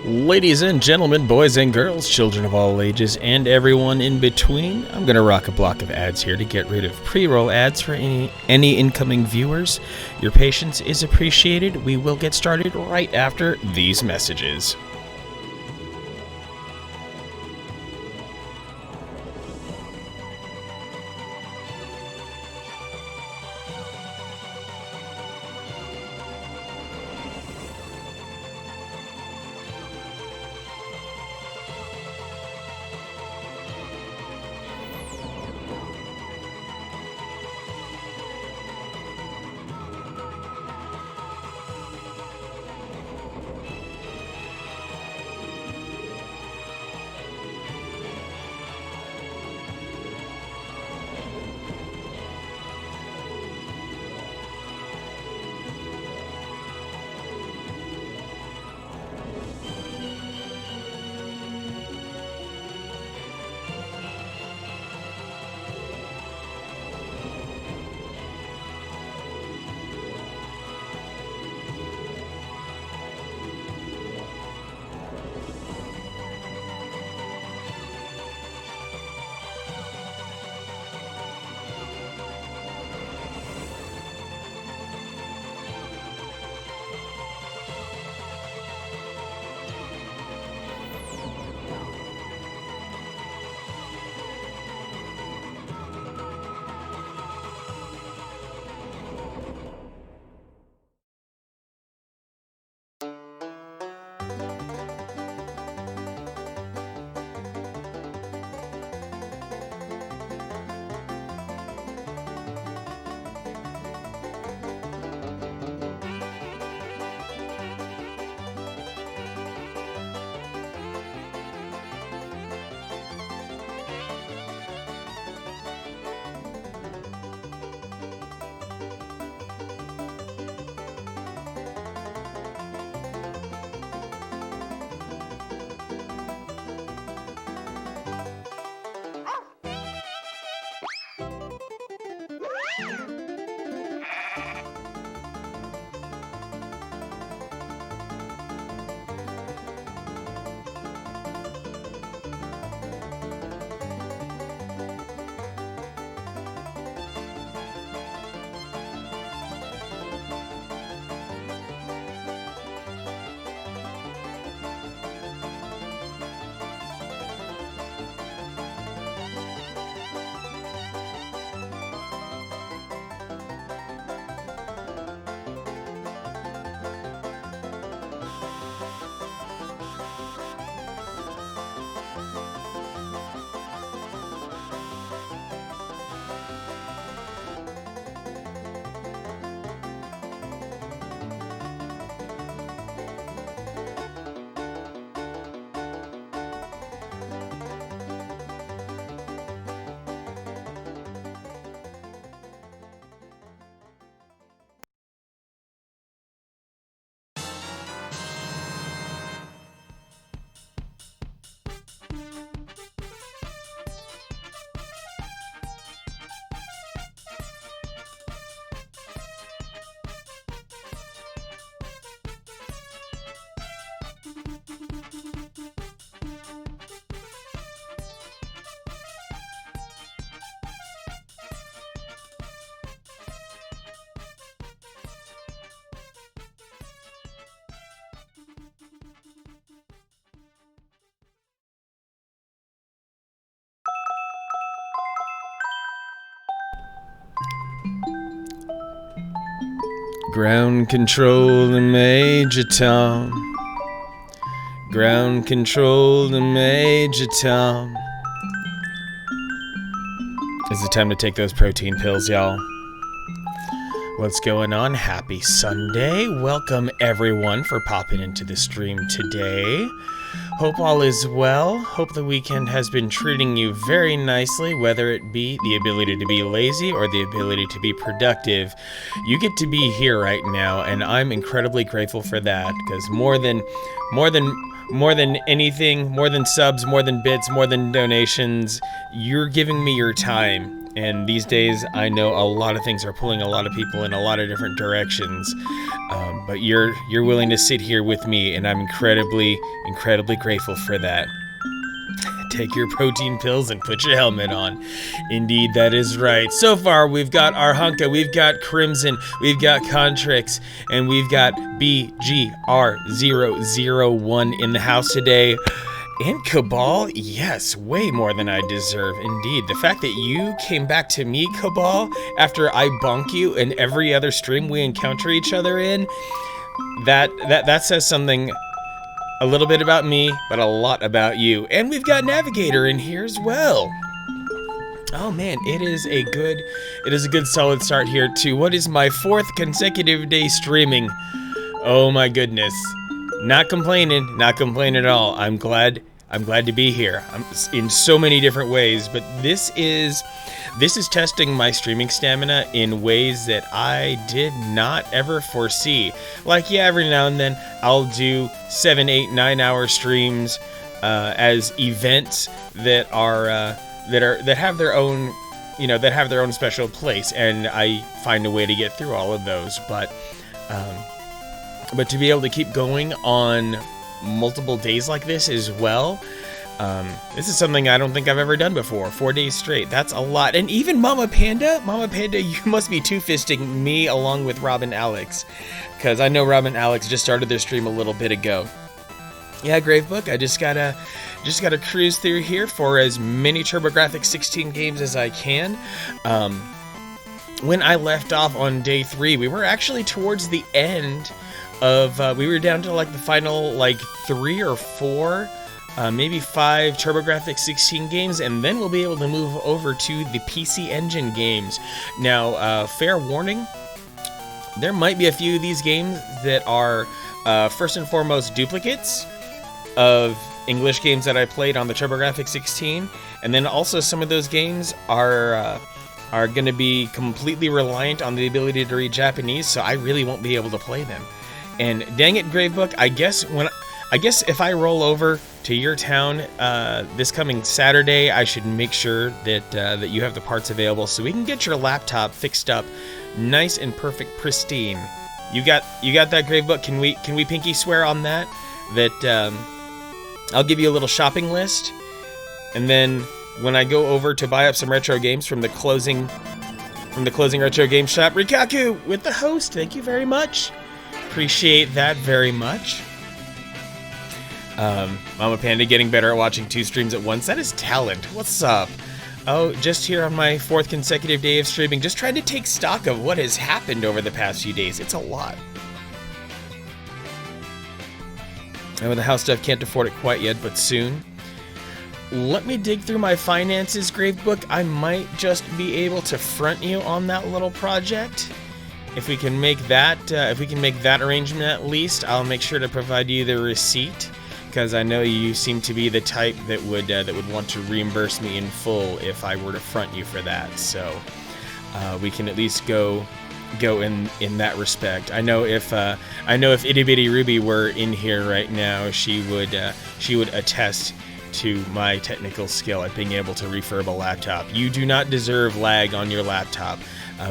Ladies and gentlemen, boys and girls, children of all ages, and everyone in between, I'm going to rock a block of ads here to get rid of pre-roll ads for any incoming viewers. Your patience is appreciated. We will get started right after these messages. Ground control to Major Tom. Ground control to Major Tom. Is it time to take those protein pills, y'all? What's going on? Happy Sunday. Welcome everyone for popping into the stream today. Hope all is well. Hope the weekend has been treating you very nicely, whether it be the ability to be lazy or the ability to be productive. You get to be here right now, and I'm incredibly grateful for that, because more than anything, more than subs, more than bits, more than donations, you're giving me your time. And these days, I know a lot of things are pulling a lot of people in a lot of different directions. But you're willing to sit here with me, and I'm incredibly grateful for that. Take your protein pills and put your helmet on. Indeed, that is right. So far, we've got Arhunka, we've got Crimson, we've got Contrix, and we've got BGR001 in the house today. And Cabal, yes, way more than I deserve, indeed. The fact that you came back to me, Cabal, after I bonk you in every other stream we encounter each other in, that says something a little bit about me, but a lot about you. And we've got Navigator in here as well. Oh man, it is a good solid start here to what is my 4th consecutive day streaming. Oh my goodness. Not complaining at all. I'm glad to be here. I'm in so many different ways, but this is testing my streaming stamina in ways that I did not ever foresee. Like, yeah, every now and then I'll do 7, 8, 9 hour streams as events that have their own, that have their own special place, and I find a way to get through all of those. But to be able to keep going on multiple days like this as well, this is something I don't think I've ever done before. 4 days straight, that's a lot. And even Mama Panda, you must be two-fisting me along with Rob and Alex, because I know Rob and Alex just started their stream a little bit ago. Yeah, Gravebook, I just gotta cruise through here for as many TurboGrafx-16 games as I can. When I left off on day 3, we were actually towards the end of, we were down to like the final 3 or 4, maybe 5 TurboGrafx-16 games, and then we'll be able to move over to the PC Engine games. Now, fair warning, there might be a few of these games that are first and foremost duplicates of English games that I played on the TurboGrafx-16, and then also some of those games are going to be completely reliant on the ability to read Japanese, so I really won't be able to play them. And dang it, Gravebook, I guess if I roll over to your town this coming Saturday, I should make sure that you have the parts available so we can get your laptop fixed up, nice and perfect, pristine. You got that, Gravebook? Can we pinky swear on that? That I'll give you a little shopping list, and then when I go over to buy up some retro games from the closing retro game shop, Rikaku with the host. Thank you very much. Appreciate that very much. Mama Panda getting better at watching 2 streams at once. That is talent. What's up? Oh, just here on my 4th consecutive day of streaming, just trying to take stock of what has happened over the past few days. It's a lot. And with the house stuff, can't afford it quite yet, but soon. Let me dig through my finances, Gravebook. I might just be able to front you on that little project. If we can make that, arrangement at least, I'll make sure to provide you the receipt, because I know you seem to be the type that would want to reimburse me in full if I were to front you for that. So we can at least go in that respect. I know if Itty Bitty Ruby were in here right now, she would attest to my technical skill at being able to refurb a laptop. You do not deserve lag on your laptop.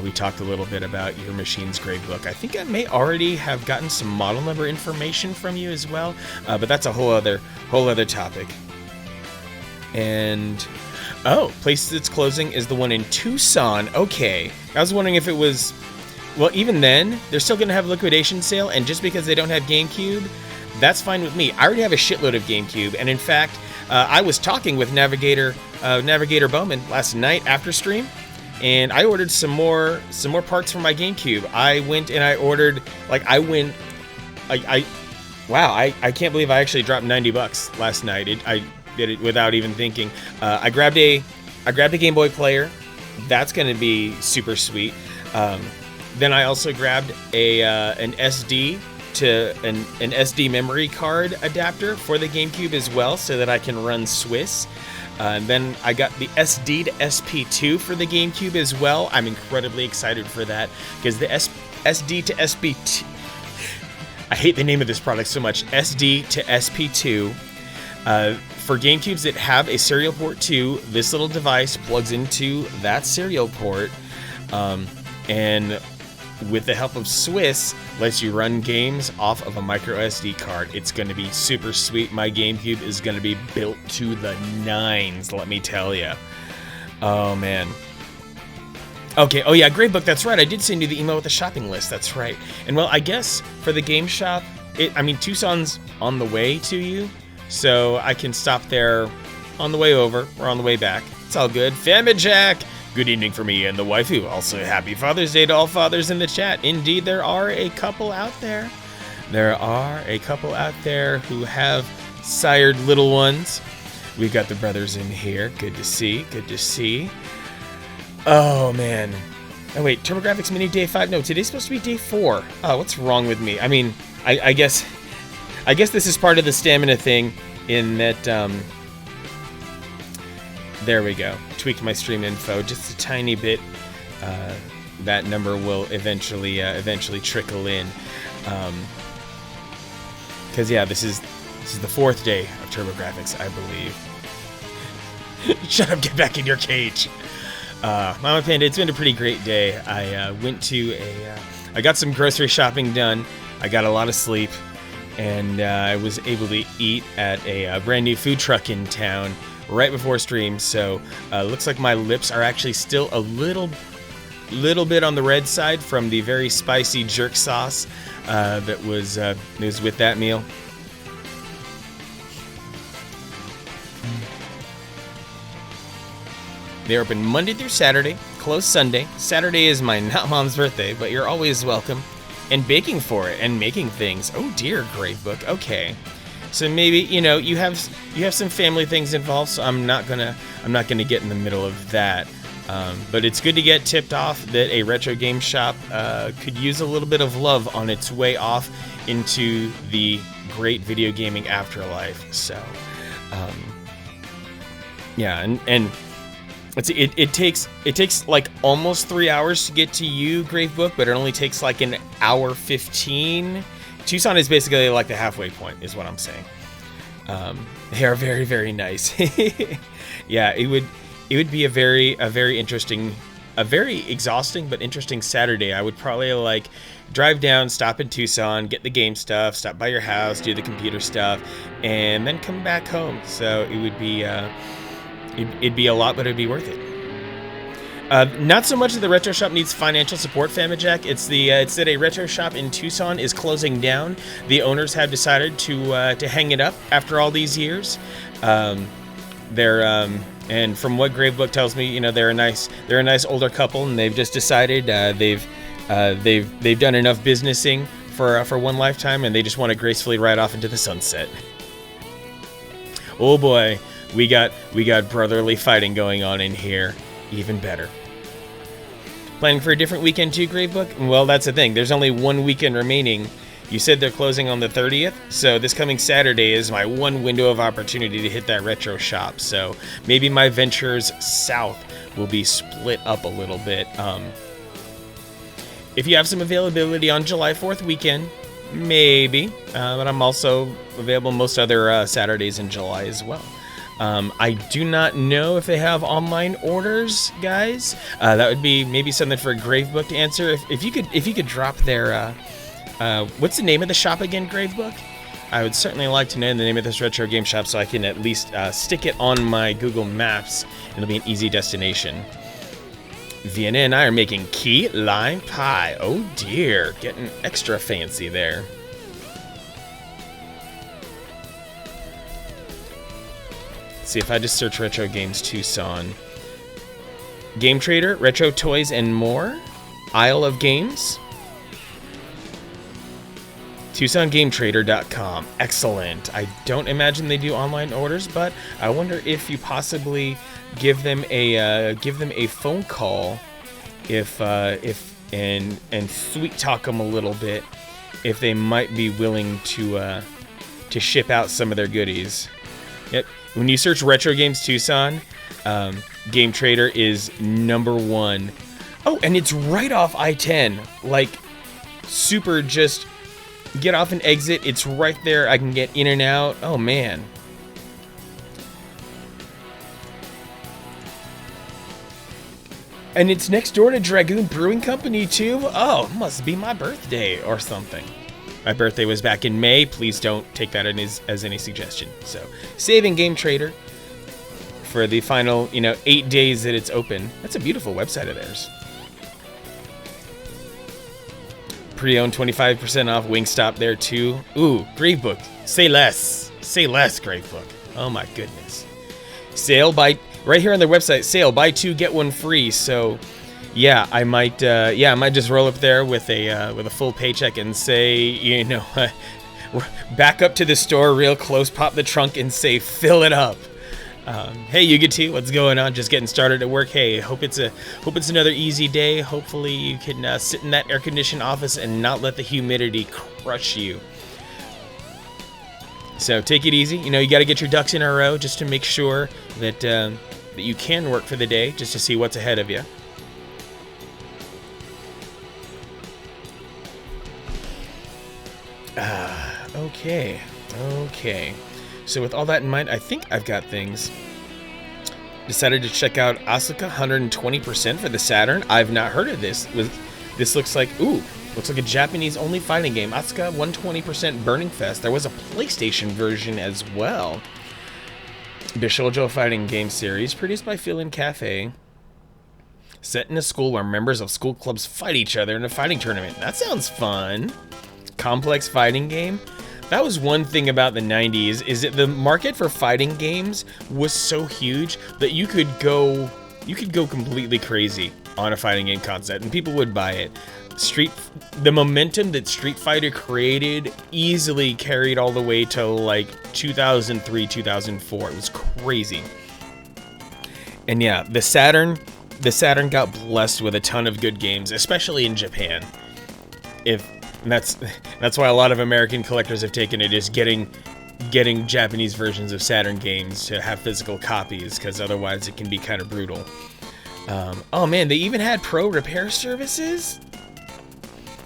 We talked a little bit about your machine's Gravebook. I think I may already have gotten some model number information from you as well, but that's a whole other topic. And place that's closing is the one in Tucson. Okay, I was wondering if it was. Well, even then, they're still going to have a liquidation sale, and just because they don't have GameCube, that's fine with me. I already have a shitload of GameCube, and in fact, I was talking with Navigator Bowman last night after stream, and I ordered some more parts for my GameCube. I went and I ordered, wow, I can't believe I actually dropped $90 last night. I did it without even thinking. I grabbed a Game Boy player. That's going to be super sweet. Then I also grabbed an SD to an SD memory card adapter for the GameCube as well, so that I can run Swiss. And then I got the SD to SP2 for the GameCube as well. I'm incredibly excited for that, because the SD to SP2, I hate the name of this product so much, SD to SP2, For GameCubes that have a serial port too, this little device plugs into that serial port, and with the help of Swiss, lets you run games off of a micro SD card. It's going to be super sweet. My GameCube is going to be built to the nines, let me tell you. Oh, man. Okay, oh yeah, Gravebook, that's right. I did send you the email with the shopping list, that's right. And well, I guess for the game shop, Tucson's on the way to you, so I can stop there on the way over or on the way back. It's all good. Famijack! Good evening for me and the waifu. Also, happy Father's Day to all fathers in the chat. Indeed, there are a couple out there. There are a couple out there who have sired little ones. We've got the brothers in here. Good to see. Good to see. Oh, man. Oh, wait. TurboGrafx Mini Day 5? No, today's supposed to be Day 4. Oh, what's wrong with me? I mean, I guess this is part of the stamina thing in that, there we go. Tweaked my stream info just a tiny bit. That number will eventually trickle in. Because yeah, this is the 4th day of TurboGrafx, I believe. Shut up! Get back in your cage. Mama Panda, it's been a pretty great day. I went to I got some grocery shopping done. I got a lot of sleep, and I was able to eat at a brand new food truck in town right before stream, so looks like my lips are actually still a little bit on the red side from the very spicy jerk sauce that was with that meal. They're open Monday through Saturday, closed Sunday. Saturday is my not mom's birthday, but you're always welcome. And baking for it and making things. Oh dear, Gravebook. Okay. So maybe, you have some family things involved, so I'm not gonna get in the middle of that. But it's good to get tipped off that a retro game shop could use a little bit of love on its way off into the great video gaming afterlife. So, yeah, and it takes like almost 3 hours to get to you, Gravebook, but it only takes like an hour 15. Tucson is basically like the halfway point, is what I'm saying. They are very, very nice. Yeah, it would be a very interesting, a very exhausting but interesting Saturday. I would probably like drive down, stop in Tucson, get the game stuff, stop by your house, do the computer stuff, and then come back home. So it would be it'd be a lot, but it'd be worth it. Not so much that the retro shop needs financial support, Famijack. It's that a retro shop in Tucson is closing down. The owners have decided to hang it up after all these years. And from what Gravebook tells me, they're a nice older couple, and they've just decided they've done enough businessing for one lifetime, and they just want to gracefully ride off into the sunset. Oh boy, we got brotherly fighting going on in here. Even better. Planning for a different weekend too, Gravebook? Well, that's the thing. There's only one weekend remaining. You said they're closing on the 30th, so this coming Saturday is my one window of opportunity to hit that retro shop. So maybe my ventures south will be split up a little bit. If you have some availability on July 4th weekend, maybe. But I'm also available most other Saturdays in July as well. I do not know if they have online orders, guys. That would be maybe something for Gravebook to answer. If you could drop their what's the name of the shop again, Gravebook? I would certainly like to know the name of this retro game shop so I can at least stick it on my Google Maps. It'll be an easy destination. Vienna and I are making key lime pie. Oh dear, getting extra fancy there. See if I just search Retro Games Tucson. Game Trader, Retro Toys and More, Isle of Games, TucsonGameTrader.com. Excellent. I don't imagine they do online orders, but I wonder if you possibly give them a phone call, and sweet talk them a little bit, if they might be willing to ship out some of their goodies. Yep. When you search Retro Games Tucson, Game Trader is #1. Oh, and it's right off I-10. Like, super just get off and exit. It's right there. I can get in and out. Oh, man. And it's next door to Dragoon Brewing Company, too? Oh, must be my birthday or something. My birthday was back in May. Please don't take that as any suggestion. So, saving Game Trader for the final, 8 days that it's open. That's a beautiful website of theirs. Pre-owned 25% off. Wingstop there, too. Ooh, Gravebook. Say less. Say less, Gravebook. Oh, my goodness. Sale by... Right here on their website, sale, buy 2, get 1 free. So, yeah, I might just roll up there with a full paycheck and say, back up to the store real close, pop the trunk, and say, fill it up. Hey, you get to what's going on? Just getting started at work. Hey, hope it's another easy day. Hopefully, you can sit in that air-conditioned office and not let the humidity crush you. So take it easy. You got to get your ducks in a row just to make sure that you can work for the day, just to see what's ahead of you. Okay. So with all that in mind, I think I've got things. Decided to check out Asuka 120% for the Saturn. I've not heard of this. This looks like a Japanese-only fighting game. Asuka 120% Burning Fest. There was a PlayStation version as well. Bishoujo fighting game series produced by Phil and Cafe. Set in a school where members of school clubs fight each other in a fighting tournament. That sounds fun. Complex fighting game. That was one thing about the 90s, is that the market for fighting games was so huge that you could go completely crazy on a fighting game concept and people would buy it. The momentum that Street Fighter created easily carried all the way to like 2003, 2004. It was crazy. And yeah, the Saturn got blessed with a ton of good games, especially in Japan. That's why a lot of American collectors have taken it, is getting Japanese versions of Saturn games to have physical copies, because otherwise it can be kind of brutal. Oh man, they even had pro repair services?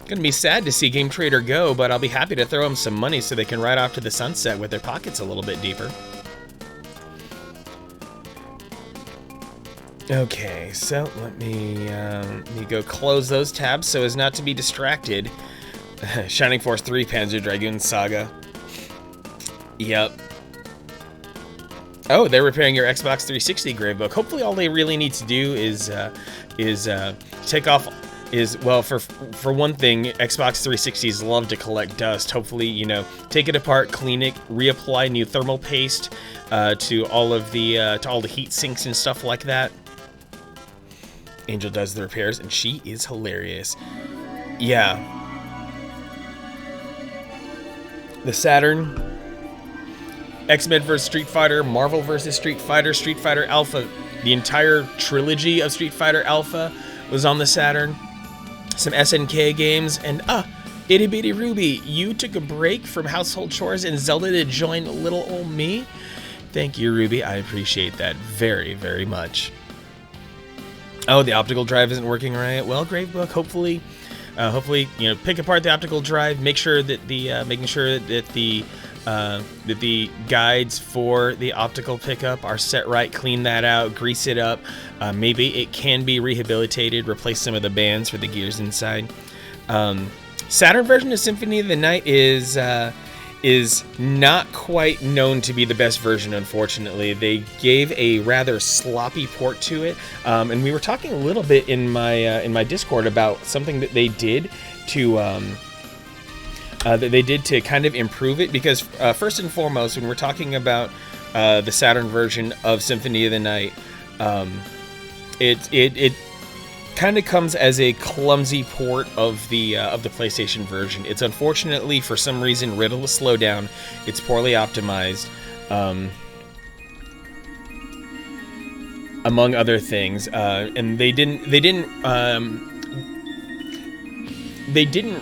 Gonna be sad to see Game Trader go, but I'll be happy to throw them some money so they can ride off to the sunset with their pockets a little bit deeper. Okay, so let me go close those tabs so as not to be distracted. Shining Force 3 Panzer Dragoon Saga. Yep. Oh, they're repairing your Xbox 360 gravebook. Hopefully all they really need to do is take off... for one thing, Xbox 360s love to collect dust. Hopefully, take it apart, clean it, reapply new thermal paste to all the heat sinks and stuff like that. Angel does the repairs, and she is hilarious. Yeah. The Saturn, X-Men vs. Street Fighter, Marvel vs. Street Fighter Alpha. The entire trilogy of Street Fighter Alpha was on the Saturn. Some SNK games, and Itty Bitty Ruby, you took a break from household chores and Zelda to join little old me? Thank you, Ruby. I appreciate that very, very much. Oh, the optical drive isn't working right. Well, Gravebook, hopefully, pick apart the optical drive, make sure that the guides for the optical pickup are set right, clean that out, grease it up. Maybe it can be rehabilitated, replace some of the bands for the gears inside. Saturn version of Symphony of the Night is not quite known to be the best version, unfortunately. They gave a rather sloppy port to it, and we were talking a little bit in my Discord about something that they did to kind of improve it, because first and foremost, when we're talking about the Saturn version of Symphony of the Night, it kind of comes as a clumsy port of the PlayStation version. It's unfortunately, for some reason, riddled with slowdown. It's poorly optimized, among other things, and they didn't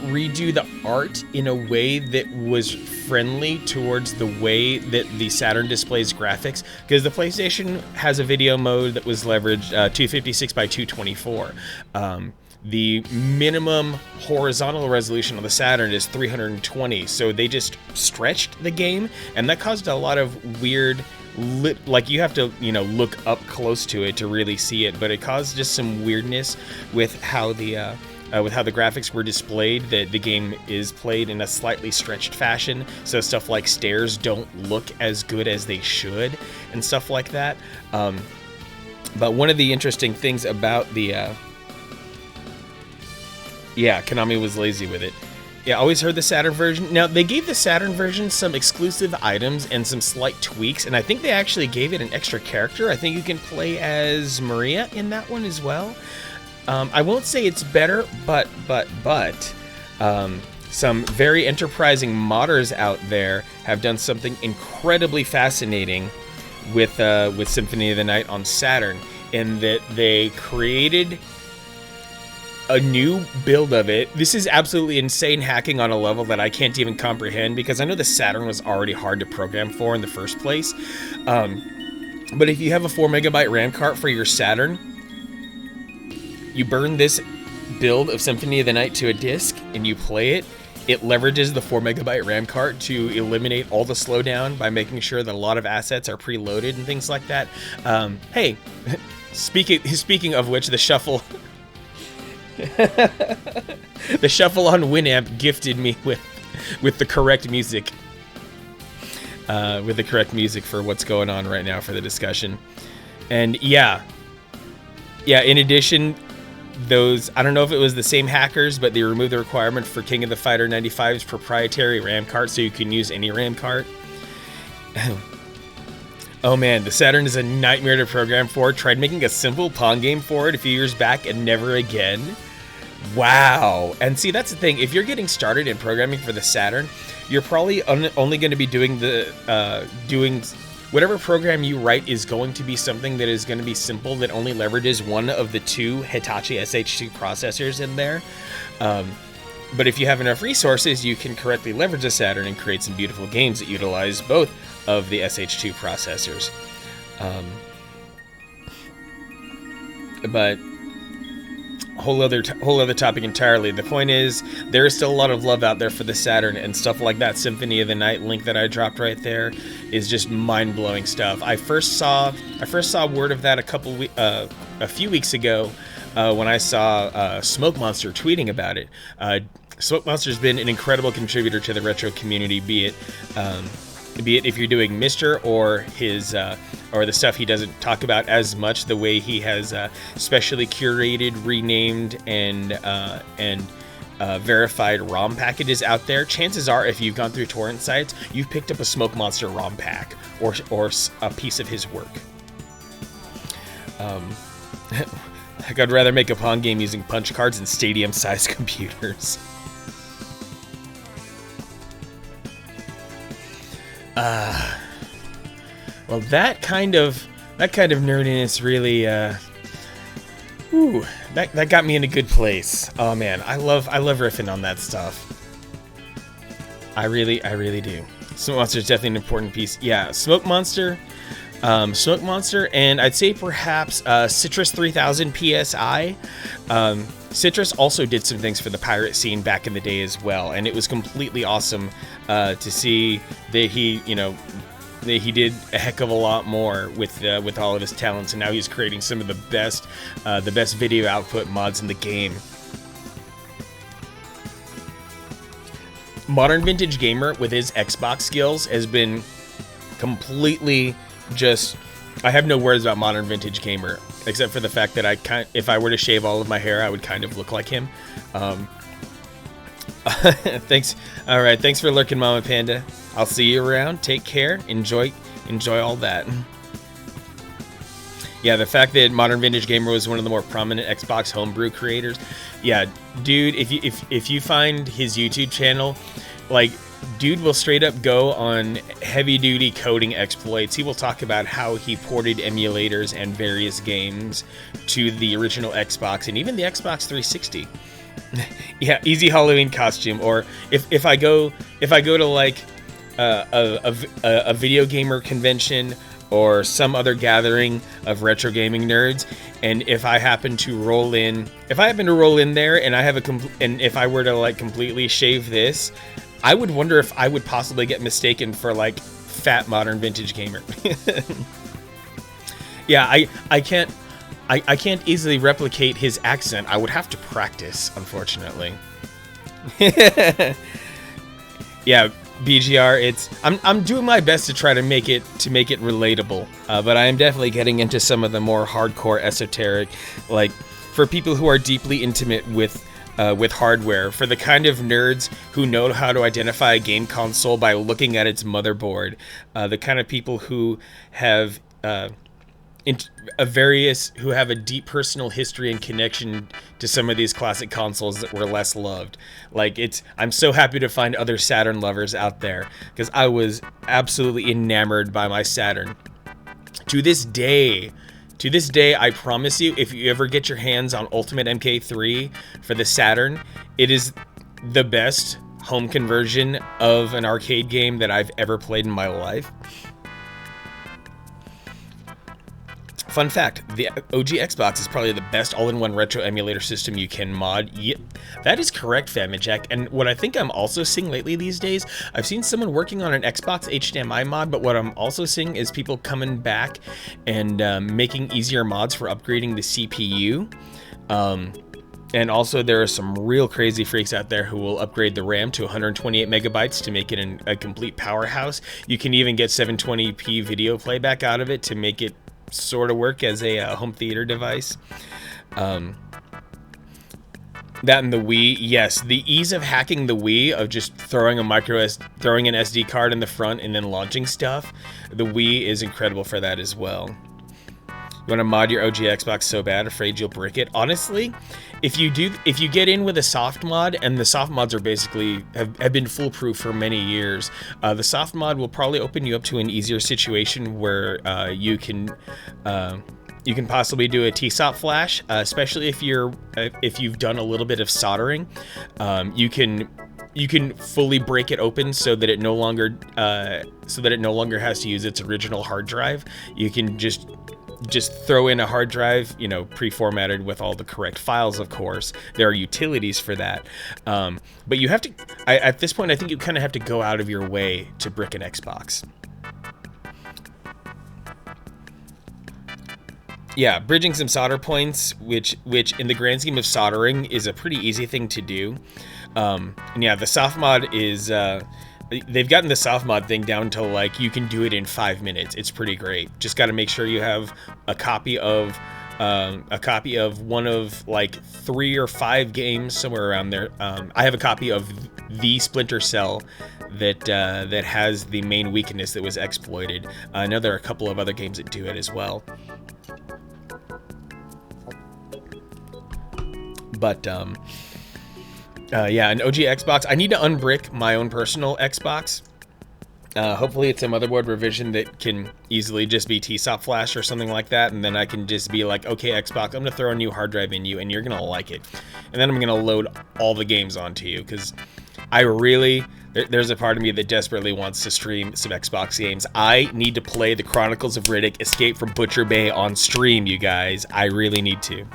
redo the art in a way that was friendly towards the way that the Saturn displays graphics, because the PlayStation has a video mode that was leveraged 256 by 224. The minimum horizontal resolution on the Saturn is 320, so they just stretched the game, and that caused a lot of weird like you have to, you know, look up close to it to really see it. But it caused just some weirdness with how the graphics were displayed. That the game is played in a slightly stretched fashion, so stuff like stairs don't look as good as they should, and stuff like that. But one of the interesting things about the Konami was lazy with it. Yeah, I always heard the Saturn version. Now, they gave the Saturn version some exclusive items and some slight tweaks, and I think they actually gave it an extra character. I think you can play as Maria in that one as well. I won't say it's better, but some very enterprising modders out there have done something incredibly fascinating with Symphony of the Night on Saturn, in that they created a new build of it. This is absolutely insane hacking on a level that I can't even comprehend, because I know the Saturn was already hard to program for in the first place. But if you have a 4 megabyte RAM card for your Saturn, you burn this build of Symphony of the Night to a disk and you play it. It leverages the 4 megabyte RAM card to eliminate all the slowdown by making sure that a lot of assets are preloaded and things like that. Hey, speaking of which, the shuffle the shuffle on Winamp gifted me with the correct music. With the correct music for what's going on right now for the discussion. And yeah, in addition, those, I don't know if it was the same hackers, but they removed the requirement for King of the Fighter 95's proprietary RAM card, so you can use any RAM card. Oh man, the Saturn is a nightmare to program for. Tried making a simple Pong game for it a few years back and never again. Wow. And see, that's the thing. If you're getting started in programming for the Saturn, you're probably only going to be doing whatever program you write is going to be something that is going to be simple, that only leverages one of the two Hitachi SH2 processors in there. But if you have enough resources, you can correctly leverage the Saturn and create some beautiful games that utilize both of the SH2 processors. But whole other topic entirely. The point is, there is still a lot of love out there for the Saturn, and stuff like that Symphony of the Night link that I dropped right there is just mind-blowing stuff. I first saw word of that a few weeks ago when I saw Smoke Monster tweeting about it. Smoke Monster's been an incredible contributor to the retro community, be it if you're doing Mr. or his or the stuff he doesn't talk about as much, the way he has specially curated, renamed, and verified ROM packages out there. Chances are, if you've gone through torrent sites, you've picked up a Smoke Monster ROM pack or a piece of his work. Like, I'd rather make a Pong game using punch cards and stadium-sized computers. Well, that kind of nerdiness really, that got me in a good place. Oh man, I love riffing on that stuff. I really do. Smoke Monster is definitely an important piece. Yeah, Smoke Monster, and I'd say perhaps Citrus 3000 PSI. Citrus also did some things for the pirate scene back in the day as well, and it was completely awesome to see that he did a heck of a lot more with all of his talents, and now he's creating some of the best video output mods in the game. Modern Vintage Gamer, with his Xbox skills, has been completely just... I have no words about Modern Vintage Gamer, except for the fact that if I were to shave all of my hair, I would kind of look like him. Thanks. All right, thanks for lurking, Mama Panda. I'll see you around. Take care. Enjoy all that. Yeah, the fact that Modern Vintage Gamer was one of the more prominent Xbox homebrew creators. Yeah, dude, if you find his YouTube channel, like, dude will straight up go on heavy-duty coding exploits. He will talk about how he ported emulators and various games to the original Xbox and even the Xbox 360. Yeah, easy Halloween costume. Or if I go to like a video gamer convention or some other gathering of retro gaming nerds, and if I happen to roll in there and I have and if I were to like completely shave this, I would wonder if I would possibly get mistaken for like fat modern vintage gamer. Yeah, I can't easily replicate his accent. I would have to practice, unfortunately. Yeah, BGR, I'm doing my best to try to make it relatable, but I am definitely getting into some of the more hardcore esoteric, like for people who are deeply intimate with hardware, for the kind of nerds who know how to identify a game console by looking at its motherboard, the kind of people who have who have a deep personal history and connection to some of these classic consoles that were less loved. Like, I'm so happy to find other Saturn lovers out there, because I was absolutely enamored by my Saturn. To this day, I promise you, if you ever get your hands on Ultimate MK3 for the Saturn, it is the best home conversion of an arcade game that I've ever played in my life. Fun fact, the OG Xbox is probably the best all-in-one retro emulator system you can mod. Yep, that is correct, Famijek. And what I think I'm also seeing lately these days, I've seen someone working on an Xbox HDMI mod, but what I'm also seeing is people coming back and making easier mods for upgrading the CPU. And also there are some real crazy freaks out there who will upgrade the RAM to 128 megabytes to make it a complete powerhouse. You can even get 720p video playback out of it to make it sort of work as a home theater device. That and the Wii, yes, the ease of hacking the Wii, of just throwing an SD card in the front and then launching stuff, the Wii is incredible for that as well. You want to mod your OG Xbox so bad, afraid you'll brick it? Honestly, if you get in with a soft mod, and the soft mods are basically have been foolproof for many years, the soft mod will probably open you up to an easier situation where you can possibly do a TSOP flash, especially if you've done a little bit of soldering. You can fully break it open so that it no longer has to use its original hard drive. You can just throw in a hard drive, pre-formatted with all the correct files, of course. There are utilities for that. But you have to, at this point, I think you kind of have to go out of your way to brick an Xbox. Yeah, bridging some solder points, which in the grand scheme of soldering is a pretty easy thing to do. And yeah, the soft mod is... they've gotten the soft mod thing down to, like, you can do it in 5 minutes. It's pretty great. Just got to make sure you have a copy of one of like 3 or 5 games, somewhere around there. I have a copy of the Splinter Cell that has the main weakness that was exploited. I know there are a couple of other games that do it as well. But yeah, an OG Xbox. I need to unbrick my own personal Xbox. Hopefully it's a motherboard revision that can easily just be TSOP flash or something like that, and then I can just be like, okay, Xbox, I'm gonna throw a new hard drive in you, and you're gonna like it. And then I'm gonna load all the games onto you, because there's a part of me that desperately wants to stream some Xbox games. I need to play the Chronicles of Riddick: Escape from Butcher Bay on stream, you guys. I really need to.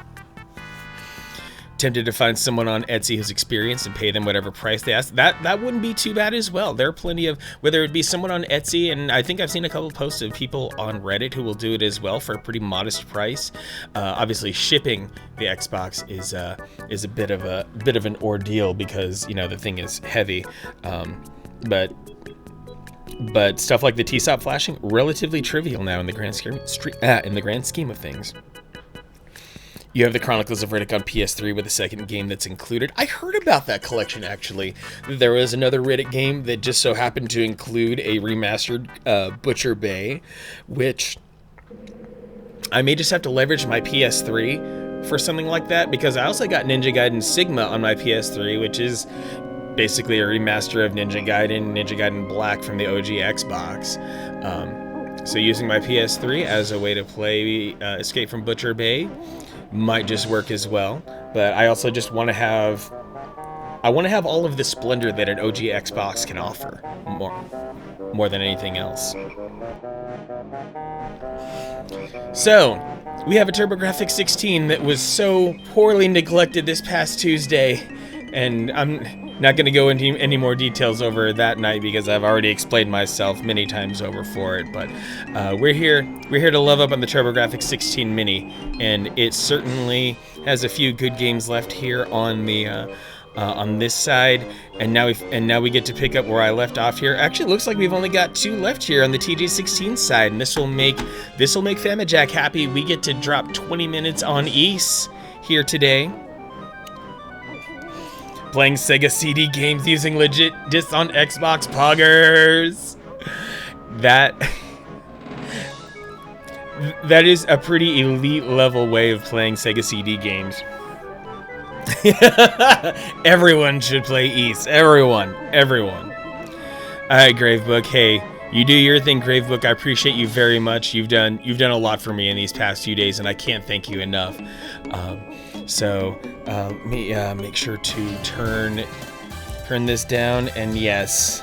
Tempted to find someone on Etsy who's experienced and pay them whatever price they ask. That wouldn't be too bad as well. There are plenty of, whether it be someone on Etsy, and I think I've seen a couple of posts of people on Reddit who will do it as well for a pretty modest price. Obviously, shipping the Xbox is a bit of an ordeal, because the thing is heavy. But stuff like the TSOP flashing, relatively trivial now in the grand scheme of things. You have the Chronicles of Riddick on PS3 with a second game that's included. I heard about that collection, actually. There was another Riddick game that just so happened to include a remastered Butcher Bay, which I may just have to leverage my PS3 for something like that, because I also got Ninja Gaiden Sigma on my PS3, which is basically a remaster of Ninja Gaiden Black from the OG Xbox. So using my PS3 as a way to play Escape from Butcher Bay might just work as well. But I also just want to have all of the splendor that an OG Xbox can offer, more than anything else. So, we have a TurboGrafx-16 that was so poorly neglected this past Tuesday, and Not going to go into any more details over that night because I've already explained myself many times over for it. But we're here to love up on the TurboGrafx-16 Mini, and it certainly has a few good games left here on the on this side. And now we get to pick up where I left off here. Actually, it looks like we've only got 2 left here on the TG16 side, and this will make Famajack happy. We get to drop 20 minutes on Ys here today. Playing Sega CD games using legit discs on Xbox Poggers. That is a pretty elite level way of playing Sega CD games. Everyone should play Ys. Everyone. Alright, Gravebook. Hey, you do your thing, Gravebook. I appreciate you very much. You've done a lot for me in these past few days, and I can't thank you enough. So let me make sure to turn this down, and yes,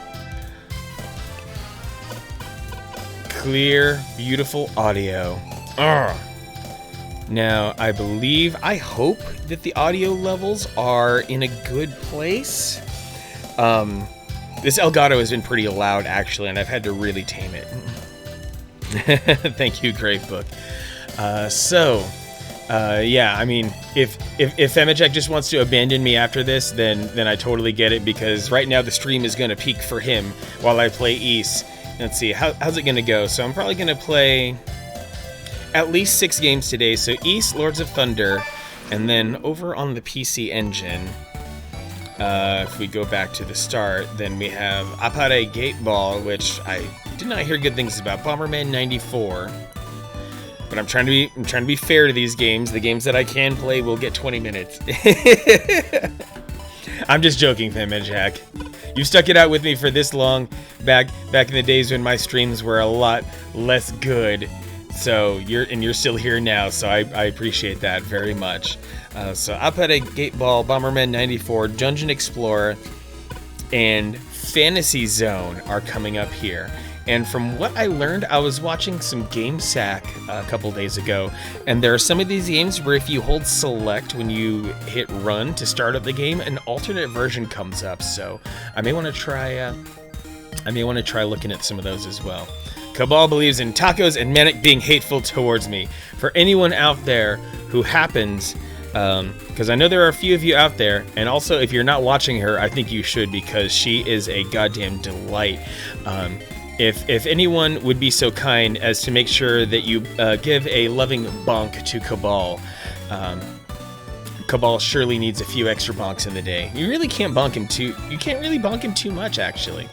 clear, beautiful audio. Now, I hope that the audio levels are in a good place. This Elgato has been pretty loud, actually, and I've had to really tame it. Thank you, Gravebook. Yeah, I mean, if Famajack just wants to abandon me after this, then I totally get it, because right now the stream is going to peak for him while I play Ys. Let's see, how's it going to go? So I'm probably going to play at least 6 games today. So Ys, Lords of Thunder, and then over on the PC Engine, if we go back to the start, then we have Apare Gateball, which I did not hear good things about. Bomberman 94. But I'm trying to be fair to these games. The games that I can play will get 20 minutes. I'm just joking, Famajack. You've stuck it out with me for this long, back in the days when my streams were a lot less good. So you're still here now, so I appreciate that very much. So Apare Gateball, Bomberman 94, Dungeon Explorer, and Fantasy Zone are coming up here. And from what I learned, I was watching some GameSack a couple days ago, and there are some of these games where if you hold select when you hit run to start up the game, an alternate version comes up. So I may want to try looking at some of those as well. Cabal believes in tacos and Manic being hateful towards me. For anyone out there who happens, because I know there are a few of you out there, and also if you're not watching her, I think you should, because she is a goddamn delight. If anyone would be so kind as to make sure that you give a loving bonk to Cabal. Cabal surely needs a few extra bonks in the day. You really can't bonk him too. You can't really bonk him too much, actually.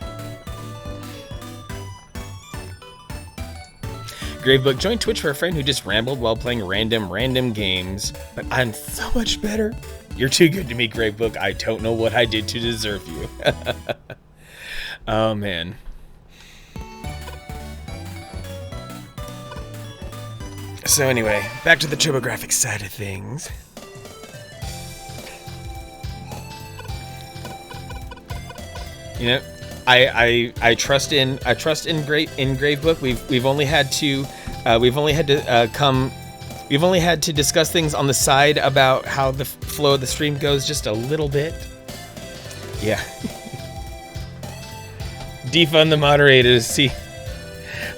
Gravebook, join Twitch for a friend who just rambled while playing random games. But I'm so much better. You're too good to me, Gravebook. I don't know what I did to deserve you. Oh, man. So anyway, back to the TurboGrafx side of things. You know, I trust in Gravebook. We've only had to discuss things on the side about how the flow of the stream goes just a little bit. Yeah. Defund the moderators. See,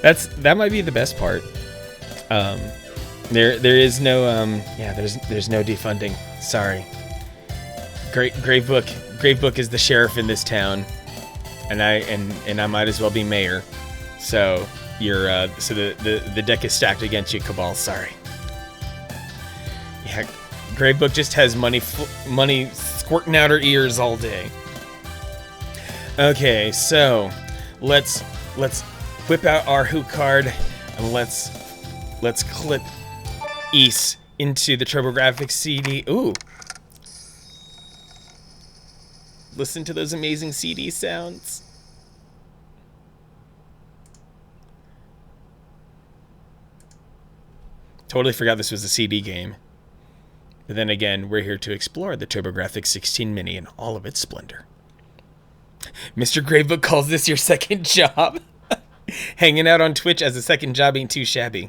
that might be the best part. There is no there's no defunding. Sorry. Gravebook is the sheriff in this town, and I might as well be mayor. So the deck is stacked against you, Cabal. Sorry. Yeah, Gravebook just has money squirting out her ears all day. Okay, so let's whip out our hoot card and let's clip Ys into the TurboGrafx CD. Ooh. Listen to those amazing CD sounds. Totally forgot this was a CD game. But then again, we're here to explore the TurboGrafx-16 Mini in all of its splendor. Mr. Gravebook calls this your second job. Hanging out on Twitch as a second job ain't too shabby.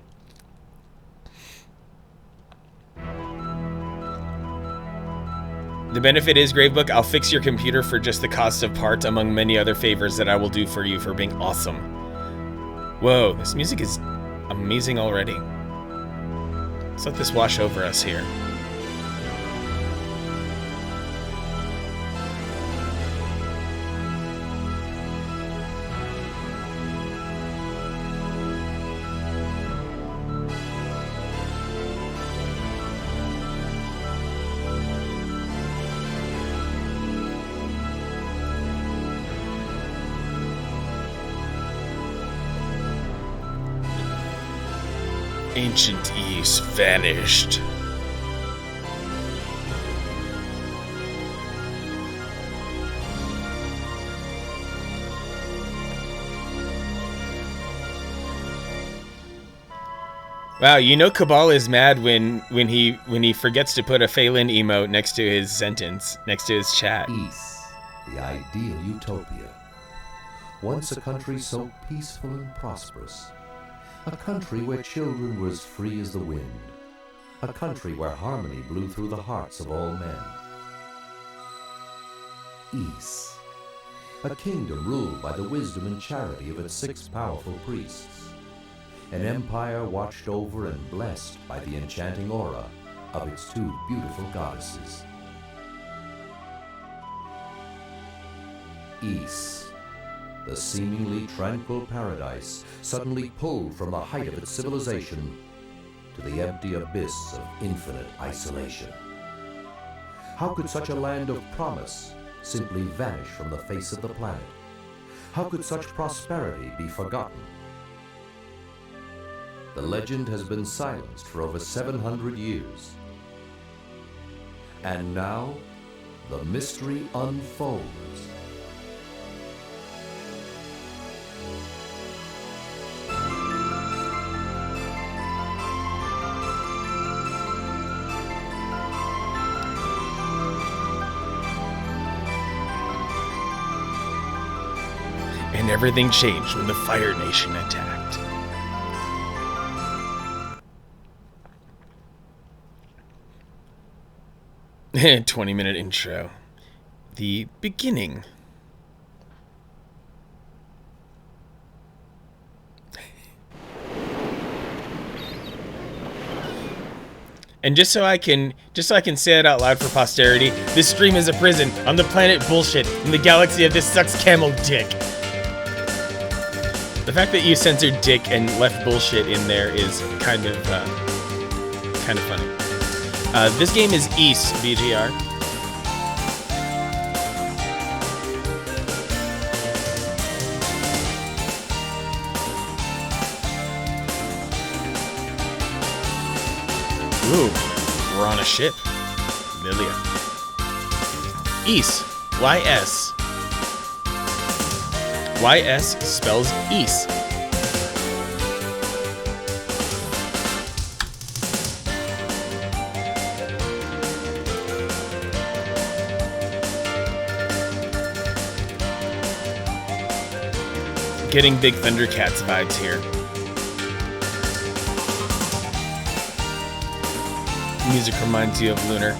The benefit is, Gravebook, I'll fix your computer for just the cost of parts, among many other favors that I will do for you for being awesome. Whoa, this music is amazing already. Let's let this wash over us here. Ancient East vanished. Wow, you know Cabal is mad when he forgets to put a Phelan emote next to his sentence, next to his chat. East, the ideal utopia. Once a country so peaceful and prosperous. A country where children were as free as the wind. A country where harmony blew through the hearts of all men. East, a kingdom ruled by the wisdom and charity of its 6 powerful priests. An empire watched over and blessed by the enchanting aura of its 2 beautiful goddesses. East, the seemingly tranquil paradise suddenly pulled from the height of its civilization to the empty abyss of infinite isolation. How could such a land of promise simply vanish from the face of the planet? How could such prosperity be forgotten? The legend has been silenced for over 700 years. And now, the mystery unfolds. And everything changed when the Fire Nation attacked. 20-minute intro. The beginning. And just so I can say it out loud for posterity, this stream is a prison on the planet bullshit in the galaxy of this sucks camel dick. The fact that you censored dick and left bullshit in there is kind of funny. This game is East, BGR. Ooh, we're on a ship. Lilia. East. Y-S. Y-S spells East. Getting big Thundercats vibes here. Music reminds you of Lunar.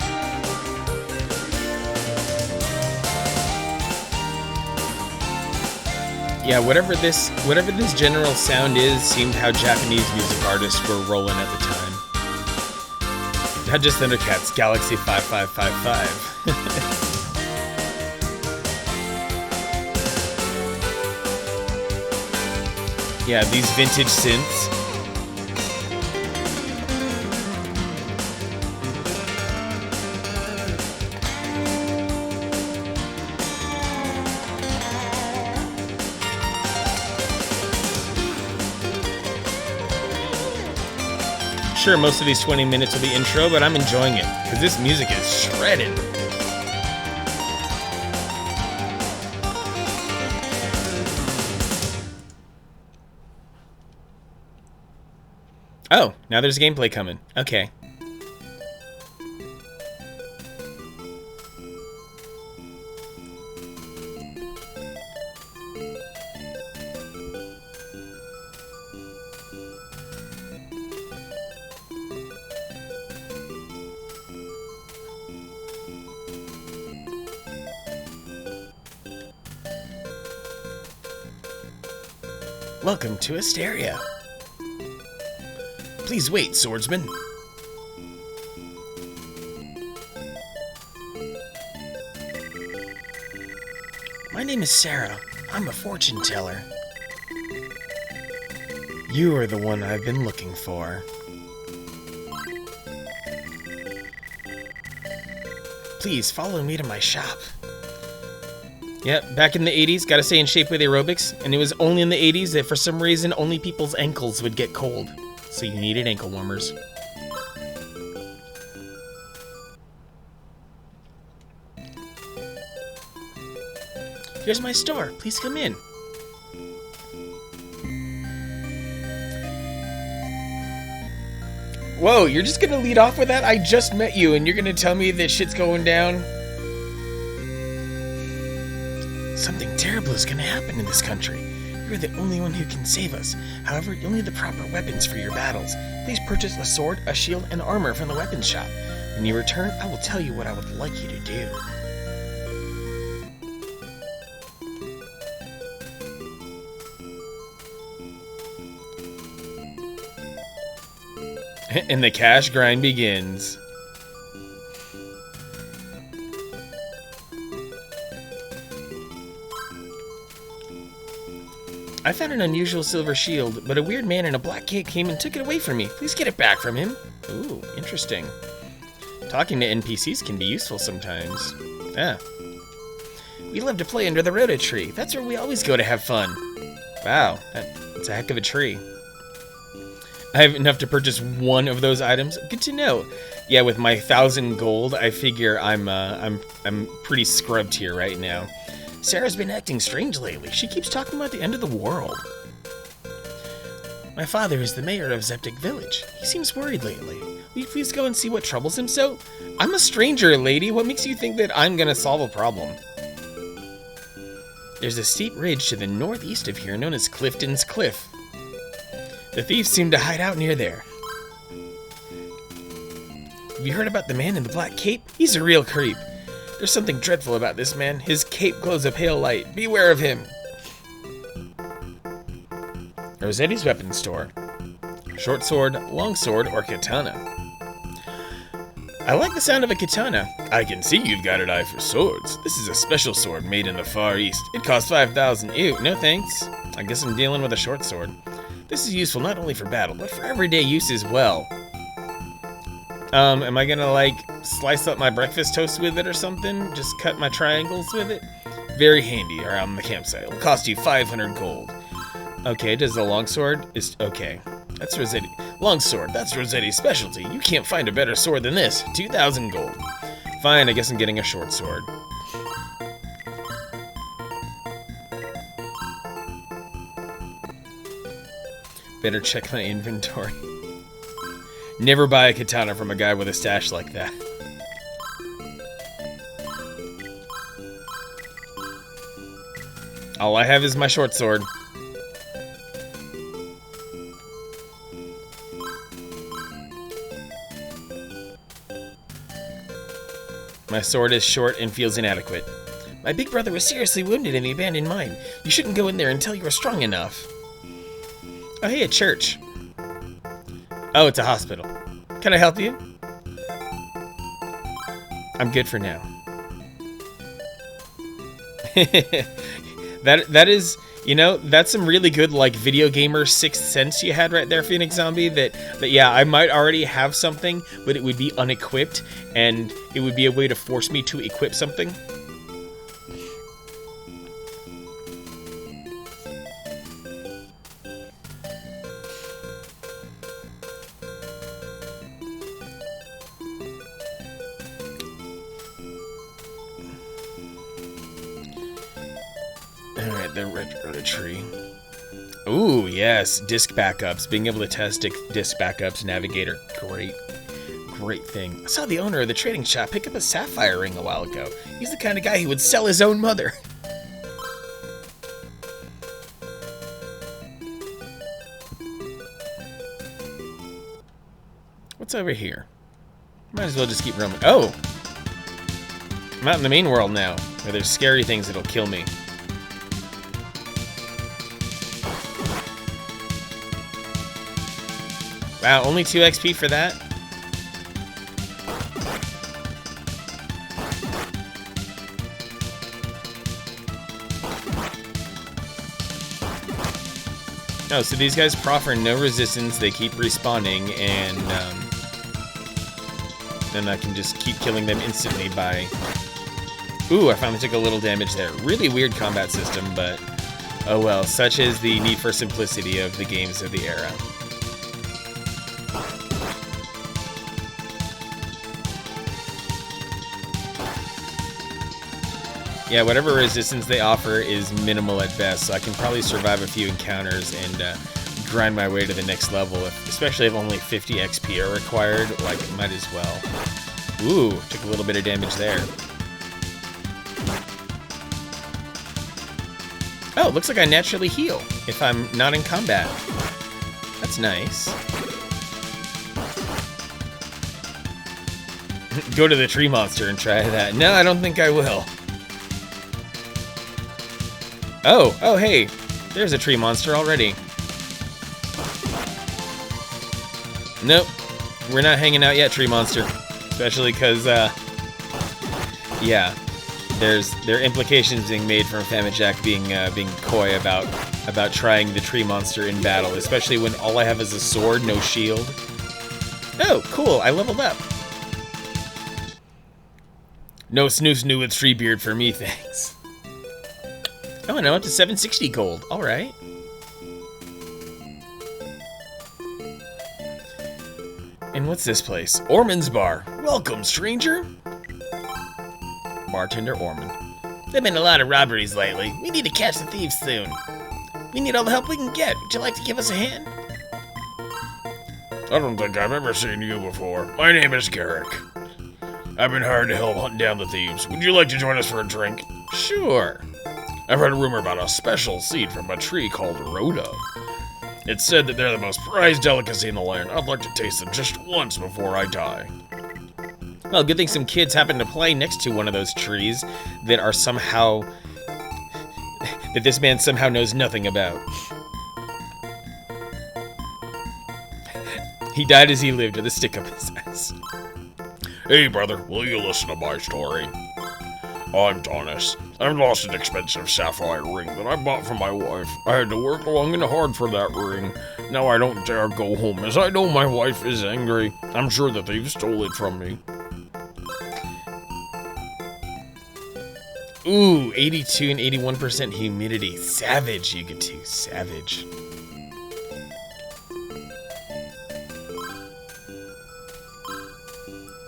Yeah, whatever this general sound is seemed how Japanese music artists were rolling at the time. Not just Thundercats, Galaxy 5555. Yeah, these vintage synths. Sure, most of these 20 minutes will be intro, but I'm enjoying it, because this music is shredded. Oh, now there's gameplay coming. Okay. Welcome to Asteria. Please wait, swordsman. My name is Sarah. I'm a fortune teller. You are the one I've been looking for. Please follow me to my shop. Yep, back in the 80s, gotta stay in shape with aerobics, and it was only in the 80s that for some reason only people's ankles would get cold. So you needed ankle warmers. Here's my store. Please come in. Whoa, you're just gonna lead off with that? I just met you and you're gonna tell me that shit's going down? Something terrible is gonna happen in this country. You're the only one who can save us. However, you'll need the proper weapons for your battles. Please purchase a sword, a shield, and armor from the weapons shop. When you return, I will tell you what I would like you to do. And the cash grind begins. I found an unusual silver shield, but a weird man in a black cape came and took it away from me. Please get it back from him. Ooh, interesting. Talking to NPCs can be useful sometimes. Ah. We love to play under the rhoda tree. That's where we always go to have fun. Wow, that's a heck of a tree. I have enough to purchase one of those items. Good to know. Yeah, with my 1,000 gold, I figure I'm pretty scrubbed here right now. Sarah's been acting strange lately. She keeps talking about the end of the world. My father is the mayor of Zeptic Village. He seems worried lately. Will you please go and see what troubles him so? I'm a stranger, lady. What makes you think that I'm gonna solve a problem? There's a steep ridge to the northeast of here known as Clifton's Cliff. The thieves seem to hide out near there. Have you heard about the man in the black cape? He's a real creep. There's something dreadful about this man. His cape glows a pale light. Beware of him. Rosetti's weapon store. Short sword, long sword, or katana. I like the sound of a katana. I can see you've got an eye for swords. This is a special sword made in the Far East. It costs 5,000. Ew, no thanks. I guess I'm dealing with a short sword. This is useful not only for battle, but for everyday use as well. Am I gonna, like, slice up my breakfast toast with it or something? Just cut my triangles with it? Very handy around the campsite. It'll cost you 500 gold. Okay, does the longsword? Okay. That's Rossetti. Longsword, that's Rossetti's specialty. You can't find a better sword than this. 2,000 gold. Fine, I guess I'm getting a short sword. Better check my inventory. Never buy a katana from a guy with a stash like that. All I have is my short sword. My sword is short and feels inadequate. My big brother was seriously wounded in the abandoned mine. You shouldn't go in there until you are strong enough. Oh, hey, a church. Oh, it's a hospital. Can I help you? I'm good for now. That is, you know, that's some really good, like, video gamer sixth sense you had right there, Phoenix Zombie, that yeah, I might already have something, but it would be unequipped, and it would be a way to force me to equip something. Alright, the red tree. Ooh, yes, disk backups. Being able to test disk backups, navigator. Great thing. I saw the owner of the trading shop pick up a sapphire ring a while ago. He's the kind of guy who would sell his own mother. What's over here? Might as well just keep roaming. Oh! I'm out in the main world now, where there's scary things that'll kill me. Wow, only 2 XP for that? Oh, so these guys proffer no resistance, they keep respawning, and then I can just keep killing them instantly by... Ooh, I finally took a little damage there. Really weird combat system, but oh well, such is the need for simplicity of the games of the era. Yeah, whatever resistance they offer is minimal at best, so I can probably survive a few encounters and grind my way to the next level, especially if only 50 XP are required. Like, might as well. Ooh, took a little bit of damage there. Oh, looks like I naturally heal if I'm not in combat. That's nice. Go to the tree monster and try that. No, I don't think I will. Oh, hey, there's a tree monster already. Nope, we're not hanging out yet, tree monster. Especially because, yeah, there are implications being made from Famijack being coy about trying the tree monster in battle, especially when all I have is a sword, no shield. Oh, cool, I leveled up. No snoo snoo with Treebeard for me, thanks. Oh, and I'm up to 760 gold. All right. And what's this place? Ormond's Bar. Welcome, stranger. Bartender Ormond. There've been a lot of robberies lately. We need to catch the thieves soon. We need all the help we can get. Would you like to give us a hand? I don't think I've ever seen you before. My name is Garrick. I've been hired to help hunt down the thieves. Would you like to join us for a drink? Sure. I've heard a rumor about a special seed from a tree called Rhoda. It's said that they're the most prized delicacy in the land. I'd like to taste them just once before I die. Well, good thing some kids happen to play next to one of those trees that are somehow... that this man somehow knows nothing about. He died as he lived with a stick up his ass. Hey, brother, will you listen to my story? I'm Thomas. I've lost an expensive sapphire ring that I bought for my wife. I had to work long and hard for that ring. Now I don't dare go home, as I know my wife is angry. I'm sure the thieves stole it from me. Ooh, 82 and 81% humidity. Savage, you get to. Savage.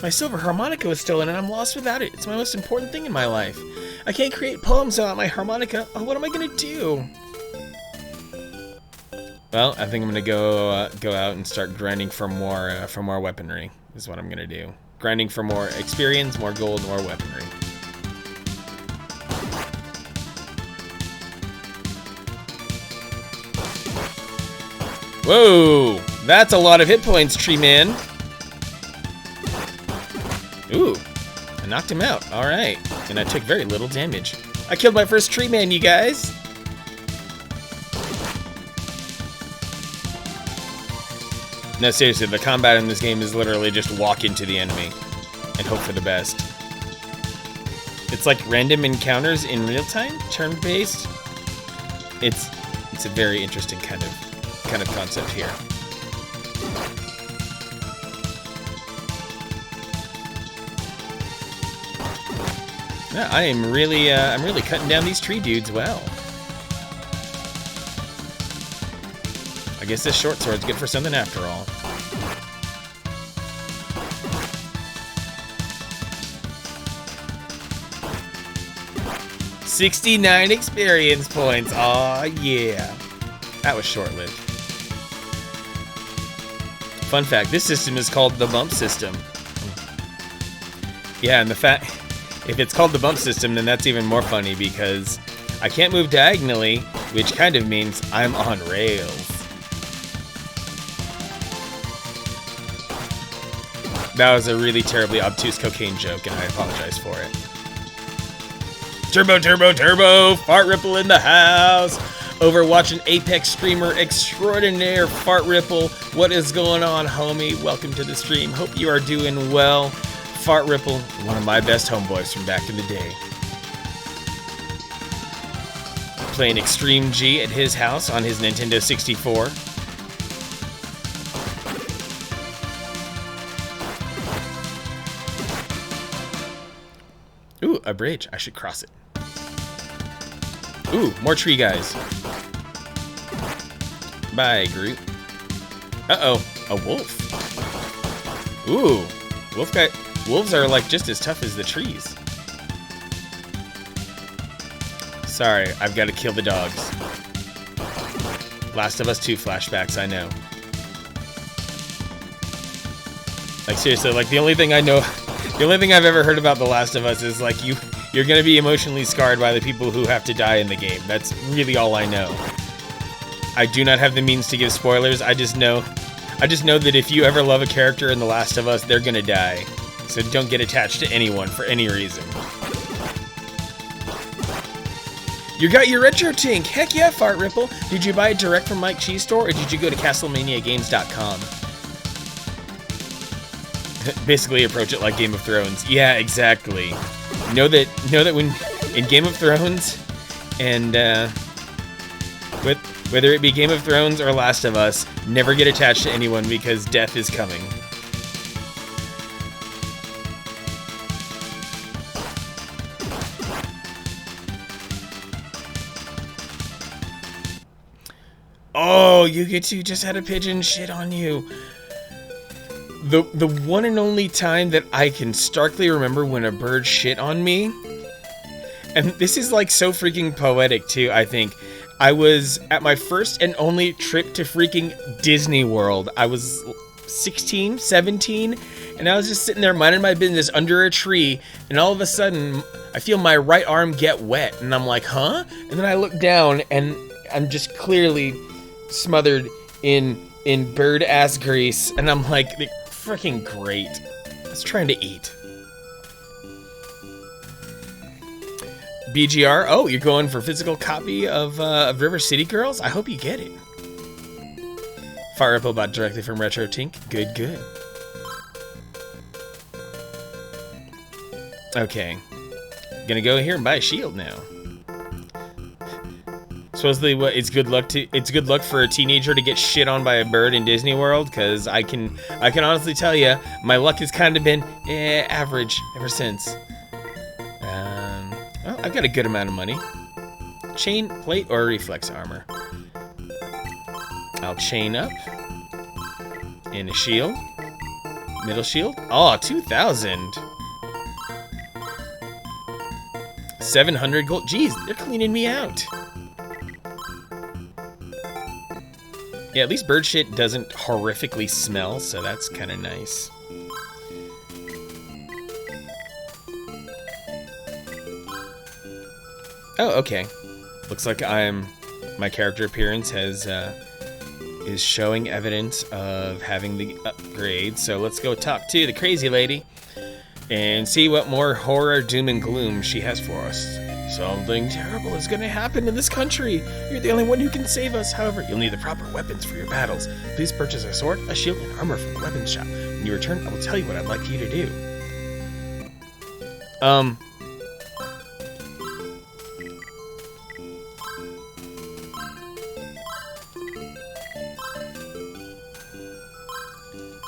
My silver harmonica was stolen and I'm lost without it. It's my most important thing in my life. I can't create poems without my harmonica. Oh, what am I gonna do? Well, I think I'm gonna go out and start grinding for more weaponry. Is what I'm gonna do. Grinding for more experience, more gold, more weaponry. Whoa, that's a lot of hit points, Tree Man. Ooh, I knocked him out. All right, and I took very little damage. I killed my first Tree Man, you guys. No, seriously, the combat in this game is literally just walk into the enemy and hope for the best. It's like random encounters in real time, turn-based. It's a very interesting kind of concept here. Yeah, I'm really cutting down these tree dudes well. I guess this short sword's good for something after all. $69 experience points. Aw, yeah. That was short-lived. Fun fact, this system is called the bump system. Yeah, and the fact, if it's called the bump system, then that's even more funny because I can't move diagonally, which kind of means I'm on rails. That was a really terribly obtuse cocaine joke, and I apologize for it. Turbo, turbo, turbo! Fart ripple in the house! Overwatch and Apex streamer extraordinaire, Fart Ripple. What is going on, homie? Welcome to the stream. Hope you are doing well. Fart Ripple, one of my best homeboys from back in the day. Playing Extreme G at his house on his Nintendo 64. Ooh, a bridge. I should cross it. Ooh, more tree guys. Bye, Groot. Uh-oh, a wolf. Ooh, wolves are like just as tough as the trees. Sorry, I've got to kill the dogs. Last of Us 2 flashbacks, I know. Like seriously, like the only thing I've ever heard about The Last of Us is like you're gonna be emotionally scarred by the people who have to die in the game. That's really all I know. I do not have the means to give spoilers. I just know that if you ever love a character in The Last of Us, they're gonna die. So don't get attached to anyone for any reason. You got your retro tink. Heck yeah, Fart Ripple. Did you buy it direct from Mike Cheese Store, or did you go to CastleManiaGames.com? Basically approach it like Game of Thrones. Yeah, exactly. Know that when in Game of Thrones and whether it be Game of Thrones or Last of Us, never get attached to anyone because death is coming. Oh, you get to just had a pigeon shit on you. The one and only time that I can starkly remember when a bird shit on me, and this is like so freaking poetic too, I think. I was at my first and only trip to freaking Disney World. I was 16, 17, and I was just sitting there minding my business under a tree, and all of a sudden, I feel my right arm get wet, and I'm like, huh? And then I look down, and I'm just clearly smothered in bird ass grease, and I'm like, freaking great. I was trying to eat. BGR, oh, you're going for physical copy of River City Girls? I hope you get it. Fire Ripple bought directly from Retro Tink. Good, good. Okay. Gonna go here and buy a shield now. Supposedly, what it's good luck for a teenager to get shit on by a bird in Disney World, because I can honestly tell you, my luck has kind of been average ever since. Well, I've got a good amount of money. Chain, plate, or reflex armor. I'll chain up. And a shield. Middle shield. Oh, 2,000. 700 gold. Jeez, they're cleaning me out. Yeah, at least bird shit doesn't horrifically smell, so that's kind of nice. Oh, okay. Looks like my character appearance is showing evidence of having the upgrade. So let's go talk to the crazy lady and see what more horror, doom, and gloom she has for us. Something terrible is going to happen in this country. You're the only one who can save us. However, you'll need the proper weapons for your battles. Please purchase a sword, a shield, and armor from the weapons shop. When you return, I will tell you what I'd like you to do.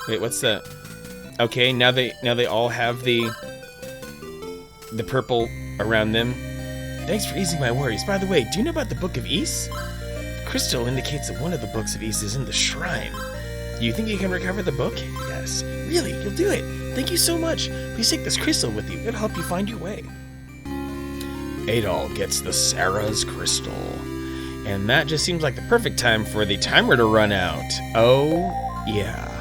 Wait, what's the... Okay, now they all have the purple around them. Thanks for easing my worries. By the way, do you know about the Book of Ys? The crystal indicates that one of the books of Ys is in the shrine. Do you think you can recover the book? Yes. Really? You'll do it. Thank you so much. Please take this crystal with you. It'll help you find your way. Adol gets the Sarah's crystal. And that just seems like the perfect time for the timer to run out. Oh, yeah.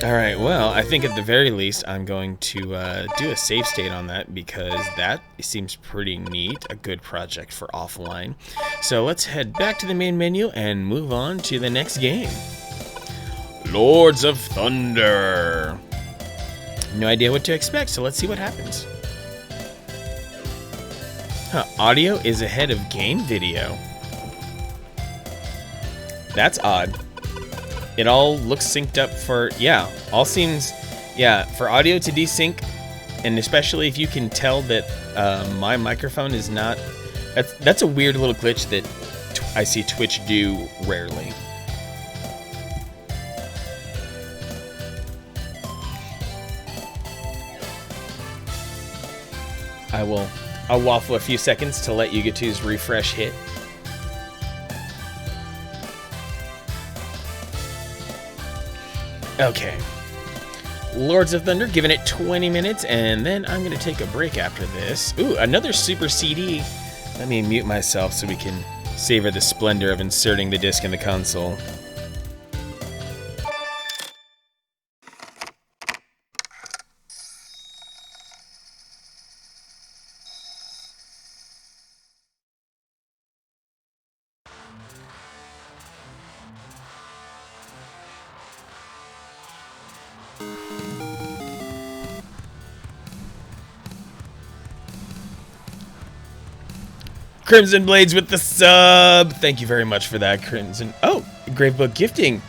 Alright, well, I think at the very least I'm going to do a save state on that, because that seems pretty neat, a good project for offline. So let's head back to the main menu and move on to the next game. Lords of Thunder. No idea what to expect, so let's see what happens. Huh, audio is ahead of game video. That's odd. It all looks synced up for, yeah, all seems, yeah, for audio to desync, and especially if you can tell that my microphone is not, that's a weird little glitch that I see Twitch do rarely. I'll waffle a few seconds to let Yugatu's refresh hit. Okay. Lords of Thunder, giving it 20 minutes, and then I'm going to take a break after this. Ooh, another Super CD. Let me mute myself so we can savor the splendor of inserting the disc in the console. Crimson Blades with the sub. Thank you very much for that, Crimson. Oh, Gravebook gifting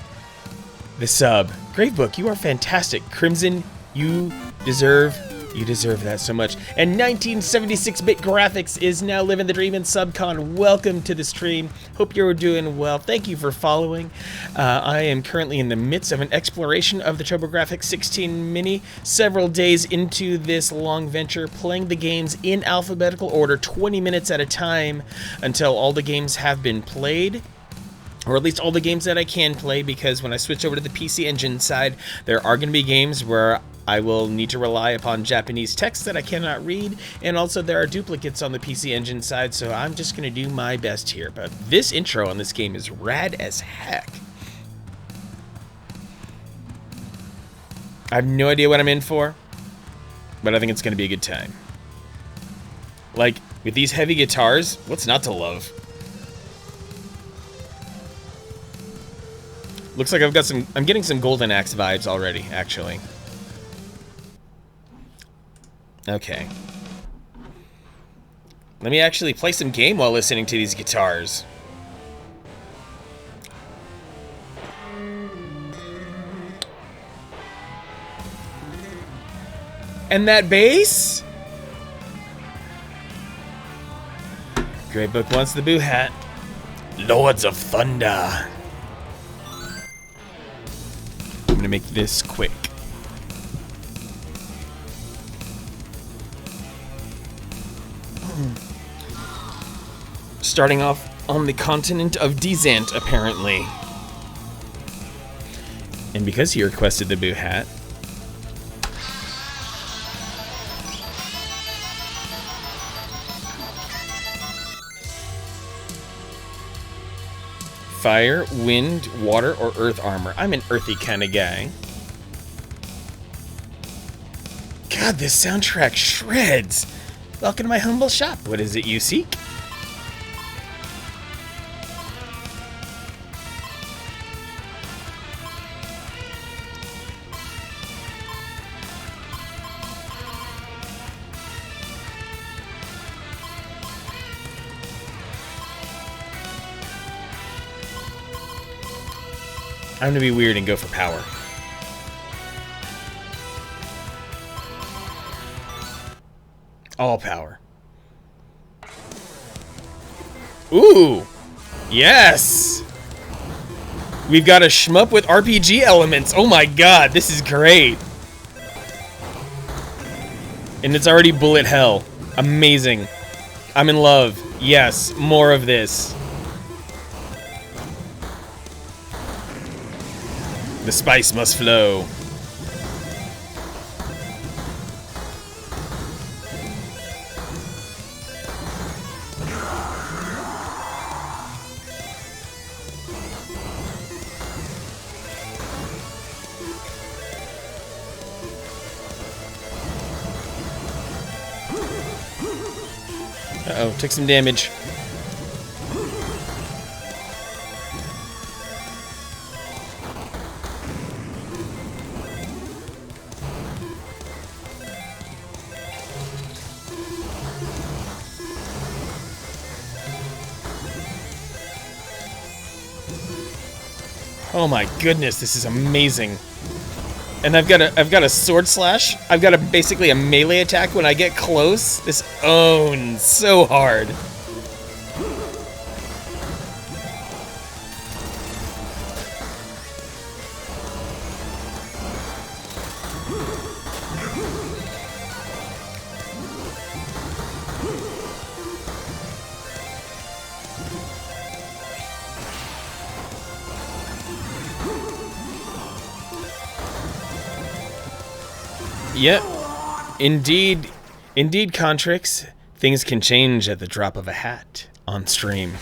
the sub. Gravebook, you are fantastic. Crimson, you deserve that so much. And 1976-bit graphics is now living the dream in Subcon. Welcome to the stream. Hope you're doing well. Thank you for following. I am currently in the midst of an exploration of the TurboGrafx-16 Mini. Several days into this long venture, playing the games in alphabetical order, 20 minutes at a time, until all the games have been played. Or at least all the games that I can play, because when I switch over to the PC Engine side, there are going to be games where I will need to rely upon Japanese text that I cannot read, and also there are duplicates on the PC Engine side, so I'm just going to do my best here. But this intro on this game is rad as heck. I have no idea what I'm in for, but I think it's going to be a good time. Like, with these heavy guitars, what's not to love? Looks like I'm getting some Golden Axe vibes already, actually. Okay. Let me actually play some game while listening to these guitars. And that bass? Gravebook wants the boo hat. Lords of Thunder. I'm gonna make this quick. Starting off on the continent of Dezant, apparently. And because he requested the boo hat, fire, wind, water, or earth armor. I'm an earthy kind of guy. God, this soundtrack shreds. Welcome to my humble shop. What is it you seek? I'm gonna be weird and go for power. All power. Ooh! Yes! We've got a shmup with RPG elements. Oh my god, this is great. And it's already bullet hell. Amazing. I'm in love. Yes, more of this. The spice must flow. Uh-oh, took some damage. Oh my goodness, this is amazing. And I've got a sword slash. I've got basically a melee attack when I get close. This owns so hard. Yep. Indeed, Contrix. Things can change at the drop of a hat on stream.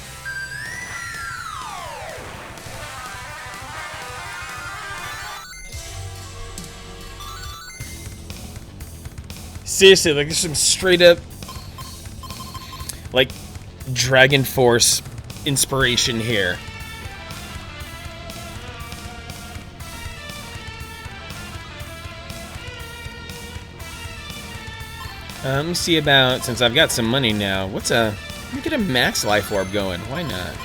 Seriously, like there's some straight up like Dragon Force inspiration here. Let me see about, since I've got some money now, let me get a max life orb going. Why not?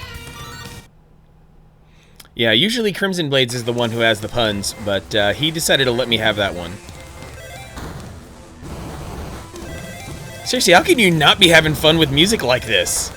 Yeah, usually Crimson Blades is the one who has the puns, but he decided to let me have that one. Seriously, how can you not be having fun with music like this?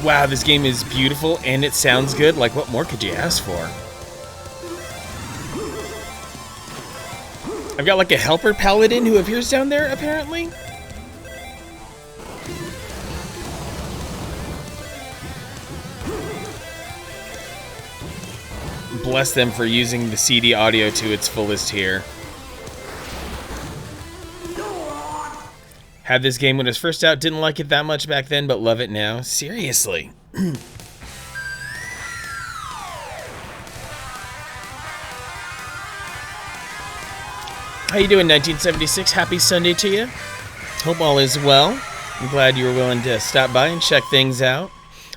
Wow, this game is beautiful and it sounds good. Like, what more could you ask for? I've got like a helper paladin who appears down there, apparently. Bless them for using the CD audio to its fullest here. Had this game when it was first out, didn't like it that much back then, but love it now. Seriously. How you doing, 1976? Happy Sunday to you. Hope all is well. I'm glad you were willing to stop by and check things out.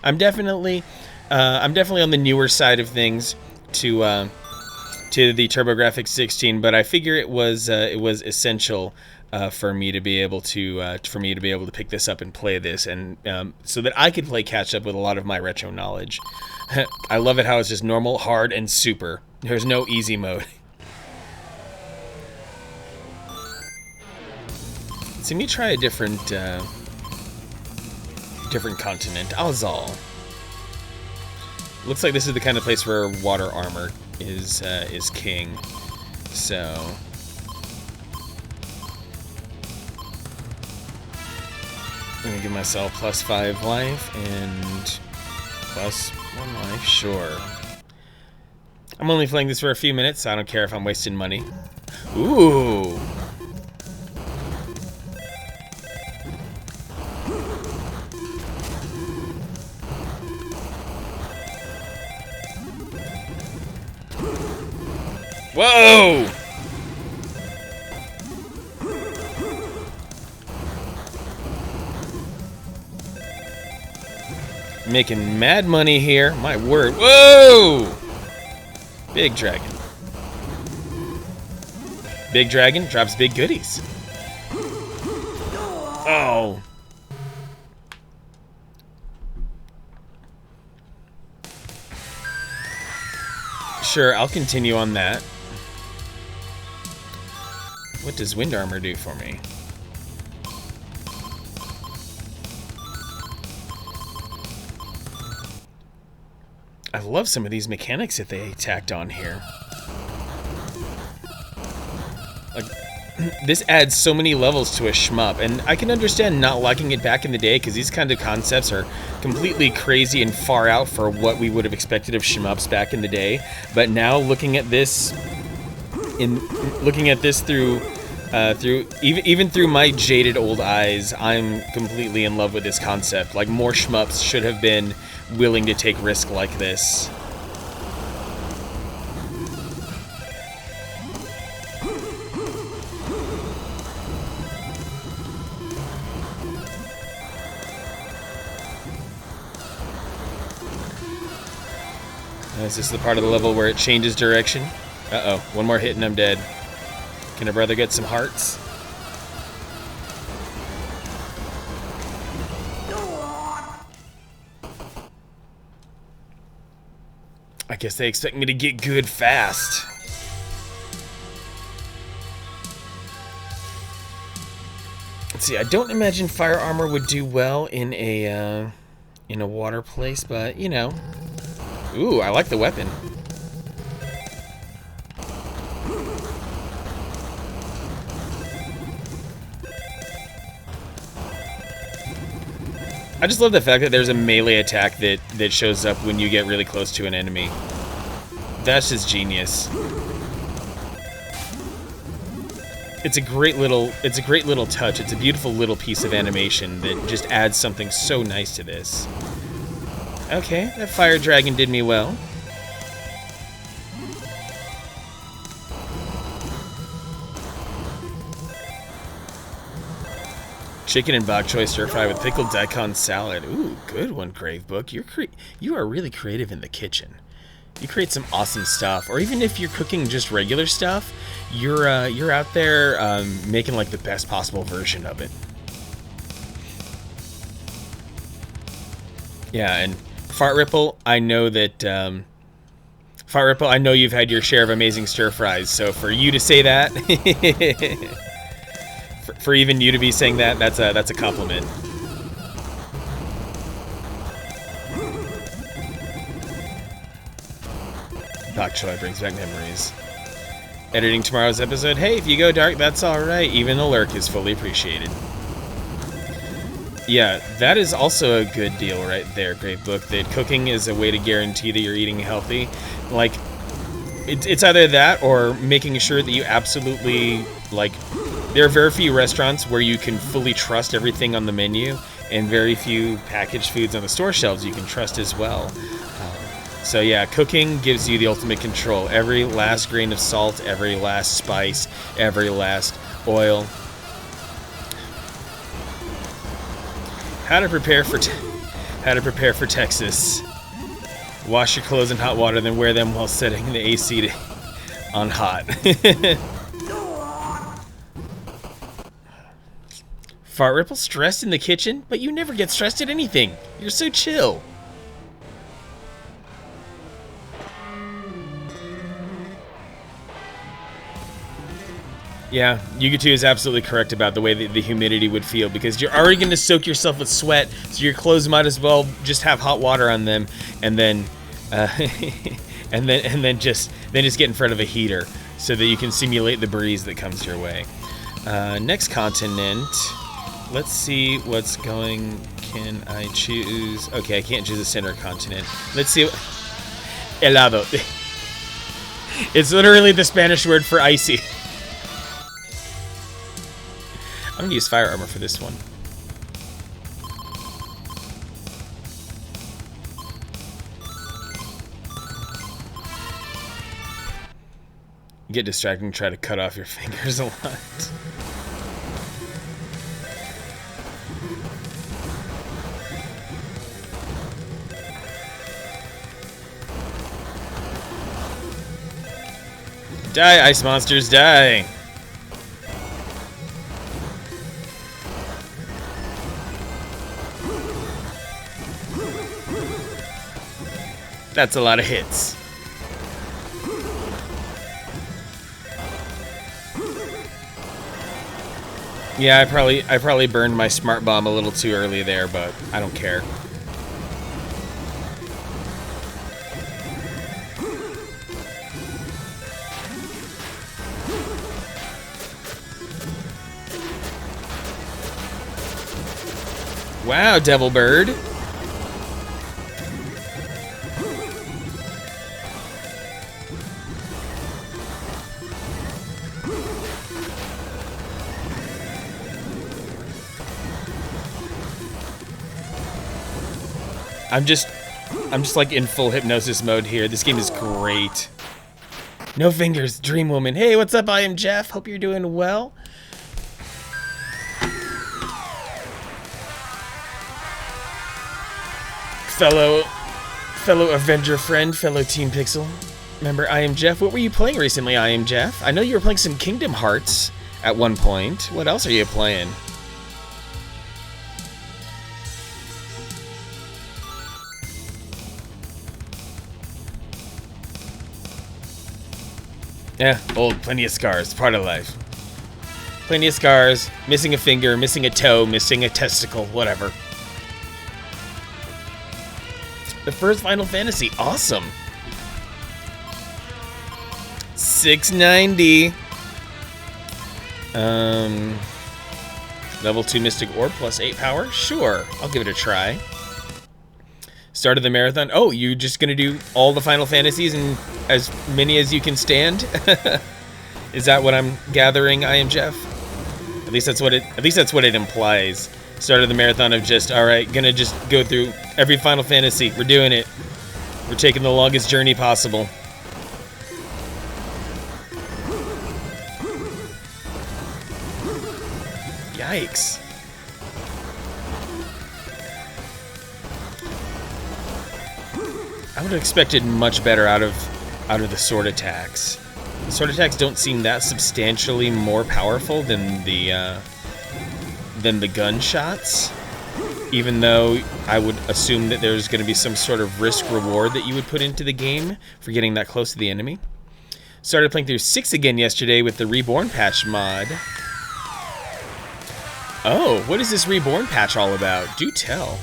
I'm definitely on the newer side of things to the TurboGrafx-16, but I figure it was essential for me to be able to pick this up and play this, and so that I could play catch up with a lot of my retro knowledge. I love it how it's just normal, hard, and super. There's no easy mode. So let me try a different continent. Alzal. Looks like this is the kind of place where water armor is king. So I'm gonna give myself +5 life and +1 life. Sure. I'm only playing this for a few minutes, so I don't care if I'm wasting money. Ooh. Whoa! Making mad money here. My word. Whoa! Big dragon. Big dragon drops big goodies. Oh. Sure, I'll continue on that. What does wind armor do for me? I love some of these mechanics that they tacked on here. Like, this adds so many levels to a shmup, and I can understand not liking it back in the day because these kind of concepts are completely crazy and far out for what we would have expected of shmups back in the day. But now looking at this, through even through my jaded old eyes, I'm completely in love with this concept. Like, more shmups should have been willing to take risk like this. Is this the part of the level where it changes direction? Uh-oh, one more hit and I'm dead. Can a brother get some hearts? I guess they expect me to get good fast. Let's see, I don't imagine fire armor would do well in a water place, but you know. Ooh, I like the weapon. I just love the fact that there's a melee attack that shows up when you get really close to an enemy. That's just genius. It's a great little touch. It's a beautiful little piece of animation that just adds something so nice to this. Okay, that fire dragon did me well. Chicken and bok choy stir fry with pickled daikon salad. Ooh, good one, Gravebook. You are really creative in the kitchen. You create some awesome stuff. Or even if you're cooking just regular stuff, you're out there making like the best possible version of it. Yeah, and Fart Ripple, I know that Fart Ripple, I know you've had your share of amazing stir fries. So for you to say that, for even you to be saying that, that's a compliment. Bok choy brings back memories. Editing tomorrow's episode. Hey, if you go dark, that's alright. Even a lurk is fully appreciated. Yeah, that is also a good deal right there, Gravebook, that cooking is a way to guarantee that you're eating healthy. Like, it's either that or making sure that you absolutely, like, there are very few restaurants where you can fully trust everything on the menu, and very few packaged foods on the store shelves you can trust as well. So yeah, cooking gives you the ultimate control. Every last grain of salt, every last spice, every last oil. How to prepare for Texas. Wash your clothes in hot water, then wear them while setting the AC on hot. Fart Ripple stressed in the kitchen, but you never get stressed at anything. You're so chill. Yeah, Yuga2 is absolutely correct about the way that the humidity would feel, because you're already going to soak yourself with sweat, so your clothes might as well just have hot water on them, and then just get in front of a heater so that you can simulate the breeze that comes your way. Next continent. Let's see what's going. Can I choose? Okay, I can't choose a center continent. Let's see. Helado. It's literally the Spanish word for icy. I'm gonna use fire armor for this one. Get distracted and try to cut off your fingers a lot. Die, ice monsters, die! That's a lot of hits. Yeah, I probably burned my smart bomb a little too early there, but I don't care. Wow, Devil Bird. I'm just like in full hypnosis mode here. This game is great. No fingers, Dream Woman. Hey, what's up? I am Jeff. Hope you're doing well. Fellow Avenger friend, fellow Team Pixel. Remember, I am Jeff. What were you playing recently, I am Jeff? I know you were playing some Kingdom Hearts at one point. What else are you playing? Yeah, old, plenty of scars, part of life. Plenty of scars, missing a finger, missing a toe, missing a testicle, whatever. The first Final Fantasy, awesome. 690. Level 2 Mystic Orb plus 8 power? Sure, I'll give it a try. Start of the marathon. Oh, you just gonna do all the Final Fantasies and as many as you can stand? Is that what I'm gathering, I am Jeff? At least that's what it implies. Start of the marathon of just, alright, gonna just go through every Final Fantasy. We're doing it. We're taking the longest journey possible. Yikes. I would have expected much better out of the sword attacks. The sword attacks don't seem that substantially more powerful than the gunshots, even though I would assume that there's going to be some sort of risk reward that you would put into the game for getting that close to the enemy. Started playing through 6 again yesterday with the Reborn patch mod. Oh, what is this Reborn patch all about? Do tell.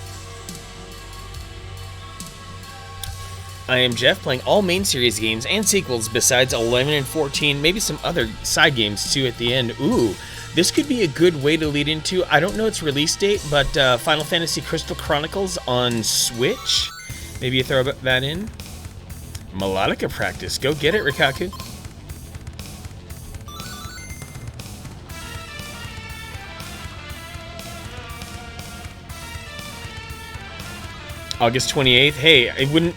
I am Jeff, playing all main series games and sequels besides 11 and 14, maybe some other side games too at the end. Ooh, this could be a good way to lead into, I don't know its release date, but Final Fantasy Crystal Chronicles on Switch. Maybe you throw that in. Melodica practice, go get it, Rikaku. August 28th, hey, it wouldn't...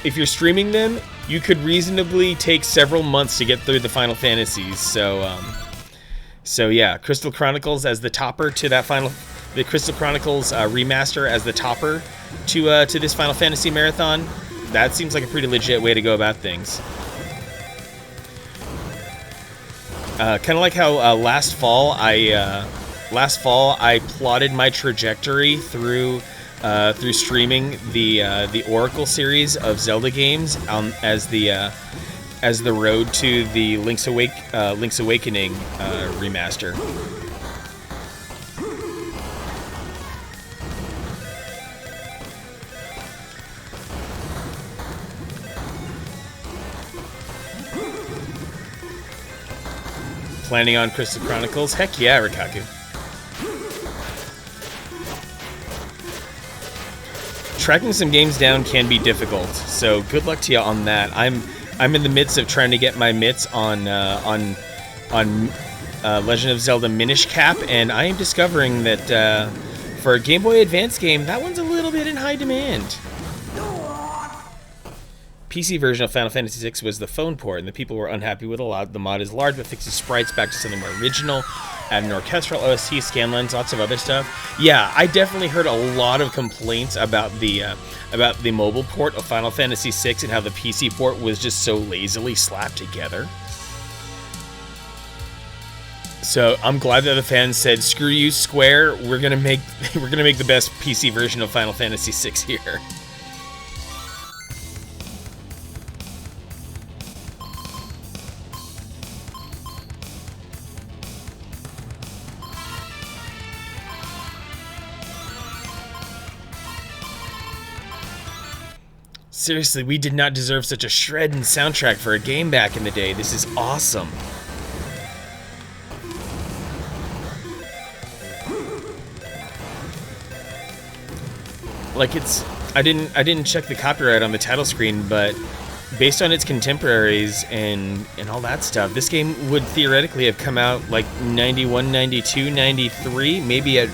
If you're streaming them, you could reasonably take several months to get through the Final Fantasies. So yeah, Crystal Chronicles as the topper to that the Crystal Chronicles remaster as the topper to this Final Fantasy marathon. That seems like a pretty legit way to go about things. Kind of like how last fall I plotted my trajectory through streaming the Oracle series of Zelda games as the road to the Link's Awakening remaster. Planning on Crystal Chronicles? Heck yeah, Rikaku. Tracking some games down can be difficult, so good luck to you on that. I'm in the midst of trying to get my mitts on Legend of Zelda Minish Cap, and I am discovering that for a Game Boy Advance game, that one's a little bit in high demand. PC version of Final Fantasy VI was the phone port, and the people were unhappy with it. The mod is large, but fixes sprites back to something more original. Add an orchestral OST, scan lens, lots of other stuff. Yeah, I definitely heard a lot of complaints about the mobile port of Final Fantasy VI and how the PC port was just so lazily slapped together. So I'm glad that the fans said, "Screw you, Square. We're gonna make the best PC version of Final Fantasy VI here." Seriously, we did not deserve such a shredding soundtrack for a game back in the day. This is awesome. Like I didn't check the copyright on the title screen, but based on its contemporaries and all that stuff, this game would theoretically have come out like 91, 92, 93, maybe at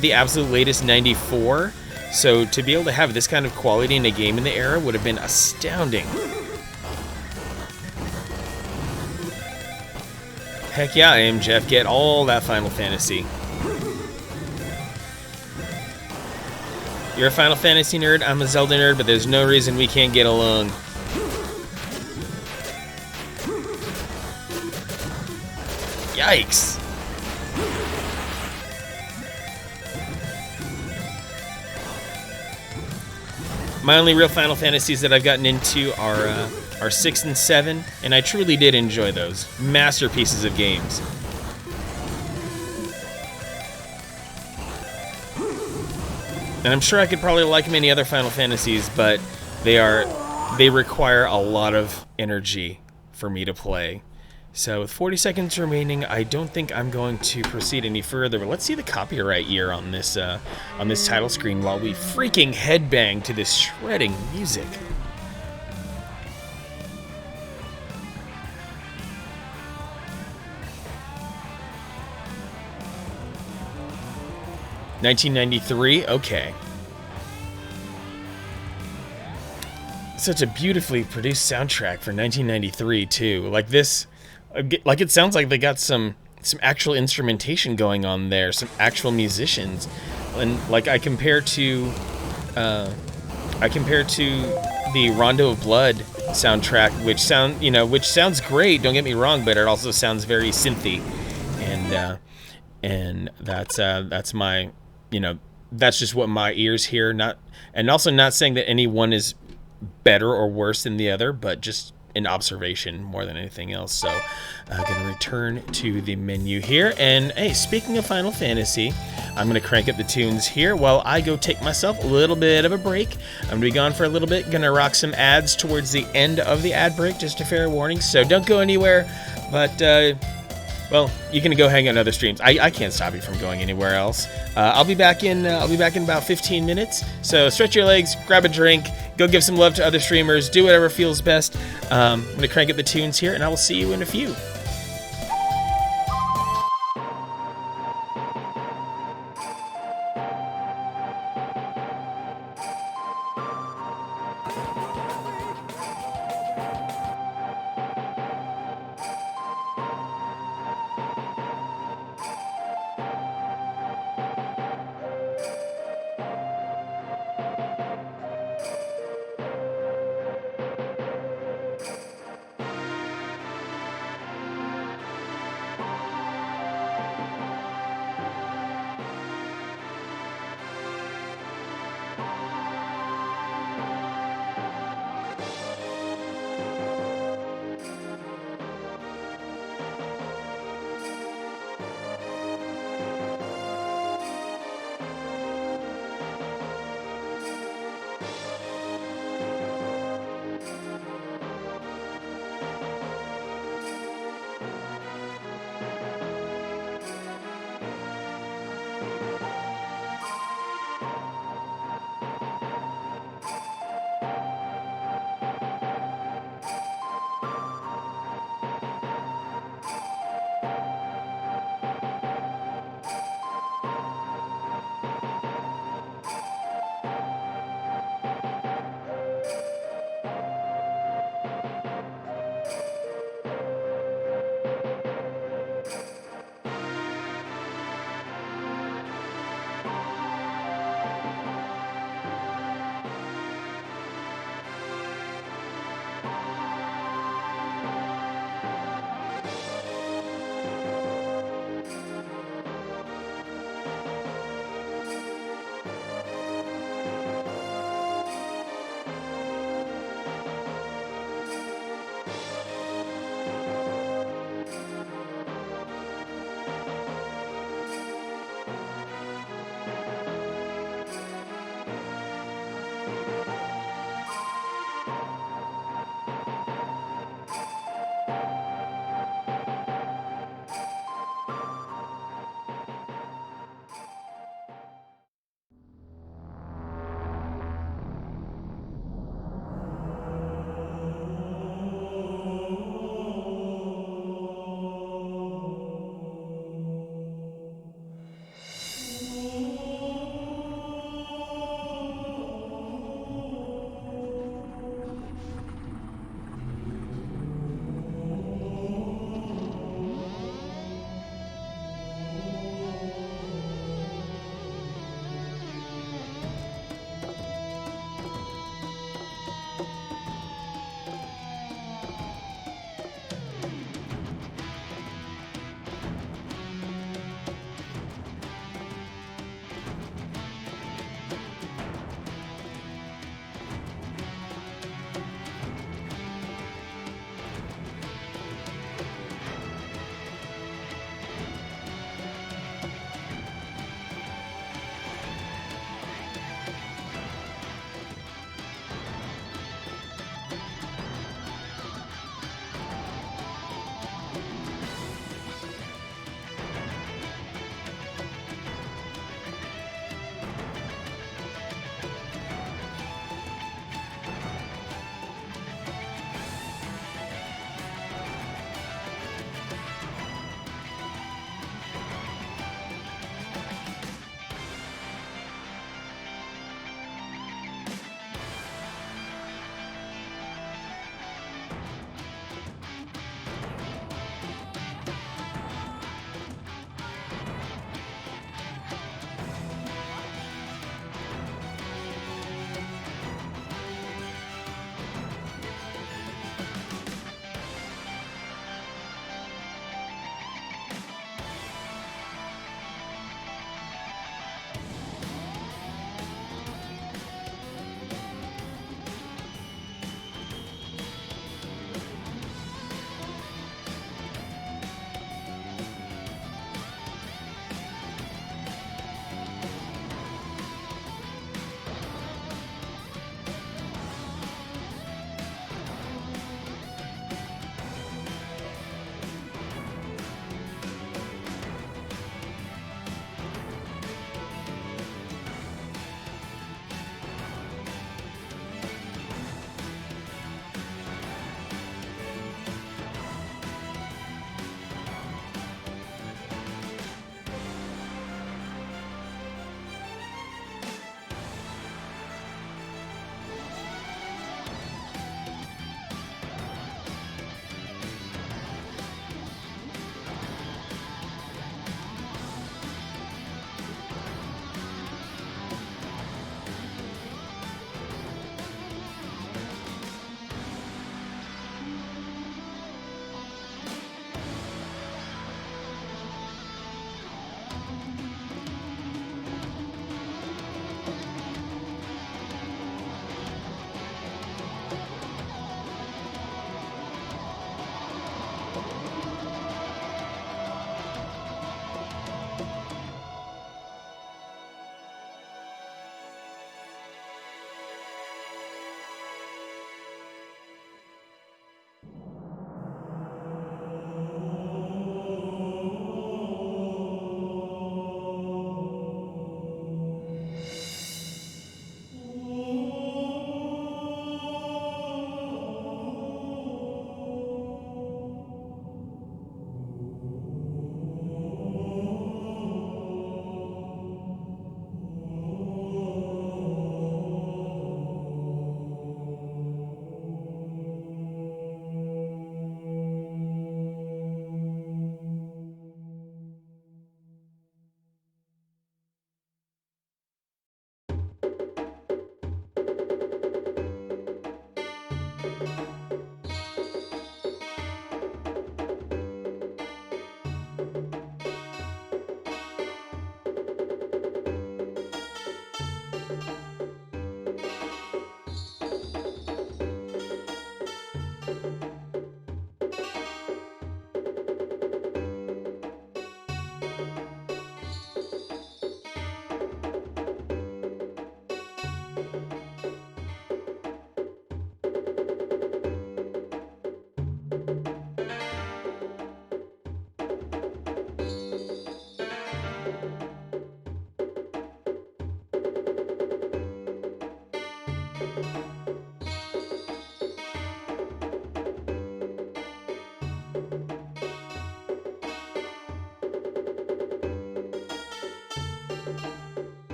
the absolute latest 94. So to be able to have this kind of quality in a game in the era would have been astounding. Heck yeah, I am, Jeff. Get all that Final Fantasy. You're a Final Fantasy nerd, I'm a Zelda nerd, but there's no reason we can't get along. Yikes! My only real Final Fantasies that I've gotten into are 6 and 7, and I truly did enjoy those. Masterpieces of games. And I'm sure I could probably like many other Final Fantasies, but they require a lot of energy for me to play. So with 40 seconds remaining, I don't think I'm going to proceed any further. But let's see the copyright year on this title screen while we freaking headbang to this shredding music. $1993? Okay. Such a beautifully produced soundtrack for 1993 too. Like this, like it sounds like they got some actual instrumentation going on there, some actual musicians, and like I compare to the Rondo of Blood soundtrack, which sounds great. Don't get me wrong, but it also sounds very synthy, and that's my. That's just what my ears hear. Not saying that any one is better or worse than the other, but just an observation more than anything else. So I'm going to return to the menu here. And hey, speaking of Final Fantasy, I'm going to crank up the tunes here while I go take myself a little bit of a break. I'm going to be gone for a little bit. Going to rock some ads towards the end of the ad break, just a fair warning. So don't go anywhere, but well, you can go hang out on other streams. I can't stop you from going anywhere else. I'll be back in about 15 minutes. So stretch your legs, grab a drink, go give some love to other streamers, do whatever feels best. I'm gonna crank up the tunes here, and I will see you in a few.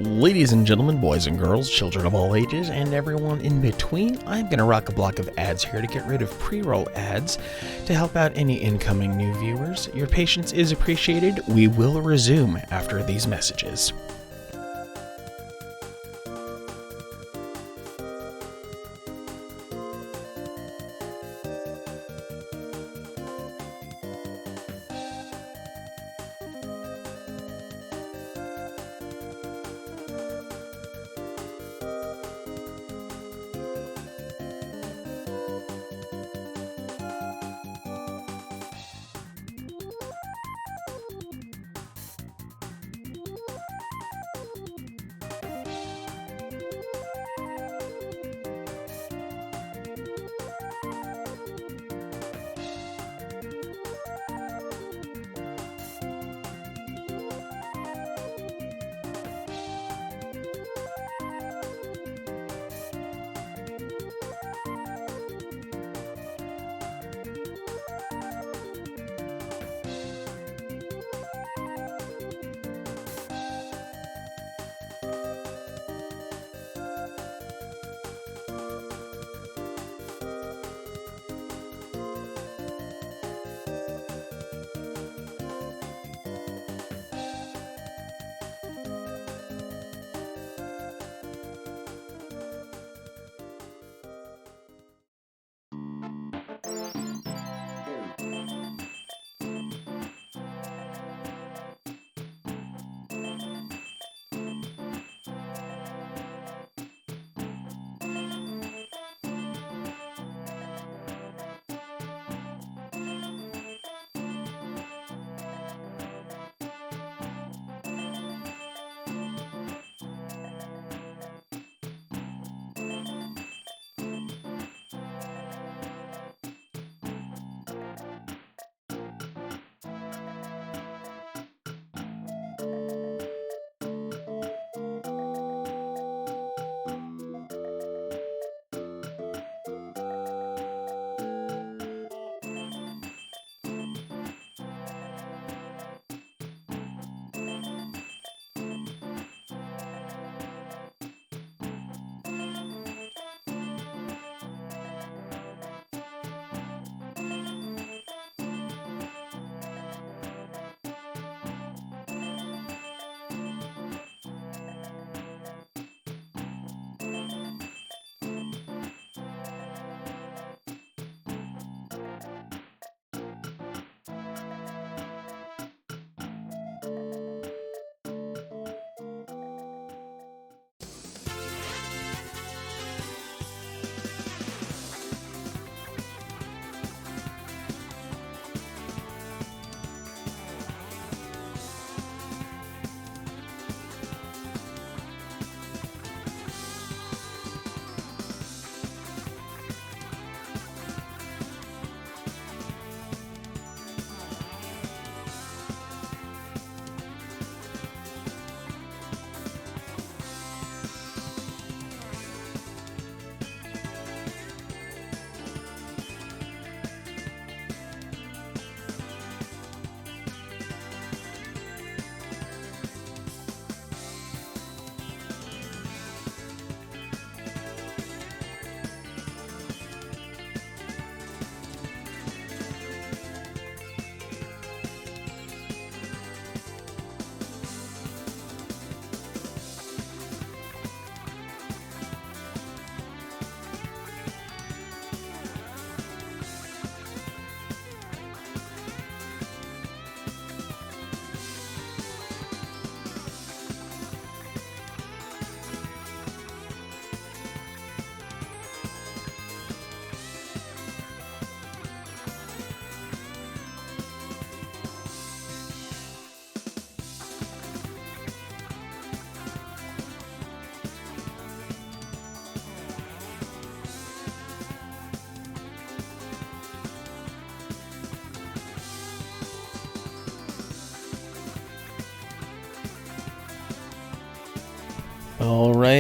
Ladies and gentlemen, boys and girls, children of all ages, and everyone in between, I'm going to rock a block of ads here to get rid of pre-roll ads to help out any incoming new viewers. Your patience is appreciated. We will resume after these messages.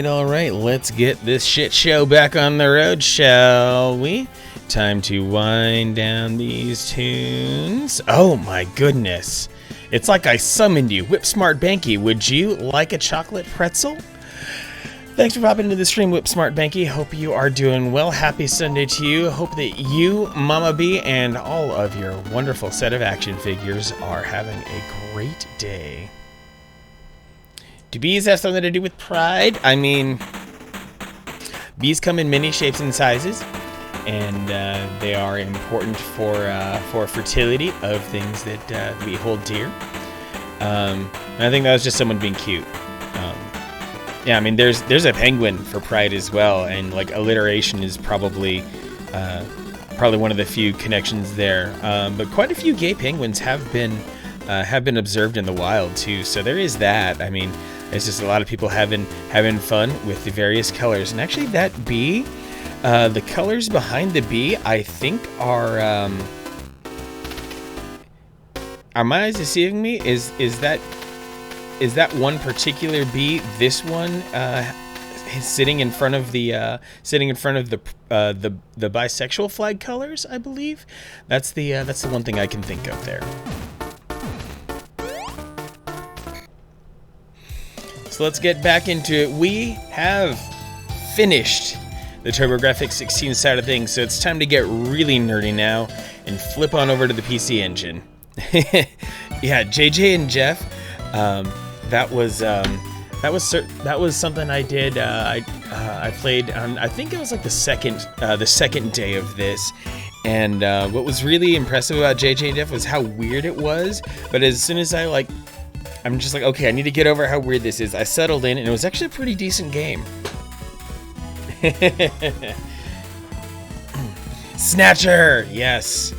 All right, let's get this shit show back on the road, shall we? Time to wind down these tunes. Oh my goodness. It's like I summoned you. Whip Smart Banky, would you like a chocolate pretzel? Thanks for popping into the stream, Whip Smart Banky. Hope you are doing well. Happy Sunday to you. Hope that you, Mama B, and all of your wonderful set of action figures are having a great day. Do bees have something to do with pride? I mean, bees come in many shapes and sizes, and they are important for fertility of things that we hold dear. And I think that was just someone being cute. Yeah, I mean, there's a penguin for pride as well, and like alliteration is probably one of the few connections there. But quite a few gay penguins have been observed in the wild too. So there is that. I mean, it's just a lot of people having fun with the various colors. And actually, that bee, the colors behind the bee, I think are my eyes deceiving me? Is that one particular bee? This one sitting in front of the bisexual flag colors, I believe. That's the one thing I can think of there. So let's get back into it. We have finished the TurboGrafx-16 side of things, so it's time to get really nerdy now and flip on over to the PC Engine. Yeah, JJ and Jeff. That was something I did. I played on, I think it was like the second day of this, and what was really impressive about JJ and Jeff was how weird it was. But as soon as I'm just like, okay, I need to get over how weird this is. I settled in, and it was actually a pretty decent game. Snatcher, yes.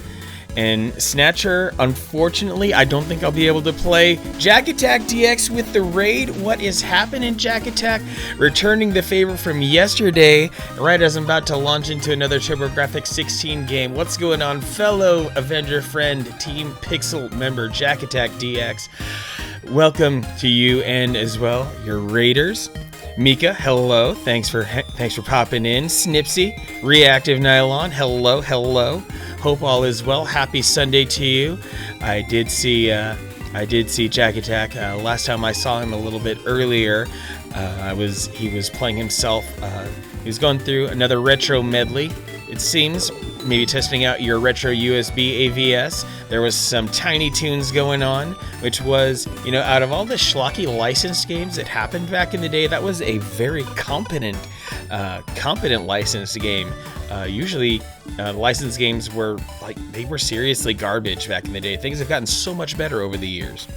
And Snatcher, unfortunately, I don't think I'll be able to play Jack Attack DX with the raid. What is happening, Jack Attack? Returning the favor from yesterday, right as I'm about to launch into another TurboGrafx-16 game. What's going on, fellow Avenger friend, Team Pixel member, Jack Attack DX? Welcome to you and as well your raiders. Mika, hello. Thanks for popping in. Snipsy, Reactive Nylon, hello. Hope all is well. Happy Sunday to you. I did see Jack Attack. Last time I saw him a little bit earlier, he was playing himself. He was going through another retro medley. It seems, maybe testing out your retro USB AVS. There was some Tiny Toons going on, which was, out of all the schlocky licensed games that happened back in the day, that was a very competent licensed game. Usually, licensed games were they were seriously garbage back in the day. Things have gotten so much better over the years.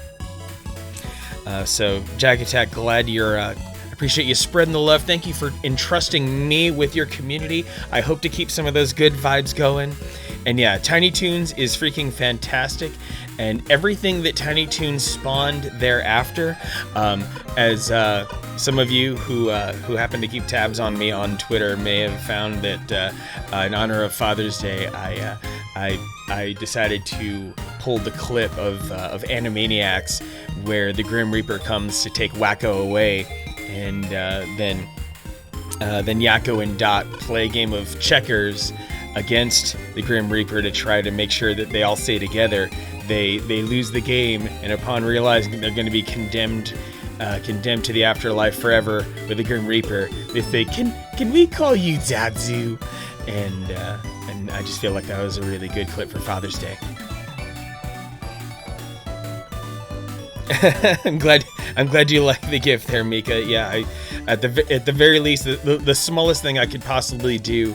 So, Jack Attack, glad you're. Appreciate you spreading the love. Thank you for entrusting me with your community. I hope to keep some of those good vibes going. And yeah, Tiny Toons is freaking fantastic, and everything that Tiny Toons spawned thereafter. As some of you who happen to keep tabs on me on Twitter may have found that in honor of Father's Day, I decided to pull the clip of Animaniacs where the Grim Reaper comes to take Wacko away, and then Yakko and Dot play a game of checkers against the Grim Reaper to try to make sure that they all stay together. They lose the game, and upon realizing that they're going to be condemned to the afterlife forever with the Grim Reaper, they say, "Can we call you Dadzu?" And I just feel like that was a really good clip for Father's Day. I'm glad you like the gift there, Mika. Yeah, at the very least, the smallest thing I could possibly do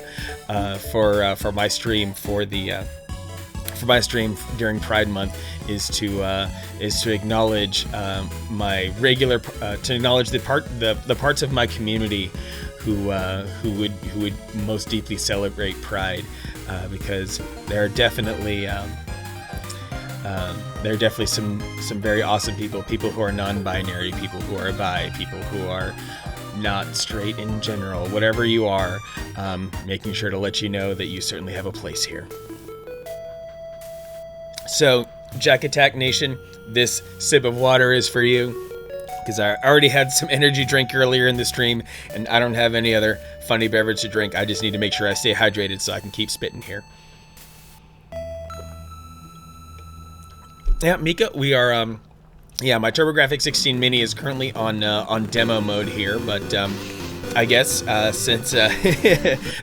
for my stream during Pride Month is to acknowledge my regular to acknowledge the parts of my community who would most deeply celebrate Pride, because there are definitely some very awesome people who are non-binary, people who are bi, people who are not straight in general. Whatever you are, making sure to let you know that you certainly have a place here. So, Jack Attack Nation, this sip of water is for you. because I already had some energy drink earlier in the stream, and I don't have any other funny beverage to drink. I just need to make sure I stay hydrated so I can keep spitting here. Yeah, Mika, we are, yeah, my TurboGrafx-16 Mini is currently on demo mode here, but I guess since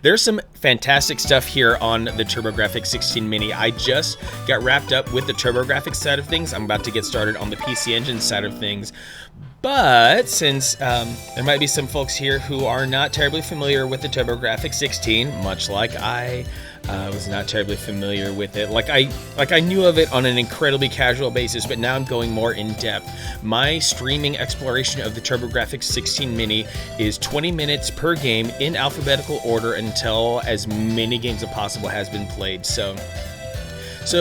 there's some fantastic stuff here on the TurboGrafx-16 Mini. I just got wrapped up with the TurboGrafx side of things. I'm about to get started on the PC Engine side of things. But since there might be some folks here who are not terribly familiar with the TurboGrafx-16, much like I was not terribly familiar with it. Like I knew of it on an incredibly casual basis, but now I'm going more in depth. My streaming exploration of the TurboGrafx-16 Mini is 20 minutes per game in alphabetical order until as many games as possible has been played. So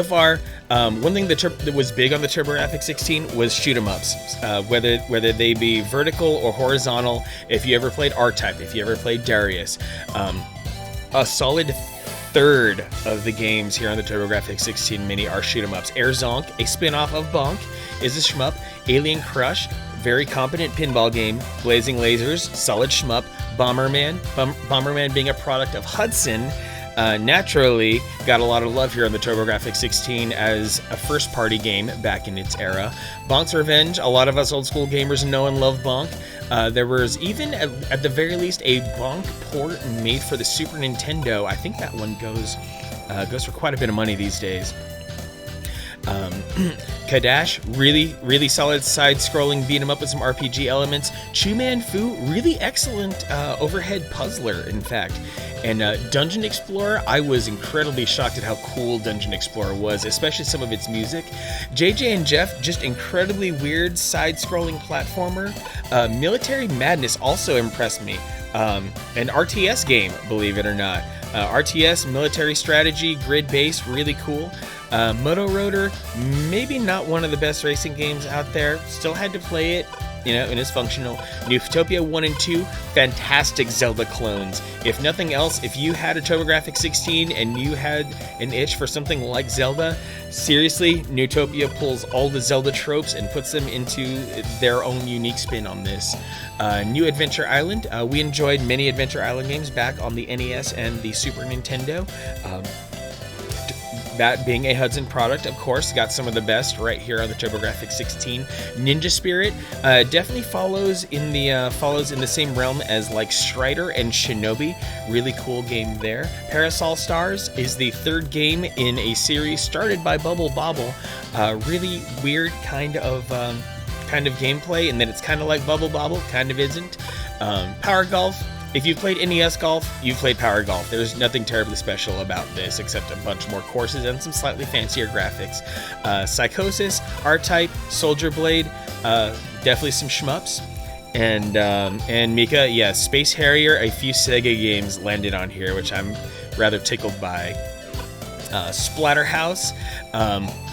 far, one thing that was big on the TurboGrafx-16 was shoot 'em ups, whether they be vertical or horizontal. If you ever played R-Type, if you ever played Darius, a solid third of the games here on the TurboGrafx-16 Mini are shoot 'em ups. Air Zonk, a spin-off of Bonk, is a shmup. Alien Crush, very competent pinball game. Blazing Lasers, solid shmup. Bomberman, Bomberman being a product of Hudson, naturally got a lot of love here on the TurboGrafx-16 as a first-party game back in its era. Bonk's Revenge, a lot of us old-school gamers know and love Bonk. There was even, at the very least, a Bonk port made for the Super Nintendo. I think that one goes for quite a bit of money these days. Kadash, really solid side-scrolling beat 'em up with some RPG elements. Chu-Man Fu, really excellent overhead puzzler, in fact. And Dungeon Explorer, I was incredibly shocked at how cool Dungeon Explorer was, especially some of its music. JJ and Jeff, just incredibly weird side-scrolling platformer. Military Madness also impressed me. An RTS game, believe it or not. RTS, military strategy, grid-based, really cool. Moto Rotor, maybe not one of the best racing games out there. Still had to play it, and it's functional. Newtopia 1 and 2, fantastic Zelda clones. If nothing else, if you had a TurboGrafx-16 and you had an itch for something like Zelda, seriously, Newtopia pulls all the Zelda tropes and puts them into their own unique spin on this. New Adventure Island, we enjoyed many Adventure Island games back on the NES and the Super Nintendo. That being a Hudson product, of course, got some of the best right here on the TurboGrafx-16. Ninja Spirit definitely follows in the same realm as like Strider and Shinobi. Really cool game there. Parasol Stars is the third game in a series started by Bubble Bobble. Really weird kind of gameplay, and then it's kind of like Bubble Bobble, kind of isn't. Power Golf. If you've played NES Golf, you've played Power Golf. There's nothing terribly special about this except a bunch more courses and some slightly fancier graphics. Psychosis, R-Type, Soldier Blade, definitely some shmups. And Mika, yeah, Space Harrier, a few Sega games landed on here, which I'm rather tickled by. Splatterhouse,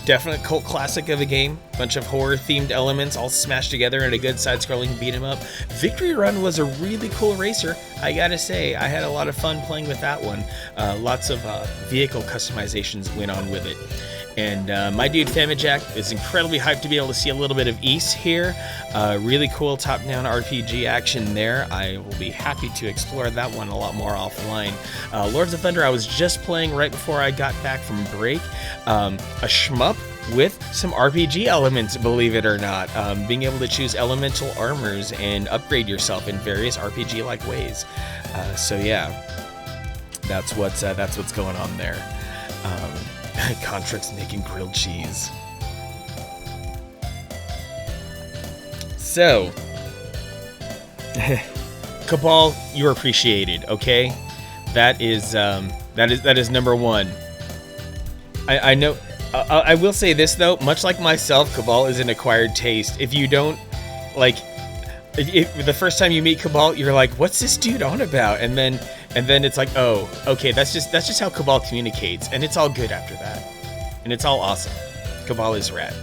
definite cult classic of a game. Bunch of horror-themed elements all smashed together in a good side-scrolling beat-em-up. Victory Run was a really cool racer, I gotta say. I had a lot of fun playing with that one. Lots of vehicle customizations went on with it. And my dude Famijack is incredibly hyped to be able to see a little bit of East here. Really cool top-down RPG action there. I will be happy to explore that one a lot more offline. Lords of Thunder I was just playing right before I got back from break. A shmup with some RPG elements, believe it or not. Being able to choose elemental armors and upgrade yourself in various RPG-like ways. So yeah, that's what's going on there. Contrix making grilled cheese. So, Cabal, you're appreciated. Okay, that is number one. I know. I will say this though, much like myself, Cabal is an acquired taste. If you don't like, if the first time you meet Cabal, you're like, "What's this dude on about?" And then it's like, "Oh, okay, that's just how Cabal communicates," and it's all good after that, and it's all awesome. Cabal is rad.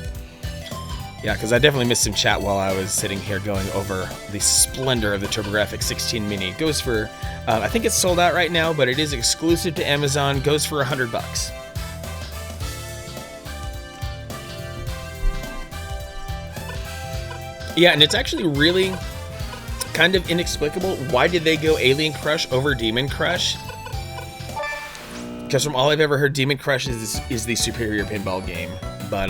Yeah, because I definitely missed some chat while I was sitting here going over the splendor of the TurboGrafx-16 Mini. It goes for, I think it's sold out right now, but it is exclusive to Amazon. Goes for $100. Yeah, and it's actually really kind of inexplicable. Why did they go Alien Crush over Demon Crush? Because from all I've ever heard, Demon Crush is the superior pinball game. But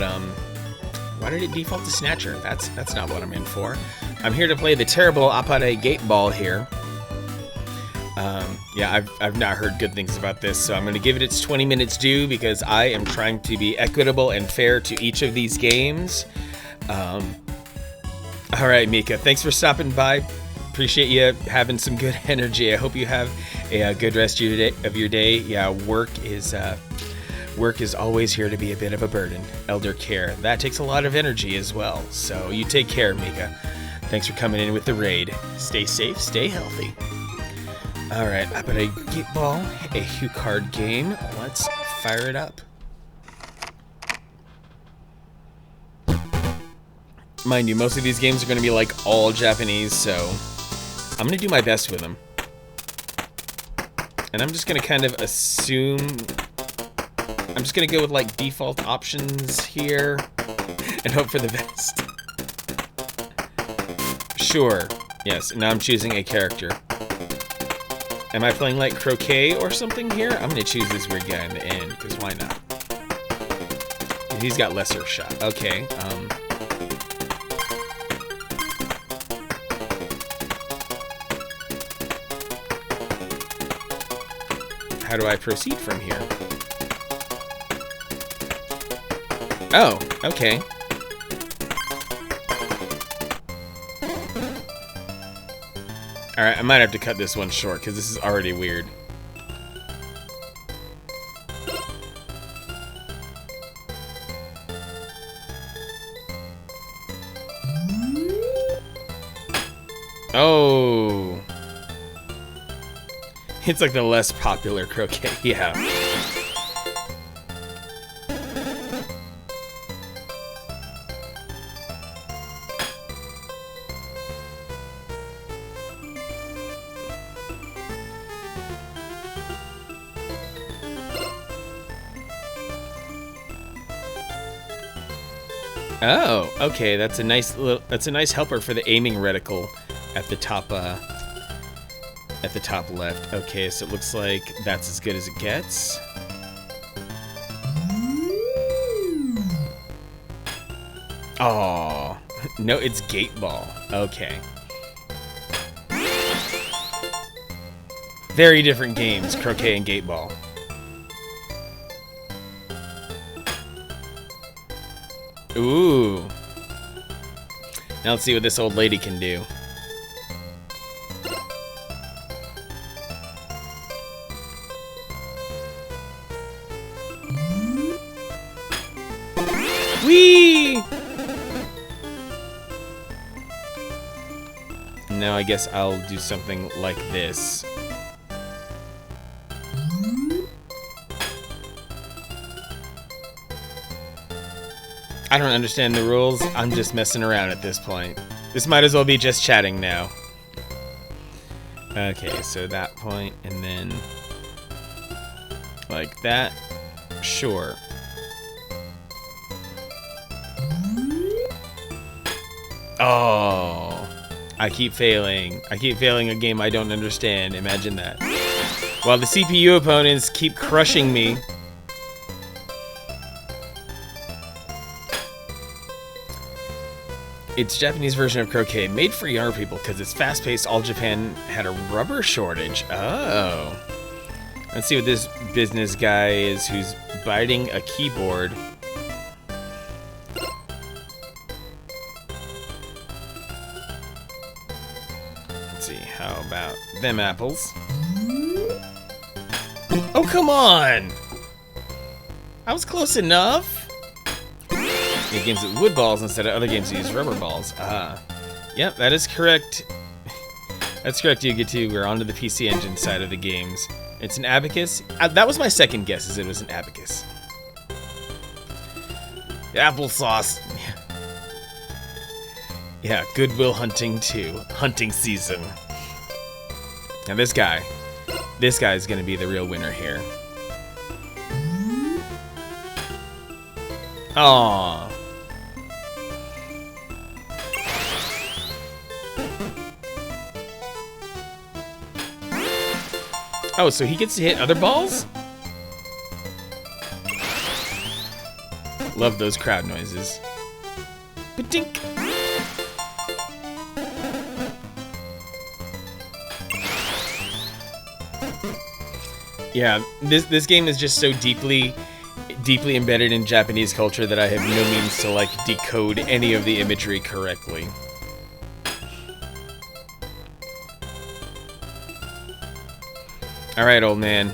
why did it default to Snatcher? That's not what I'm in for. I'm here to play the terrible Apare Gate Ball here. Yeah, I've not heard good things about this, so I'm going to give it its 20 minutes due because I am trying to be equitable and fair to each of these games. All right, Mika, thanks for stopping by. Appreciate you having some good energy. I hope you have a good rest of your day. Yeah, work is always here to be a bit of a burden. Elder care, that takes a lot of energy as well. So you take care, Mika. Thanks for coming in with the raid. Stay safe, stay healthy. All right, up at a Gate Ball, a Hue card game. Let's fire it up. Mind you, most of these games are going to be like all Japanese, so I'm going to do my best with them. And I'm just going to kind of assume... I'm just going to go with like default options here and hope for the best. Sure. Yes, now I'm choosing a character. Am I playing like croquet or something here? I'm going to choose this weird guy in the end, because why not? He's got lesser shot. Okay, how do I proceed from here? Oh, okay. Alright, I might have to cut this one short, because this is already weird. Oh. It's like the less popular croquet, yeah. Oh, okay. That's a nice helper for the aiming reticle at the top left. Okay, so it looks like that's as good as it gets. Oh, no, it's Gate Ball. Okay. Very different games, croquet and Gate Ball. Ooh. Now let's see what this old lady can do. Whee! Now I guess I'll do something like this. I don't understand the rules. I'm just messing around at this point. This might as well be just chatting now. Okay, so that point, and then like that. Sure. Oh, I keep failing. I keep failing a game I don't understand. Imagine that. While the CPU opponents keep crushing me. It's Japanese version of croquet, made for younger people because it's fast-paced. All Japan had a rubber shortage. Oh. Let's see what this business guy is who's biting a keyboard. Let's see, how about them apples? Oh, come on! I was close enough. It games with wood balls instead of other games that use rubber balls. Yep, that is correct. That's correct, Yuga2. We're onto the PC Engine side of the games. It's an abacus. That was my second guess, is it was an abacus. Applesauce. Yeah, Goodwill Hunting 2. Hunting season. Now this guy is going to be the real winner here. Aww. Oh, so he gets to hit other balls? Love those crowd noises. Ba-dink! Yeah, this game is just so deeply embedded in Japanese culture that I have no means to like decode any of the imagery correctly. All right, old man.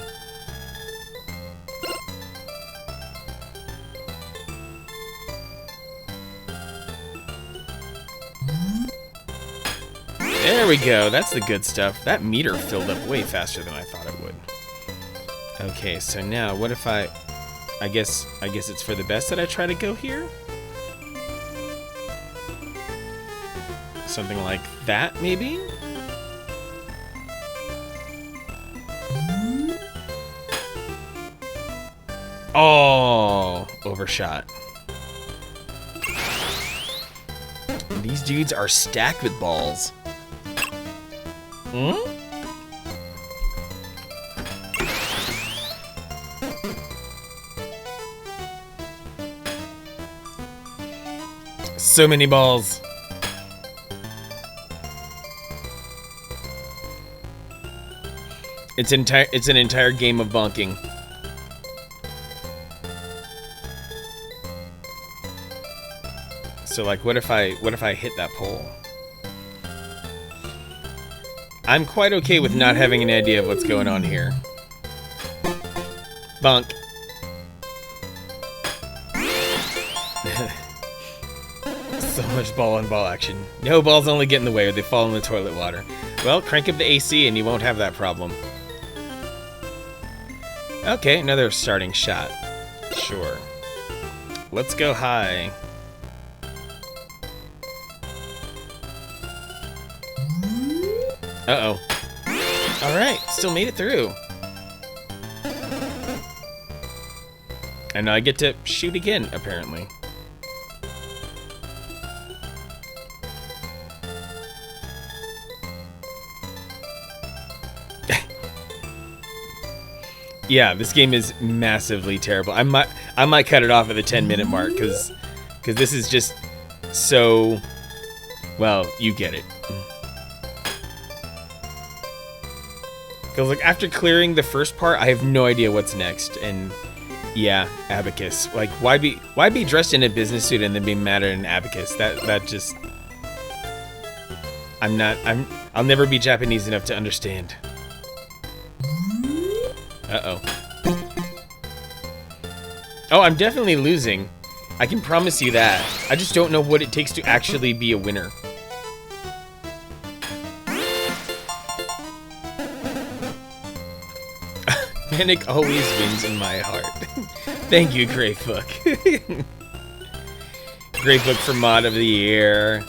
There we go. That's the good stuff. That meter filled up way faster than I thought it would. Okay, so now what if I guess it's for the best that I try to go here? Something like that, maybe? Oh, overshot. These dudes are stacked with balls. Hmm? So many balls. It's an entire game of bonking. So like what if I hit that pole? I'm quite okay with not having an idea of what's going on here. Bonk. So much ball on ball action. No, balls only get in the way or they fall in the toilet water. Well, crank up the AC and you won't have that problem. Okay, another starting shot. Sure. Let's go high. Uh-oh. Alright, still made it through. And now I get to shoot again, apparently. Yeah, this game is massively terrible. I might cut it off at the 10-minute mark because this is just so, well, you get it. Because like after clearing the first part, I have no idea what's next, and yeah, abacus. Like why be dressed in a business suit and then be mad at an abacus? That just I'll never be Japanese enough to understand. Uh-oh. Oh, I'm definitely losing. I can promise you that. I just don't know what it takes to actually be a winner. Manic always wins in my heart. Thank you, Gravebook. Gravebook for Mod of the Year.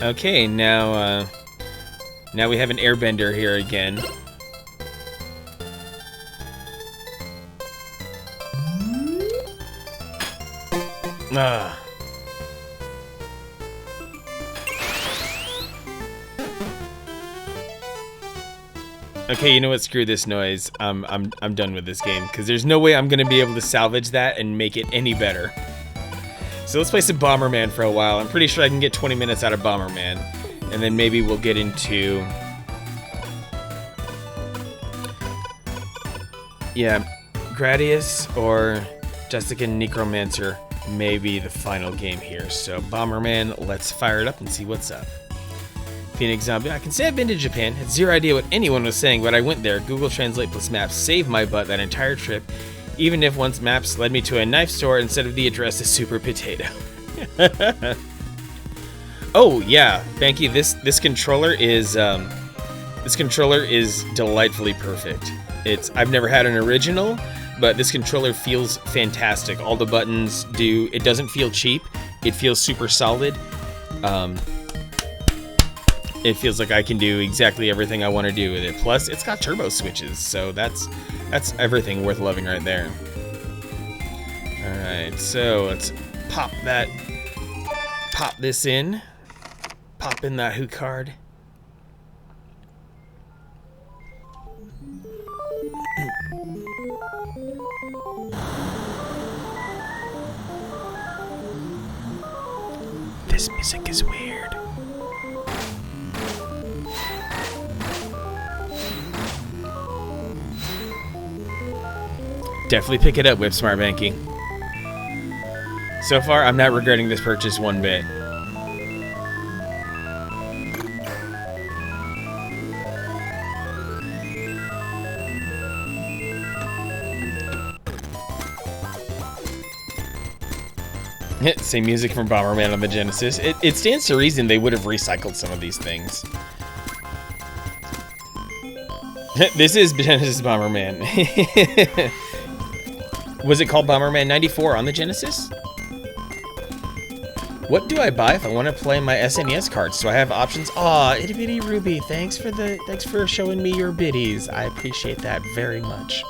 Okay, now we have an airbender here again. Ah. Okay, you know what? Screw this noise. I'm done with this game because there's no way I'm gonna be able to salvage that and make it any better. So let's play some Bomberman for a while. I'm pretty sure I can get 20 minutes out of Bomberman, and then maybe we'll get into, yeah, Gradius or Jessica Necromancer may be the final game here. So Bomberman, let's fire it up and see what's up. Phoenix Zombie, I can say I've been to Japan, had zero idea what anyone was saying, but I went there. Google Translate plus Maps saved my butt that entire trip, even if once Maps led me to a knife store instead of the address to Super Potato. Oh yeah, Banky, this controller is delightfully perfect. I've never had an original, but this controller feels fantastic. All the buttons do. It doesn't feel cheap. It feels super solid. It feels like I can do exactly everything I want to do with it. Plus, it's got turbo switches, so that's everything worth loving right there. All right, so pop this in. Pop in that Who card. This music is weird. Definitely pick it up, Whip Smart Banky. So far, I'm not regretting this purchase one bit. Same music from Bomberman on the Genesis. It stands to reason they would have recycled some of these things. This is Genesis Bomberman. Was it called Bomberman 94 on the Genesis? What do I buy if I want to play my SNES cards? Do I have options? Aw, Itty Bitty Ruby, thanks for showing me your biddies. I appreciate that very much.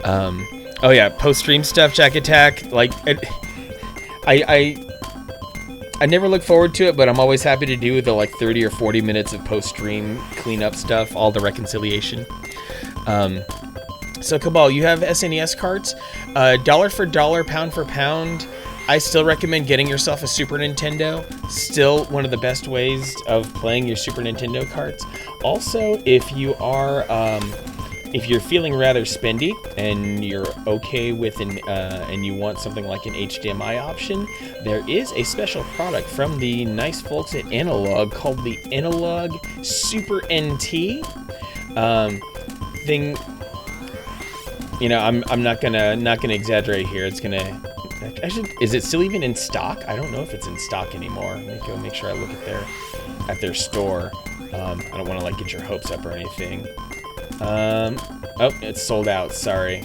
Oh yeah, post-stream stuff, Jack Attack. Like, I never look forward to it, but I'm always happy to do the like 30 or 40 minutes of post-stream cleanup stuff, all the reconciliation. So Cabal, you have SNES cards, dollar for dollar, pound for pound. I still recommend getting yourself a Super Nintendo. Still one of the best ways of playing your Super Nintendo cards. Also, if you are if you're feeling rather spendy and you're okay with and you want something like an HDMI option, there is a special product from the nice folks at Analog called the Analog Super NT thing. You know, I'm not gonna exaggerate here. It's gonna actually, is it still even in stock? I don't know if it's in stock anymore. Let me go make sure I look at their store. I don't want to like get your hopes up or anything. Oh, it's sold out. Sorry.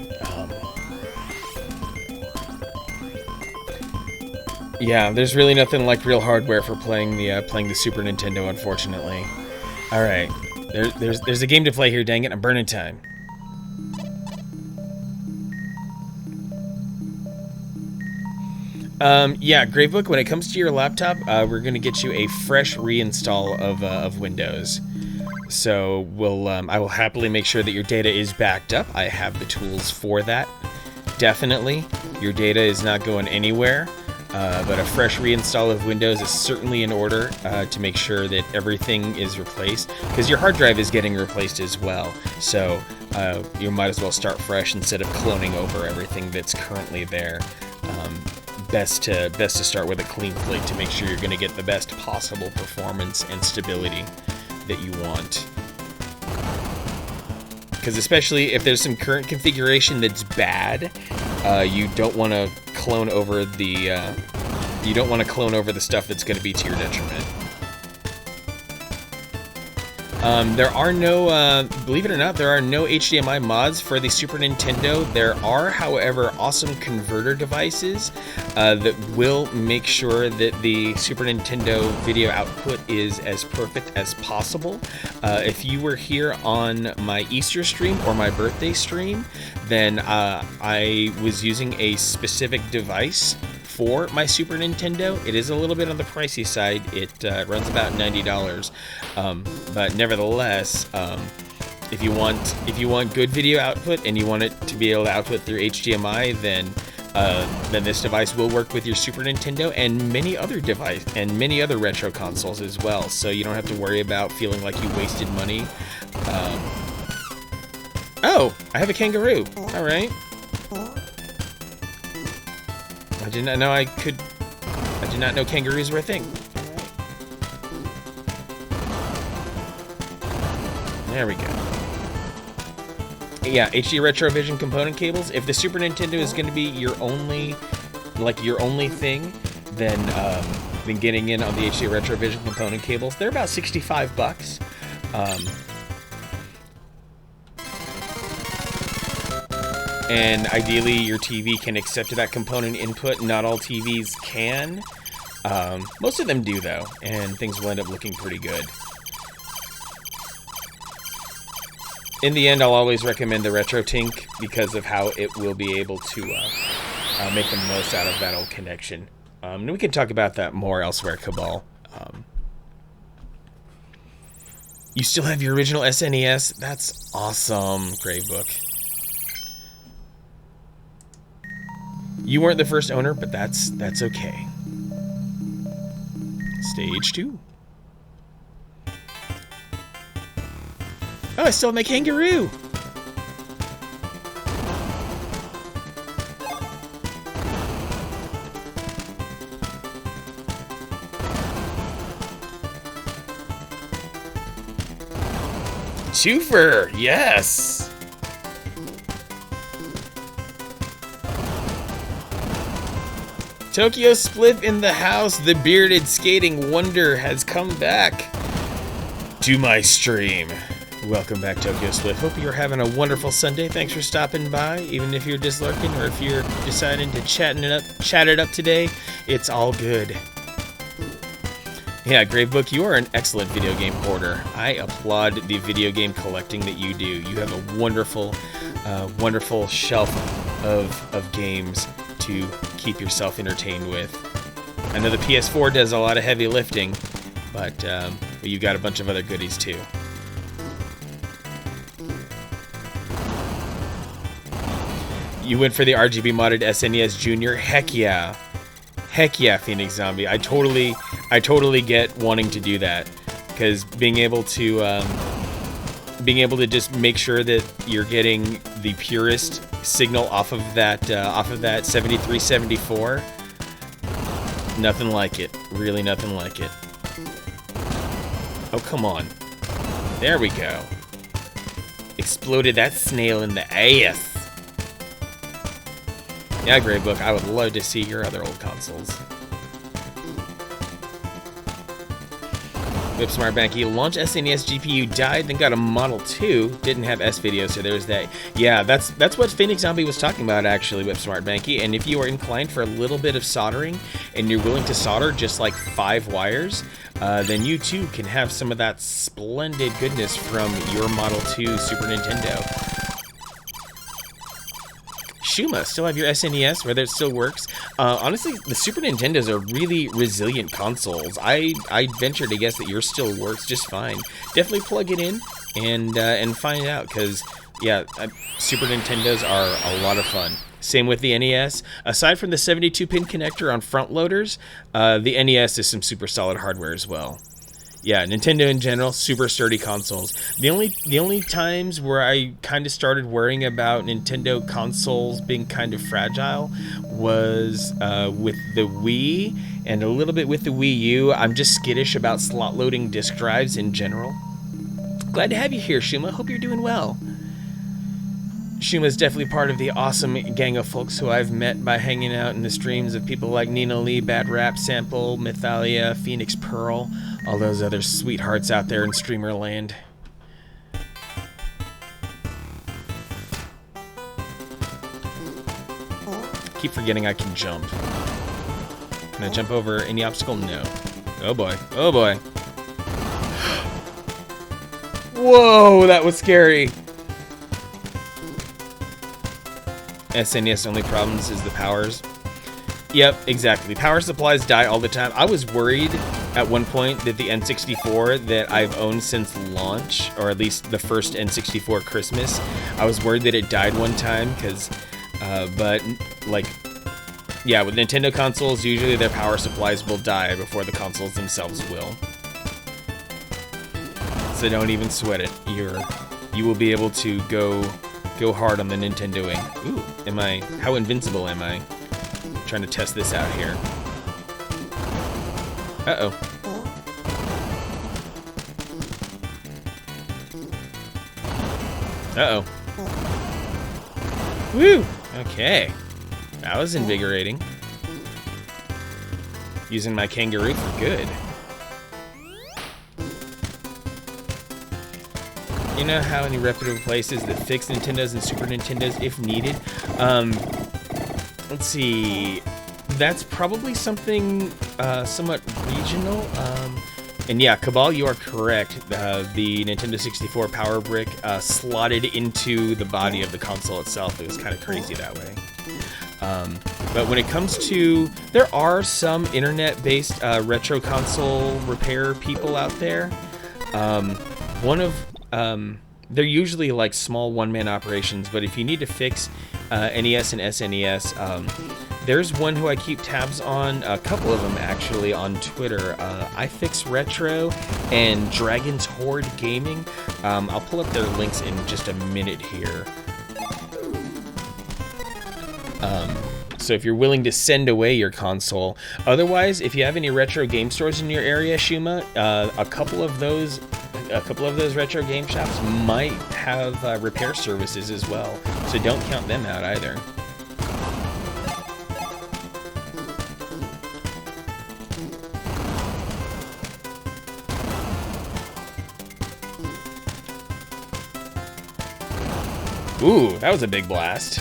Yeah, there's really nothing like real hardware for playing the Super Nintendo, unfortunately. All right, there's a game to play here. Dang it, I'm burning time. Yeah, Gravebook, when it comes to your laptop, we're gonna get you a fresh reinstall of Windows. So I will happily make sure that your data is backed up. I have the tools for that. Definitely, your data is not going anywhere. But a fresh reinstall of Windows is certainly in order to make sure that everything is replaced, because your hard drive is getting replaced as well. So you might as well start fresh instead of cloning over everything that's currently there. Best to start with a clean slate to make sure you're going to get the best possible performance and stability that you want. Because especially if there's some current configuration that's bad, you don't want to clone over the stuff that's going to be to your detriment. There are no, believe it or not, there are no HDMI mods for the Super Nintendo. There are, however, awesome converter devices that will make sure that the Super Nintendo video output is as perfect as possible. If you were here on my Easter stream or my birthday stream, then I was using a specific device for my Super Nintendo. It is a little bit on the pricey side. It runs about $90, but nevertheless, if you want good video output and you want it to be able to output through HDMI, then this device will work with your Super Nintendo and many other retro consoles as well. So you don't have to worry about feeling like you wasted money. Oh, I have a kangaroo. All right. I did not know kangaroos were a thing. There we go. Yeah, HD Retrovision component cables. If the Super Nintendo is going to be your only thing, then getting in on the HD Retrovision component cables. They're about $65. And ideally, your TV can accept that component input. Not all TVs can. Most of them do, though, and things will end up looking pretty good. In the end, I'll always recommend the RetroTink because of how it will be able to make the most out of that old connection. And we can talk about that more elsewhere, Cabal. You still have your original SNES? That's awesome, Gravebook. You weren't the first owner, but that's okay. Stage 2. Oh, I still have my kangaroo! Twofer, yes! Tokyo Spliff in the house. The bearded skating wonder has come back to my stream. Welcome back, Tokyo Spliff. Hope you're having a wonderful Sunday. Thanks for stopping by. Even if you're just lurking or if you're deciding to chat it up today, it's all good. Yeah, Gravebook, you are an excellent video game hoarder. I applaud the video game collecting that you do. You have a wonderful, wonderful shelf of games to keep yourself entertained with. I know the PS4 does a lot of heavy lifting, but you got a bunch of other goodies too. You went for the RGB modded SNES Junior? Heck yeah. Heck yeah, Phoenix Zombie. I totally get wanting to do that, because being able to just make sure that you're getting the purest signal off of that 7374. Nothing like it. Really, nothing like it. Oh, come on. There we go. Exploded that snail in the ass. Yeah, Gravebook, I would love to see your other old consoles. Whip Smart Banky, launch SNES GPU died, then got a Model 2. Didn't have S video, so there's that. Yeah, that's what Phoenix Zombie was talking about, actually, Whip Smart Banky. And if you are inclined for a little bit of soldering, and you're willing to solder just like 5 wires, then you too can have some of that splendid goodness from your Model 2 Super Nintendo. Shuma, still have your SNES, whether it still works. Honestly, the Super Nintendos are really resilient consoles. I venture to guess that yours still works just fine. Definitely plug it in and find out, because yeah, Super Nintendos are a lot of fun. Same with the NES. Aside from the 72-pin connector on front loaders, the NES is some super solid hardware as well. Yeah, Nintendo in general, super sturdy consoles. The only times where I kind of started worrying about Nintendo consoles being kind of fragile was with the Wii and a little bit with the Wii U. I'm just skittish about slot loading disk drives in general. Glad to have you here, Shuma. Hope you're doing well. Shuma's definitely part of the awesome gang of folks who I've met by hanging out in the streams of people like Nina Lee, Bad Rap, Sample, Mythalia, Phoenix Pearl, all those other sweethearts out there in streamer land. Keep forgetting I can jump. Can I jump over any obstacle? No. Oh boy. Oh boy. Whoa, that was scary. SNES only problems is the powers. Yep, exactly. Power supplies die all the time. I was worried at one point that the N64 that I've owned since launch, or at least the first N64 Christmas, I was worried that it died one time, because, but, like, yeah, with Nintendo consoles, usually their power supplies will die before the consoles themselves will. So don't even sweat it. You will be able to go hard on the Nintendoing. Ooh, how invincible am I? Trying to test this out here. Uh-oh. Uh-oh. Woo! Okay. That was invigorating. Using my kangaroo for good. You know how many reputable places that fix Nintendos and Super Nintendos if needed? Let's see. That's probably something somewhat regional. And yeah, Cabal, you are correct. The Nintendo 64 power brick slotted into the body of the console itself. It was kind of crazy that way. But when it comes to, there are some internet-based retro console repair people out there. They're usually like small one-man operations, but if you need to fix NES and SNES, there's one who I keep tabs on, a couple of them actually, on Twitter. iFix Retro and Dragon's Horde Gaming. I'll pull up their links in just a minute here. So if you're willing to send away your console. Otherwise, if you have any retro game stores in your area, Shuma, a couple of those retro game shops might have repair services as well. So don't count them out either. Ooh, that was a big blast.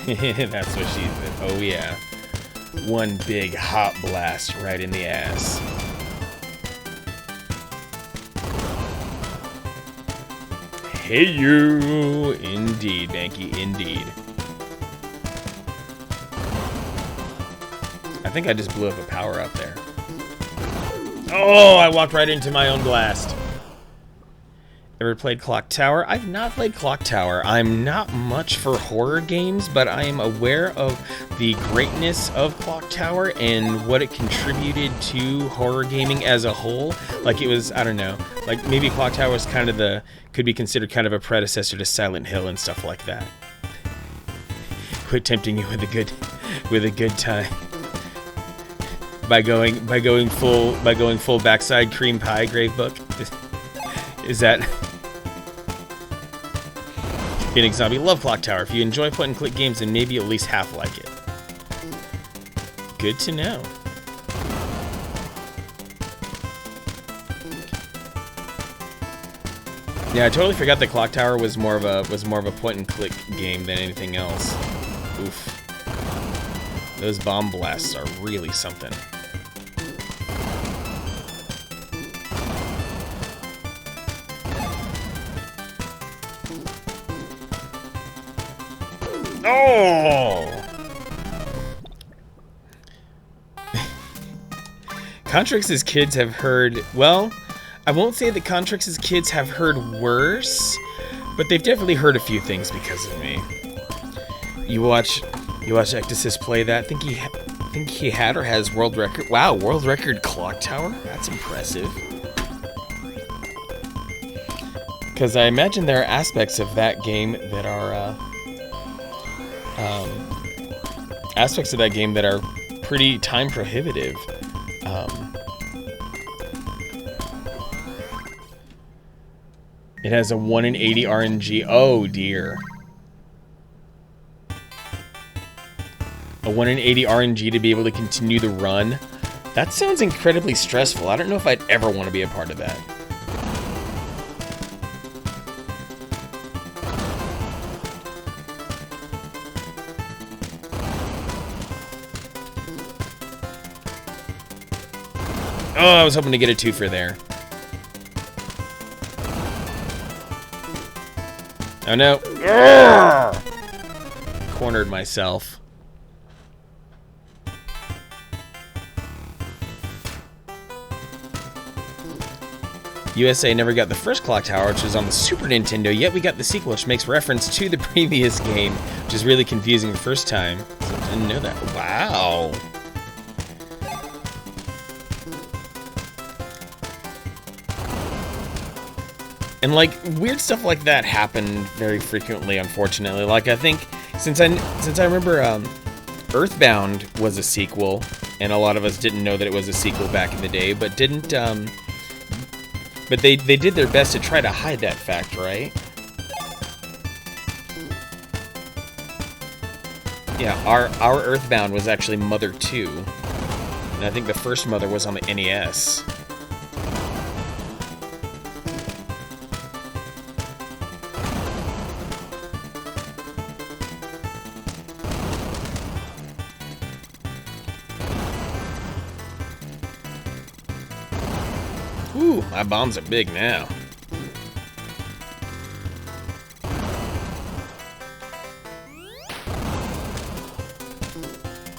That's what she said. Oh yeah. One big hot blast right in the ass. Hey you! Indeed, Banky, indeed. I think I just blew up a power up there. Oh, I walked right into my own blast. Ever played Clock Tower? I've not played Clock Tower. I'm not much for horror games, but I am aware of the greatness of Clock Tower and what it contributed to horror gaming as a whole. Like it was, I don't know, like maybe Clock Tower was kind of could be considered kind of a predecessor to Silent Hill and stuff like that. Quit tempting you with a good time. By going full backside cream pie Gravebook. Is that Phoenix Zombie? Love Clock Tower. If you enjoy point and click games, then maybe at least half like it. Good to know. Yeah, I totally forgot that Clock Tower was more of a point and click game than anything else. Oof. Those bomb blasts are really something. Oh! Contrix's kids have heard, well, I won't say that Contrix's kids have heard worse, but they've definitely heard a few things because of me. You watch Ecdysis play that, think he had or has world record. Wow, world record Clock Tower? That's impressive. Because I imagine there are aspects of that game that are pretty time prohibitive. It has a 1 in 80 RNG. Oh dear. A 1 in 80 RNG to be able to continue the run. That sounds incredibly stressful. I don't know if I'd ever want to be a part of that. Oh, I was hoping to get a twofer there. Oh no. Urgh! Cornered myself. USA never got the first Clock Tower, which was on the Super Nintendo, yet we got the sequel, which makes reference to the previous game, which is really confusing the first time. So I didn't know that. Wow. And like weird stuff like that happened very frequently, unfortunately. Like I think since I remember Earthbound was a sequel, and a lot of us didn't know that it was a sequel back in the day, but but they did their best to try to hide that fact, right? Yeah, our Earthbound was actually Mother 2, and I think the first Mother was on the NES. Ooh, my bombs are big now.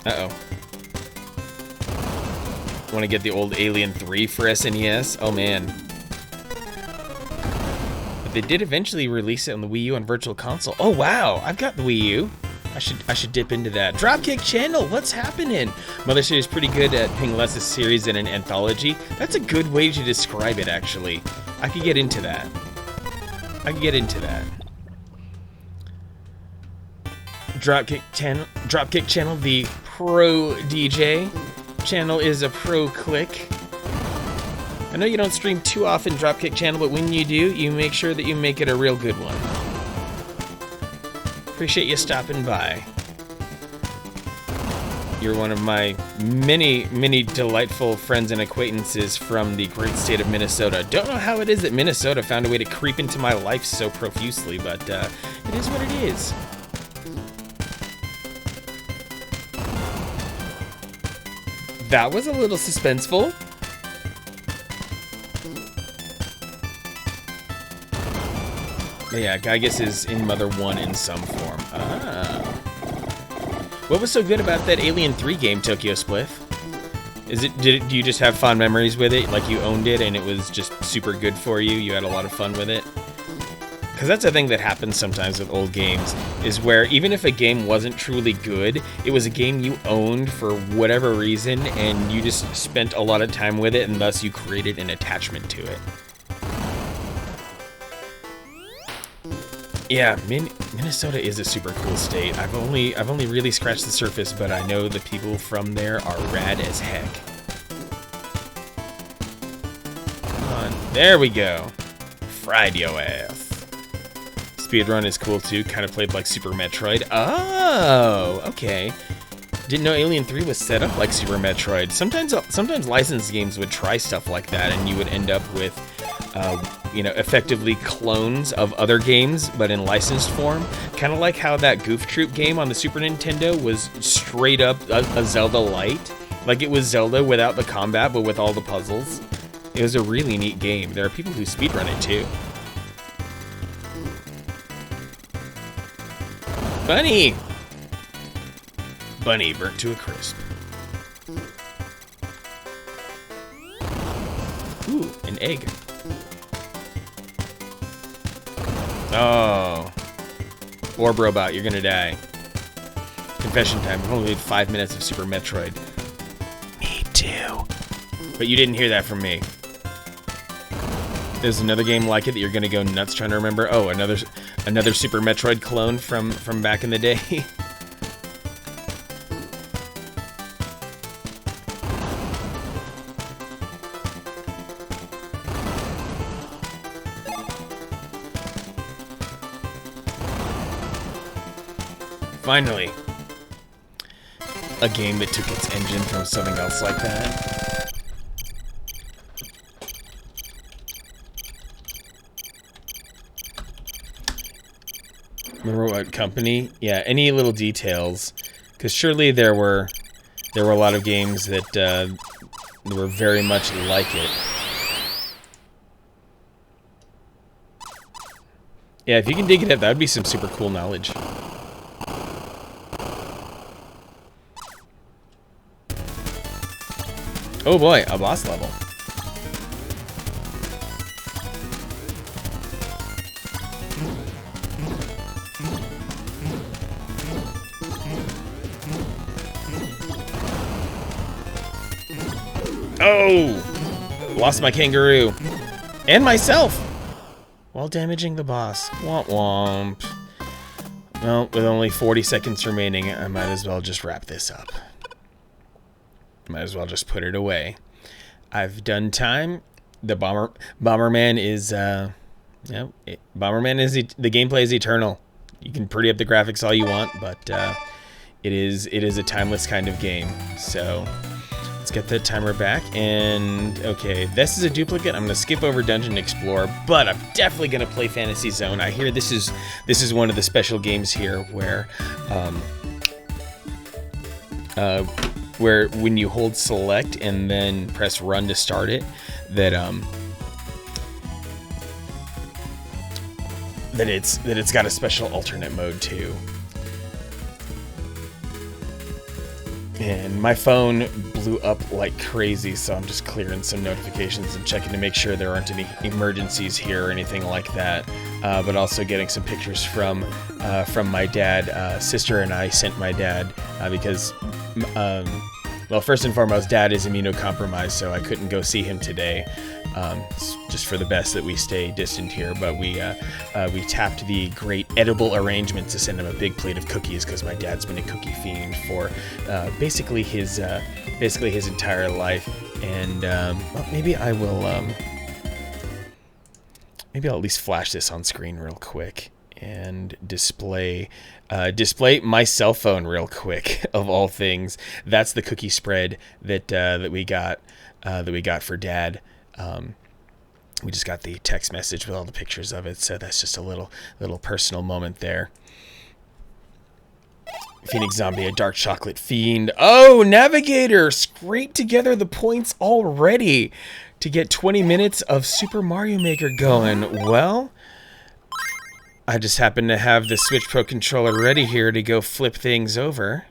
Uh-oh. Want to get the old Alien 3 for SNES? Oh, man. But they did eventually release it on the Wii U and Virtual Console. Oh, wow. I've got the Wii U. I should dip into that. Dropkick Channel, what's happening? Mothership is pretty good at picking Les's series in an anthology. That's a good way to describe it, actually. I could get into that. Dropkick Channel, the Pro DJ channel is a pro click. I know you don't stream too often, Dropkick Channel, but when you do, you make sure that you make it a real good one. Appreciate you stopping by. You're one of my many, many delightful friends and acquaintances from the great state of Minnesota. Don't know how it is that Minnesota found a way to creep into my life so profusely, but it is what it is. That was a little suspenseful. But yeah, Gygus is in Mother 1 in some form. Ah. What was so good about that Alien 3 game, Tokyo Spliff? Do you just have fond memories with it? Like you owned it and it was just super good for you? You had a lot of fun with it? Because that's a thing that happens sometimes with old games, is where even if a game wasn't truly good, it was a game you owned for whatever reason, and you just spent a lot of time with it, and thus you created an attachment to it. Yeah, Minnesota is a super cool state. I've only really scratched the surface, but I know the people from there are rad as heck. Come on, there we go. Fried yo ass. Speedrun is cool too, kind of played like Super Metroid. Oh, okay. Didn't know Alien 3 was set up like Super Metroid. Sometimes licensed games would try stuff like that, and you would end up with, effectively clones of other games, but in licensed form. Kind of like how that Goof Troop game on the Super Nintendo was straight up a Zelda Lite. Like it was Zelda without the combat, but with all the puzzles. It was a really neat game. There are people who speedrun it too. Bunny! Bunny burnt to a crisp. Ooh, an egg. Oh. Orb Robot, you're gonna die. Confession time, I've only played 5 minutes of Super Metroid. Me too. But you didn't hear that from me. There's another game like it that you're gonna go nuts trying to remember. Oh, another Super Metroid clone from back in the day. Finally, a game that took its engine from something else like that. Remember what company? Yeah, any little details, because surely there were a lot of games that were very much like it. Yeah, if you can dig it up, that would be some super cool knowledge. Oh boy, a boss level. Oh! Lost my kangaroo. And myself! While damaging the boss. Womp womp. Well, with only 40 seconds remaining, I might as well just wrap this up. Might as well just put it away. I've done time. The Bomberman is, Bomberman is the gameplay is eternal. You can pretty up the graphics all you want, but it is a timeless kind of game. So let's get the timer back. And okay, this is a duplicate. I'm gonna skip over Dungeon Explorer, but I'm definitely gonna play Fantasy Zone. I hear this is one of the special games here where when you hold select and then press run to start it, that that it's got a special alternate mode too. And my phone blew up like crazy, so I'm just clearing some notifications and checking to make sure there aren't any emergencies here or anything like that. But also getting some pictures from my dad. Sister and I sent my dad because, well, first and foremost, Dad is immunocompromised, so I couldn't go see him today. It's just for the best that we stay distant here, but we tapped the great edible arrangement to send him a big plate of cookies because my dad's been a cookie fiend for basically his entire life. And well, maybe I'll at least flash this on screen real quick and display my cell phone real quick. Of all things, that's the cookie spread that we got for Dad. We just got the text message with all the pictures of it, so that's just a little personal moment there. Phoenix Zombie, a dark chocolate fiend. Oh, Navigator scraped together the points already to get 20 minutes of Super Mario Maker going. Well, I just happen to have the Switch Pro controller ready here to go flip things over.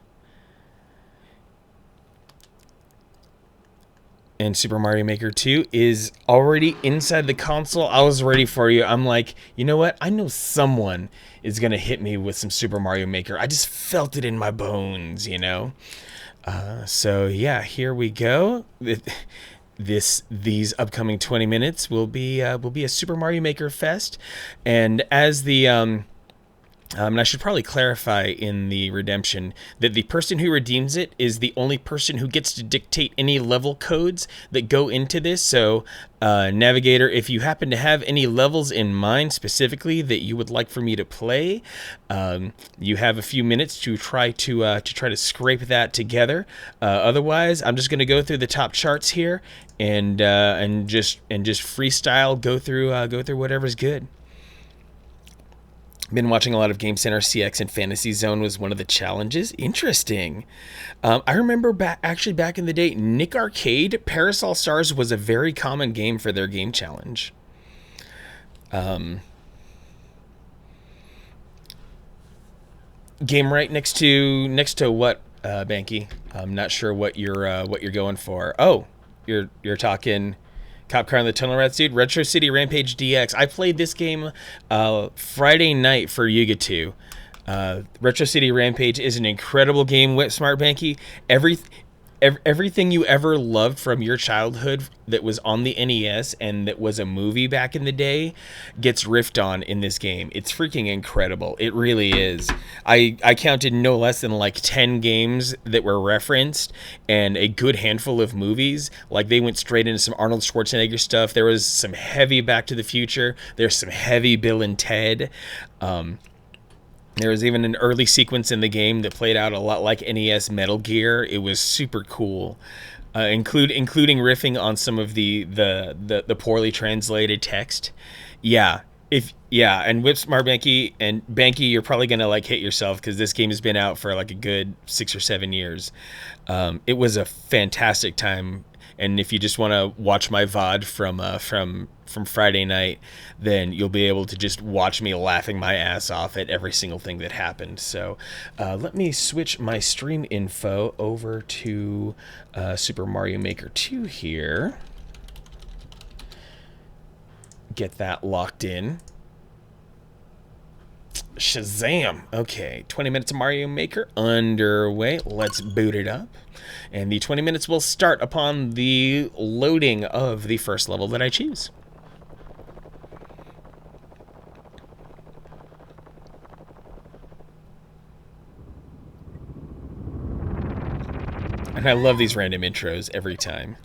And Super Mario Maker 2 is already inside the console. I was ready for you. I'm like, you know what? I know someone is going to hit me with some Super Mario Maker. I just felt it in my bones, you know? So, yeah, here we go. These upcoming 20 minutes will be a Super Mario Maker fest. And as the... and I should probably clarify in the redemption that the person who redeems it is the only person who gets to dictate any level codes that go into this. So, Navigator, if you happen to have any levels in mind specifically that you would like for me to play, you have a few minutes to try to scrape that together. Otherwise, I'm just going to go through the top charts here and just freestyle go through whatever's good. Been watching a lot of Game Center. CX and Fantasy Zone was one of the challenges. Interesting. I remember back in the day, Nick Arcade, Parasol Stars was a very common game for their game challenge. Game right next to what, Banky? I'm not sure what you're going for. Oh, you're talking Cop Car and the Tunnel Rats, dude. Retro City Rampage DX. I played this game Friday night for Yuga 2. Retro City Rampage is an incredible game with Smart Banky. Everything you ever loved from your childhood that was on the NES and that was a movie back in the day gets riffed on in this game. It's freaking incredible. It really is. I counted no less than like 10 games that were referenced and a good handful of movies. Like they went straight into some Arnold Schwarzenegger stuff. There was some heavy Back to the Future. There's some heavy Bill and Ted. There was even an early sequence in the game that played out a lot like NES Metal Gear. It was super cool, including riffing on some of the poorly translated text. And with Smart Banky and Banky, you're probably gonna like hit yourself because this game has been out for like a good 6 or 7 years. It was a fantastic time, and if you just want to watch my VOD from Friday night, then you'll be able to just watch me laughing my ass off at every single thing that happened. So let me switch my stream info over to Super Mario Maker 2 here. Get that locked in. Shazam! Okay, 20 minutes of Mario Maker underway. Let's boot it up. And the 20 minutes will start upon the loading of the first level that I choose. And I love these random intros every time.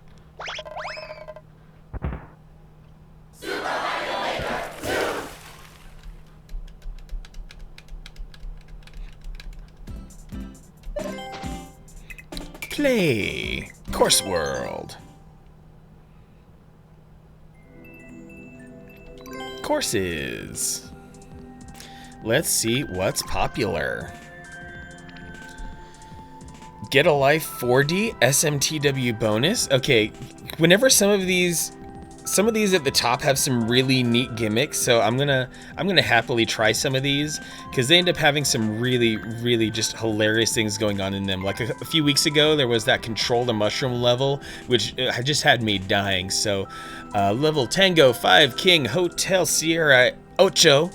Play Course World. Courses. Let's see what's popular. Get a Life 4D SMTW bonus. Okay, whenever some of these some of these at the top have some really neat gimmicks, so I'm gonna happily try some of these because they end up having some really just hilarious things going on in them. Like a few weeks ago, there was that Control the Mushroom level, which just had me dying. So level Tango 5 King Hotel Sierra Ocho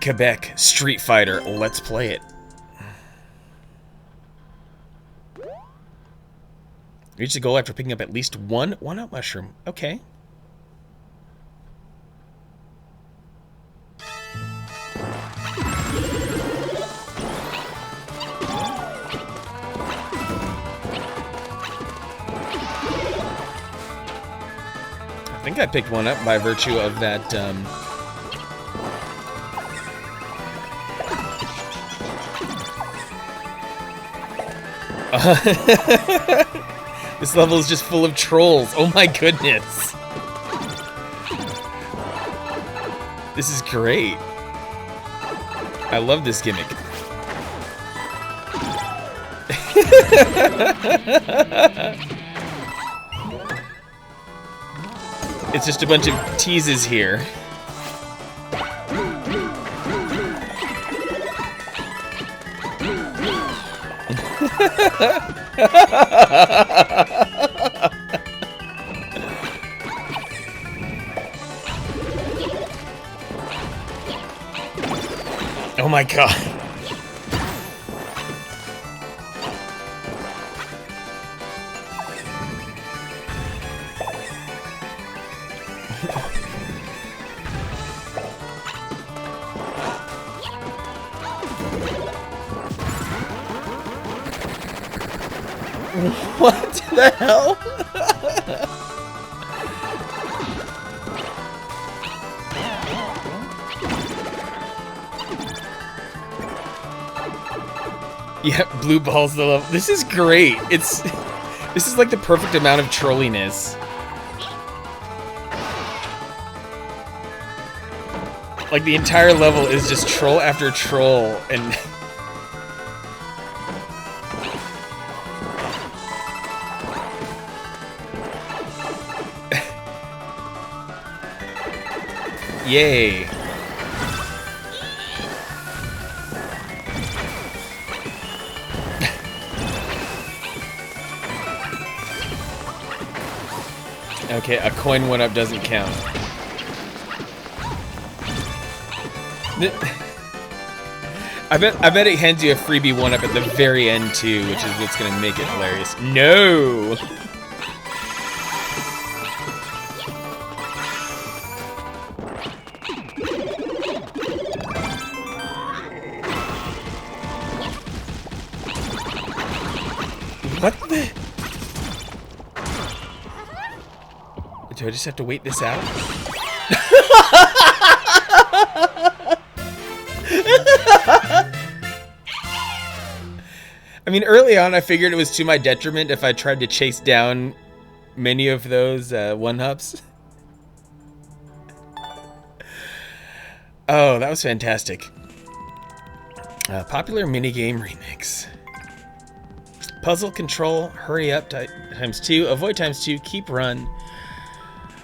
Quebec Street Fighter. Let's play it. Reach the goal after picking up at least one one-up mushroom. Okay. I think I picked one up by virtue of that, This level is just full of trolls. Oh my goodness. This is great. I love this gimmick. It's just a bunch of teases here. Oh my god. What the hell? Yeah, blue balls the level. This is great. This is like the perfect amount of trolliness. Like the entire level is just troll after troll and yay. Okay, a coin 1-up doesn't count. I bet it hands you a freebie 1-up at the very end too, which is what's gonna make it hilarious. No! What the? Do I just have to wait this out? I mean, early on I figured it was to my detriment if I tried to chase down many of those 1-ups. Oh, that was fantastic. Popular minigame remix. Puzzle control, hurry up times 2, avoid times 2, keep run.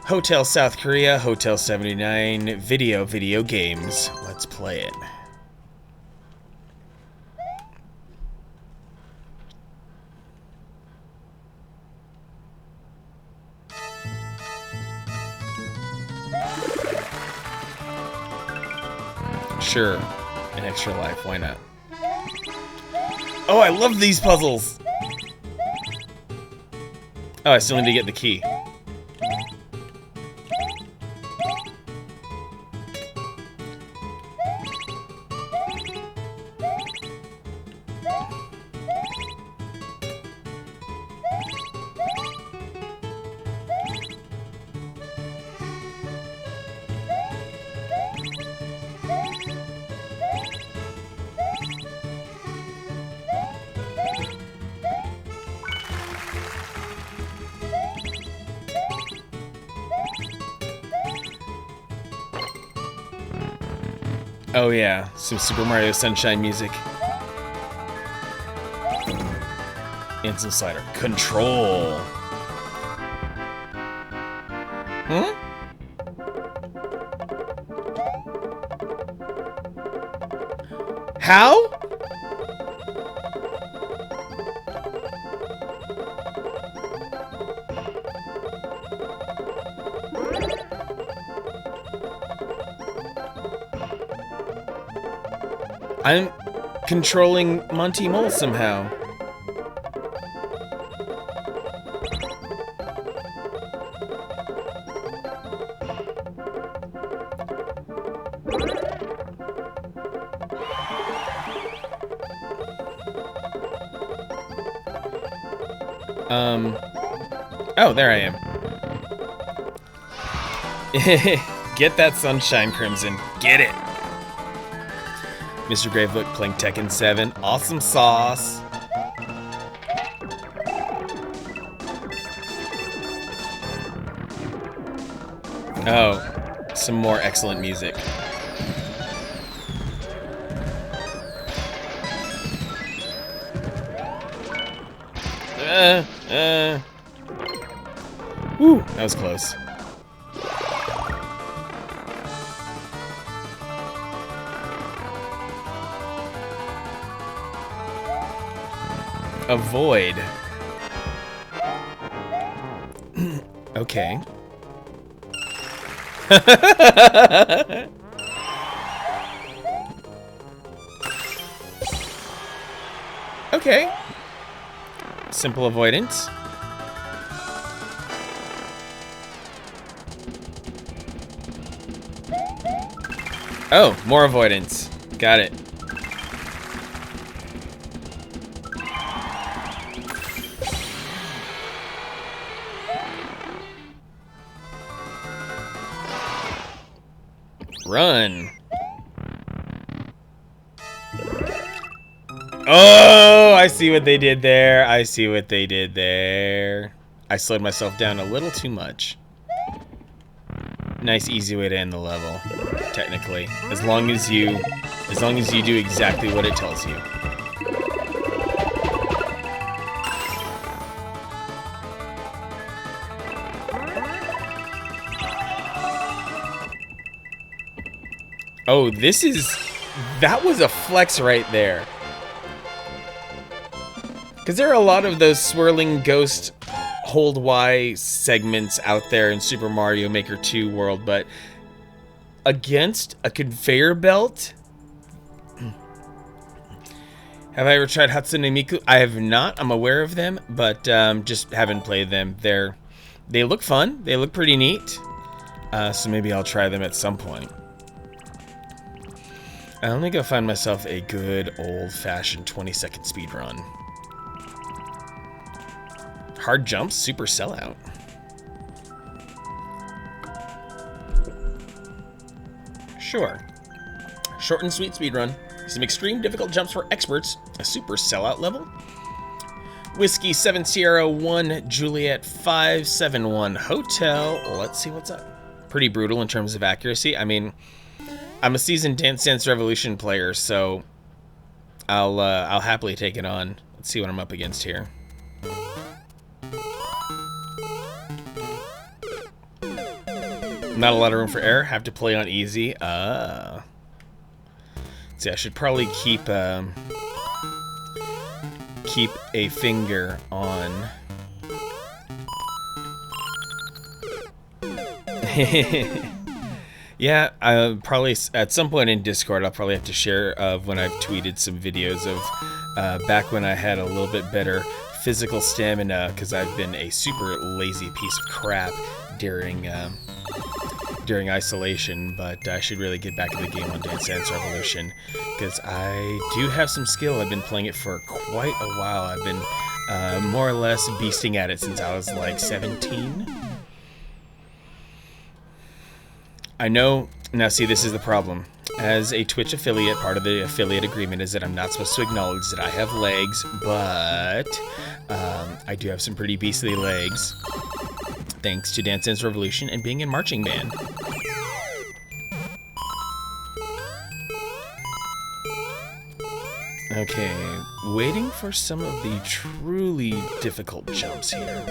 Hotel South Korea, Hotel 79, video games. Let's play it. Sure, an extra life, why not? Oh, I love these puzzles! Oh, I still need to get the key. Oh yeah, some Super Mario Sunshine music. And some slider. Control! Hmm? How? I'm controlling Monty Mole somehow. Oh, there I am. Get that sunshine, Crimson. Get it. Mr. Gravebook playing Tekken 7. Awesome sauce. Oh, some more excellent music. Woo, that was close. Avoid. Okay. Okay. Simple avoidance. Oh, more avoidance. Got it. Run. Oh, I see what they did there. I see what they did there. I slowed myself down a little too much. Nice, easy way to end the level, technically. As long as you do exactly what it tells you. Oh, that was a flex right there. Because there are a lot of those swirling ghost hold Y segments out there in Super Mario Maker 2 world, but against a conveyor belt? Have I ever tried Hatsune Miku? I have not. I'm aware of them, but just haven't played them. They look fun. They look pretty neat. So maybe I'll try them at some point. Let me go find myself a good old-fashioned 20-second speed run. Hard jumps, super sellout. Sure. Short and sweet speedrun. Some extreme difficult jumps for experts. A super sellout level. Whiskey 7 Sierra 1 Juliet 571 Hotel. Let's see what's up. Pretty brutal in terms of accuracy. I mean, I'm a seasoned Dance Dance Revolution player, so I'll happily take it on. Let's see what I'm up against here. Not a lot of room for error. Have to play on easy. See, I should probably keep a finger on. Yeah, probably at some point in Discord, I'll probably have to share of when I've tweeted some videos of back when I had a little bit better physical stamina, because I've been a super lazy piece of crap during isolation, but I should really get back in the game on Dance Dance Revolution, because I do have some skill. I've been playing it for quite a while. I've been more or less beasting at it since I was like 17. I know. Now see, this is the problem. As a Twitch affiliate, part of the affiliate agreement is that I'm not supposed to acknowledge that I have legs, but I do have some pretty beastly legs, thanks to Dance Dance Revolution and being in marching band. Okay, waiting for some of the truly difficult jumps here.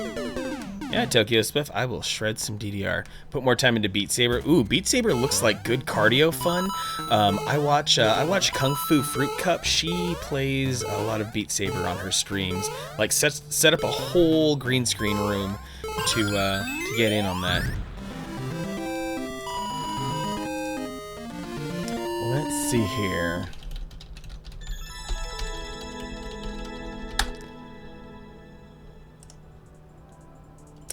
Yeah, Tokyo Spliff, I will shred some DDR. Put more time into Beat Saber. Ooh, Beat Saber looks like good cardio fun. I watch Kung Fu Fruit Cup. She plays a lot of Beat Saber on her streams. Like set up a whole green screen room to get in on that. Let's see here.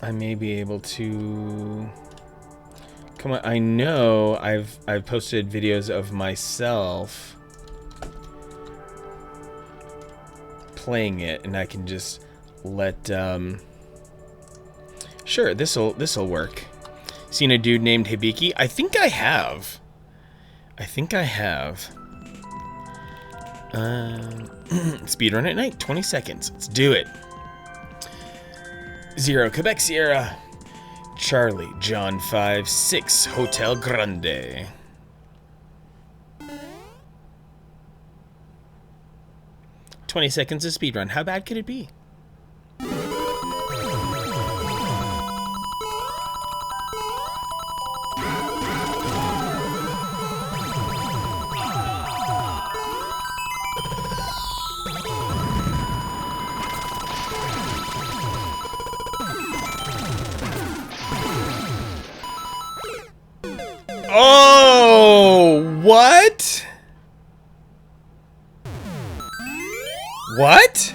I may be able to come on. I know I've posted videos of myself playing it, and I can just let sure, this'll work. Seen a dude named Hibiki? I think I have. Speedrun at night, 20 seconds. Let's do it. 0 Quebec Sierra, Charlie John 5 6 Hotel Grande. "20 seconds of speedrun. How bad could it be?" Oh, what? What?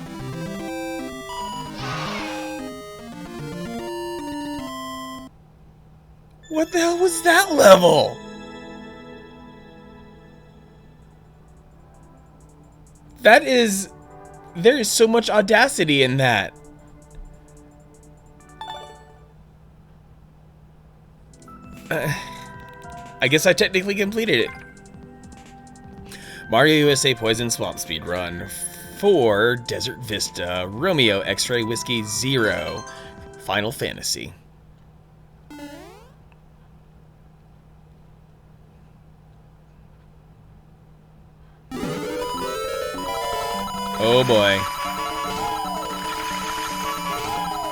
What the hell was that level? That is... There is so much audacity in that. I guess I technically completed it. Mario USA Poison Swamp Speed Run 4 Desert Vista Romeo X-Ray Whiskey 0 Final Fantasy. Oh boy.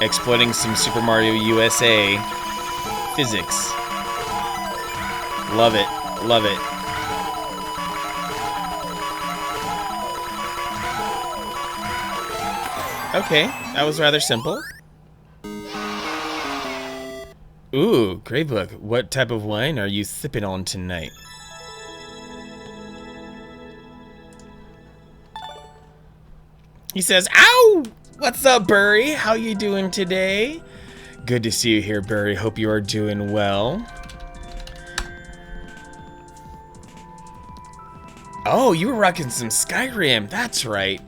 Exploiting some Super Mario USA physics. Love it. Love it. Okay, that was rather simple. Ooh, great book. What type of wine are you sipping on tonight? He says, "Ow! What's up, Burry? How you doing today?" Good to see you here, Burry. Hope you are doing well. Oh, you were rocking some Skyrim. That's right.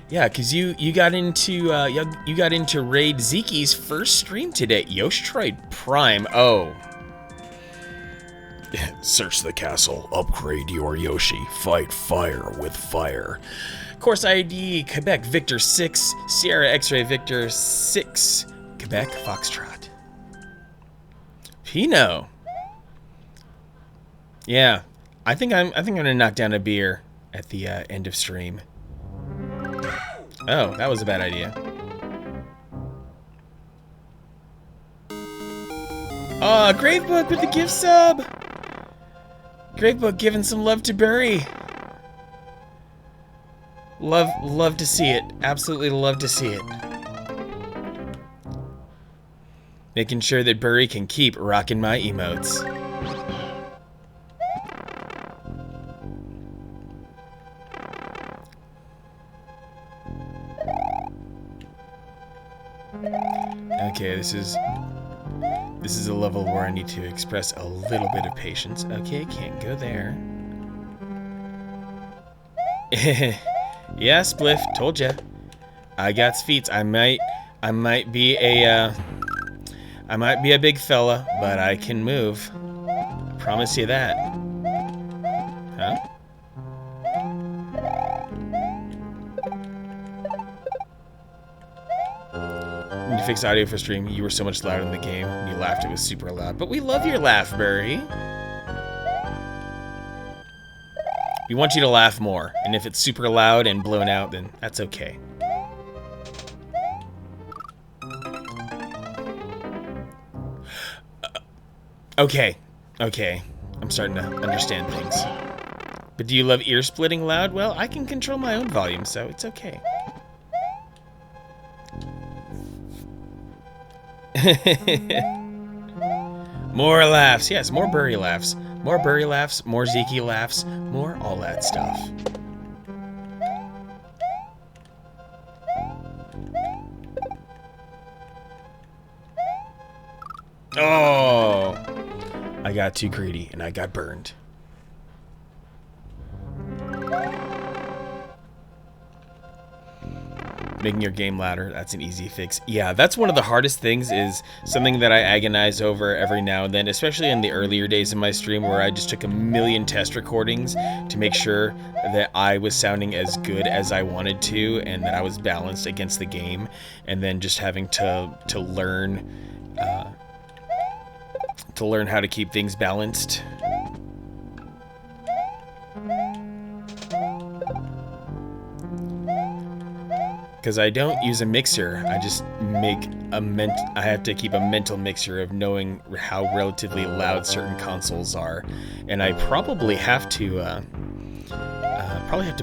Yeah, cause you got into Raid Zeki's first stream today. Yoshtroid Prime. Oh. Search the castle. Upgrade your Yoshi. Fight fire with fire. Course ID Quebec Victor 6 Sierra X-Ray Victor 6 Quebec Foxtrot. Pinot. Yeah. I think I'm gonna knock down a beer at the end of stream. Oh, that was a bad idea. Oh, Gravebook with the gift sub. Gravebook giving some love to Burry. Love to see it. Absolutely love to see it. Making sure that Burry can keep rocking my emotes. Okay, this is a level where I need to express a little bit of patience. Okay, can't go there. Yeah, Spliff, told ya. I got feats. I might be a big fella, but I can move. Promise you that. Huh? When you fix audio for stream, you were so much louder in the game. When you laughed, it was super loud. But we love your laugh, Burry. We want you to laugh more. And if it's super loud and blown out, then that's okay. Okay. Okay. I'm starting to understand things. But do you love ear splitting loud? Well, I can control my own volume, so it's okay. More laughs. Yes, more Burry laughs. More Burry laughs, more Zeke laughs, more all that stuff. Oh! I got too greedy and I got burned. Making your game louder, that's an easy fix. Yeah, that's one of the hardest things, is something that I agonize over every now and then, especially in the earlier days of my stream where I just took a million test recordings to make sure that I was sounding as good as I wanted to and that I was balanced against the game, and then just having to learn how to keep things balanced. Because I don't use a mixer, I just make I have to keep a mental mixer of knowing how relatively loud certain consoles are, and I probably have to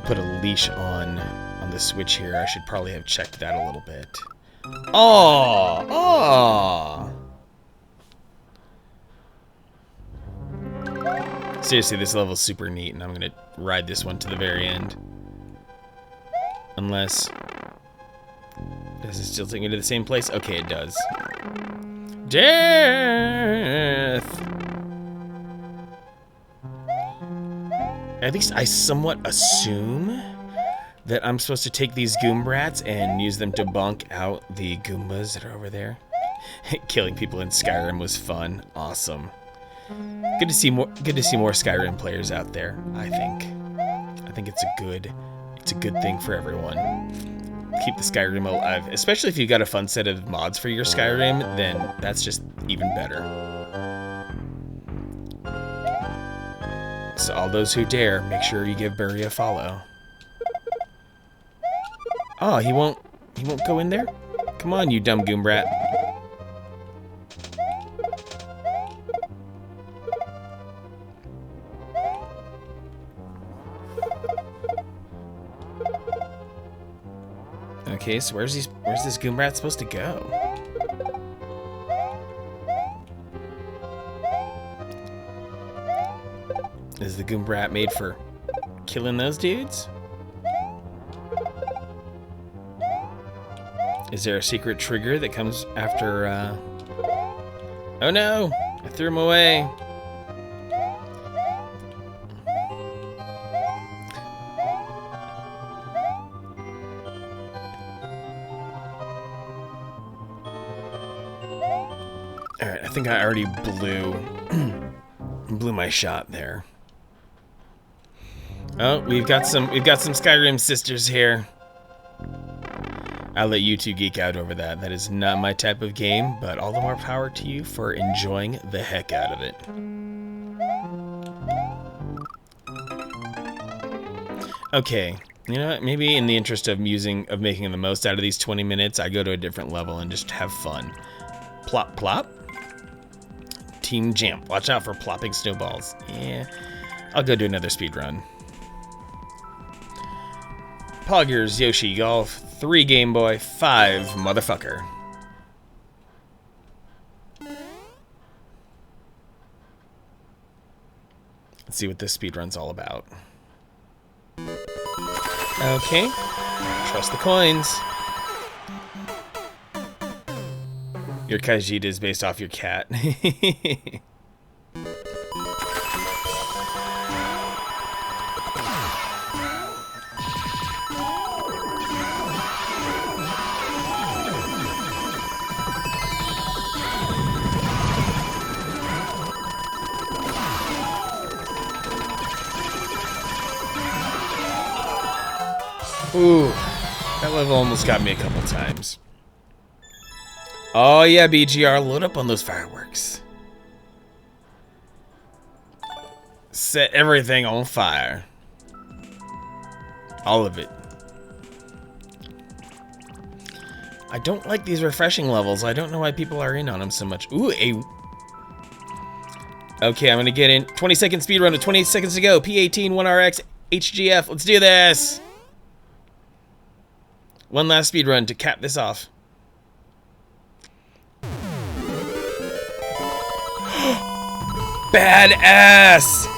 put a leash on the Switch here. I should probably have checked that a little bit. Oh. Seriously, this level's super neat, and I'm gonna ride this one to the very end. Unless... Does it still take me to the same place? Okay, it does. Death! At least I somewhat assume that I'm supposed to take these Goombrats and use them to bonk out the Goombas that are over there. Killing people in Skyrim was fun. Awesome. Good to see more Skyrim players out there, I think. I think it's a good thing for everyone. Keep the Skyrim alive, especially if you got a fun set of mods for your Skyrim, then that's just even better. So all those who dare, make sure you give Burry a follow. Oh, he won't go in there? Come on, you dumb Goombrat. Okay, so where's this Goombrat supposed to go? Is the Goombrat made for killing those dudes? Is there a secret trigger that comes after, Oh no! I threw him away! Alright, I think I already blew my shot there. Oh, we've got some Skyrim sisters here. I'll let you two geek out over that. That is not my type of game, but all the more power to you for enjoying the heck out of it. Okay, you know what? Maybe in the interest of making the most out of these 20 minutes, I go to a different level and just have fun. Plop, plop. Team Jump. Watch out for plopping snowballs. Yeah, I'll go do another speed run. Poggers, Yoshi, Golf, 3 Game Boy, 5 Motherfucker. Let's see what this speed run's all about. Okay, trust the coins. Your Khajiit is based off your cat. Ooh, that level almost got me a couple times. Oh yeah, BGR, load up on those fireworks. Set everything on fire. All of it. I don't like these refreshing levels. I don't know why people are in on them so much. Ooh, Okay, I'm gonna get in. 20-second speed run with 28 seconds to go. P18, 1RX, HGF. Let's do this. One last speed run to cap this off. Badass!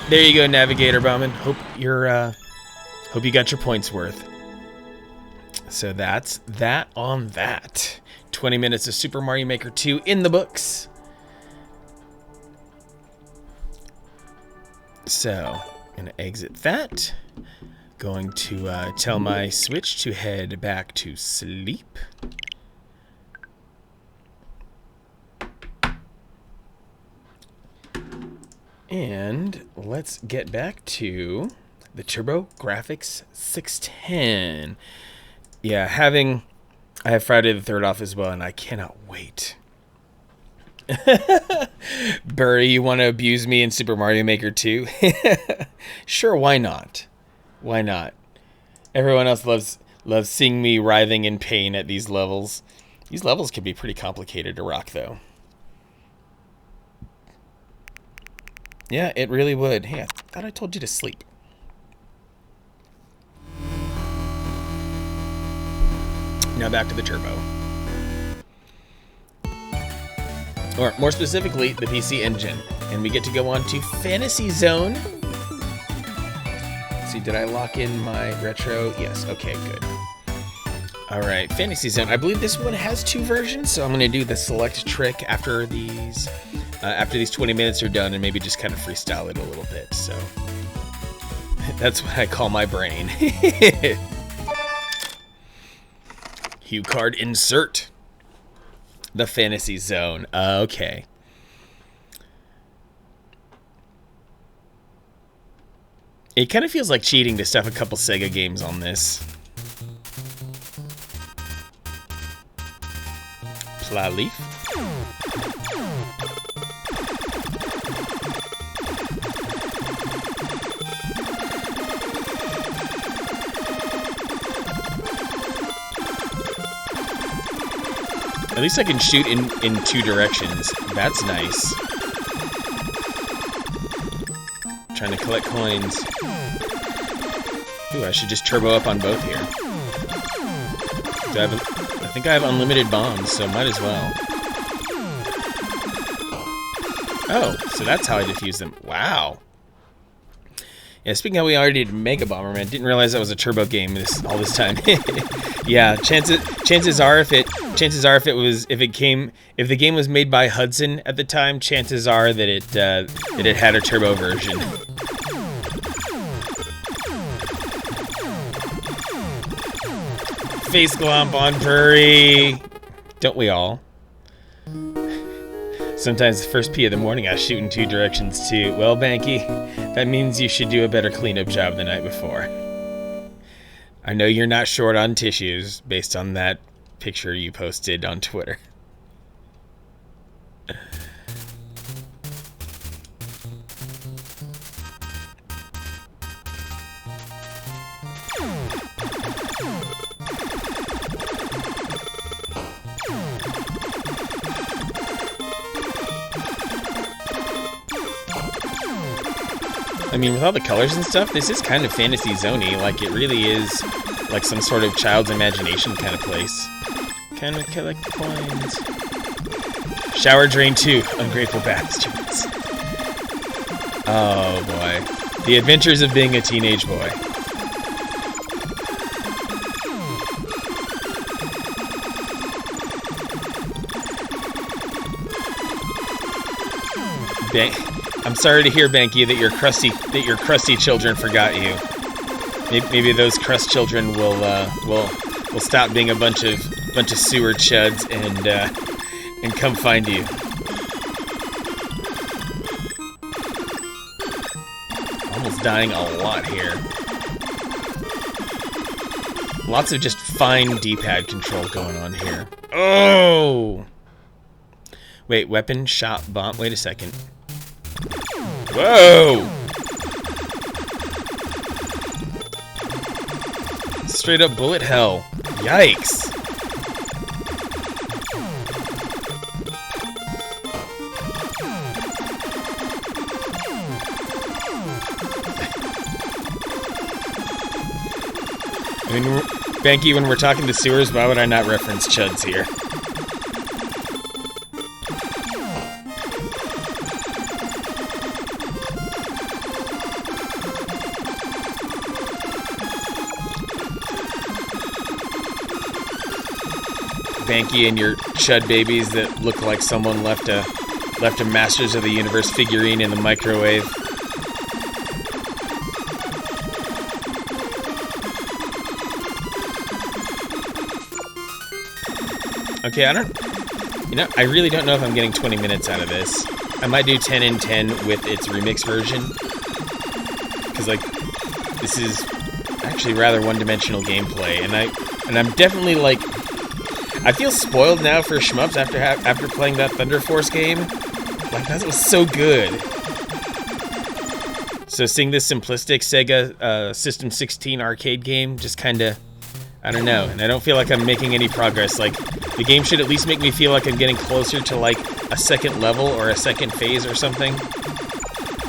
There you go, Navigator Bowman. Hope you got your points worth. So that's that on that. 20 minutes of Super Mario Maker 2 in the books. So, gonna exit that. Going to tell my Switch to head back to sleep. And let's get back to the TurboGrafx-16. Yeah, I have Friday the 3rd off as well, and I cannot wait. Burry, you want to abuse me in Super Mario Maker 2? Sure, why not? Why not? Everyone else loves seeing me writhing in pain at these levels. These levels can be pretty complicated to rock, though. Yeah, it really would. Hey, I thought I told you to sleep. Now back to the Turbo. Or more specifically, the PC Engine. And we get to go on to Fantasy Zone. Let's see, did I lock in my retro? Yes, okay, good. Alright, Fantasy Zone. I believe this one has 2 versions, so I'm going to do the select trick after these 20 minutes are done and maybe just kind of freestyle it a little bit. So that's what I call my brain. Hue card insert. The Fantasy Zone. Okay. It kind of feels like cheating to stuff a couple Sega games on this. Pla leaf. At least I can shoot in 2 directions. That's nice. Trying to collect coins. Ooh, I should just turbo up on both here. I think I have unlimited bombs, so might as well. Oh, so that's how I defuse them. Wow. Yeah, speaking of, we already did Mega Bomberman. Didn't realize that was a turbo game all this time. Yeah, chances are if the game was made by Hudson at the time, chances are that it had a turbo version. Face glomp on Burry. Don't we all? Sometimes the first P of the morning I shoot in 2 directions too. Well, Banky, that means you should do a better cleanup job the night before. I know you're not short on tissues based on that picture you posted on Twitter. I mean, with all the colors and stuff, this is kind of Fantasy Zone-y. Like, it really is like some sort of child's imagination kind of place. Kind of collect coins. Shower drain 2, ungrateful bastards. Oh boy. The adventures of being a teenage boy. I'm sorry to hear, Banky, that your crusty children forgot you. Maybe those crust children will stop being a bunch of sewer chuds and come find you. Almost dying a lot here. Lots of just fine D-pad control going on here. Oh! Wait, weapon, shot, bomb. Wait a second. Whoa! Straight up bullet hell. Yikes! I mean, Banky, when we're talking to sewers, why would I not reference chuds here? Banky and your chud babies that look like someone left a Masters of the Universe figurine in the microwave. Okay, I really don't know if I'm getting 20 minutes out of this. I might do 10 and 10 with its remix version. Because, like, this is actually rather one-dimensional gameplay. And I'm definitely, like, I feel spoiled now for shmups after playing that Thunder Force game. Like, that was so good. So seeing this simplistic Sega System 16 arcade game just kind of, I don't know. And I don't feel like I'm making any progress. Like, the game should at least make me feel like I'm getting closer to, like, a second level or a second phase or something.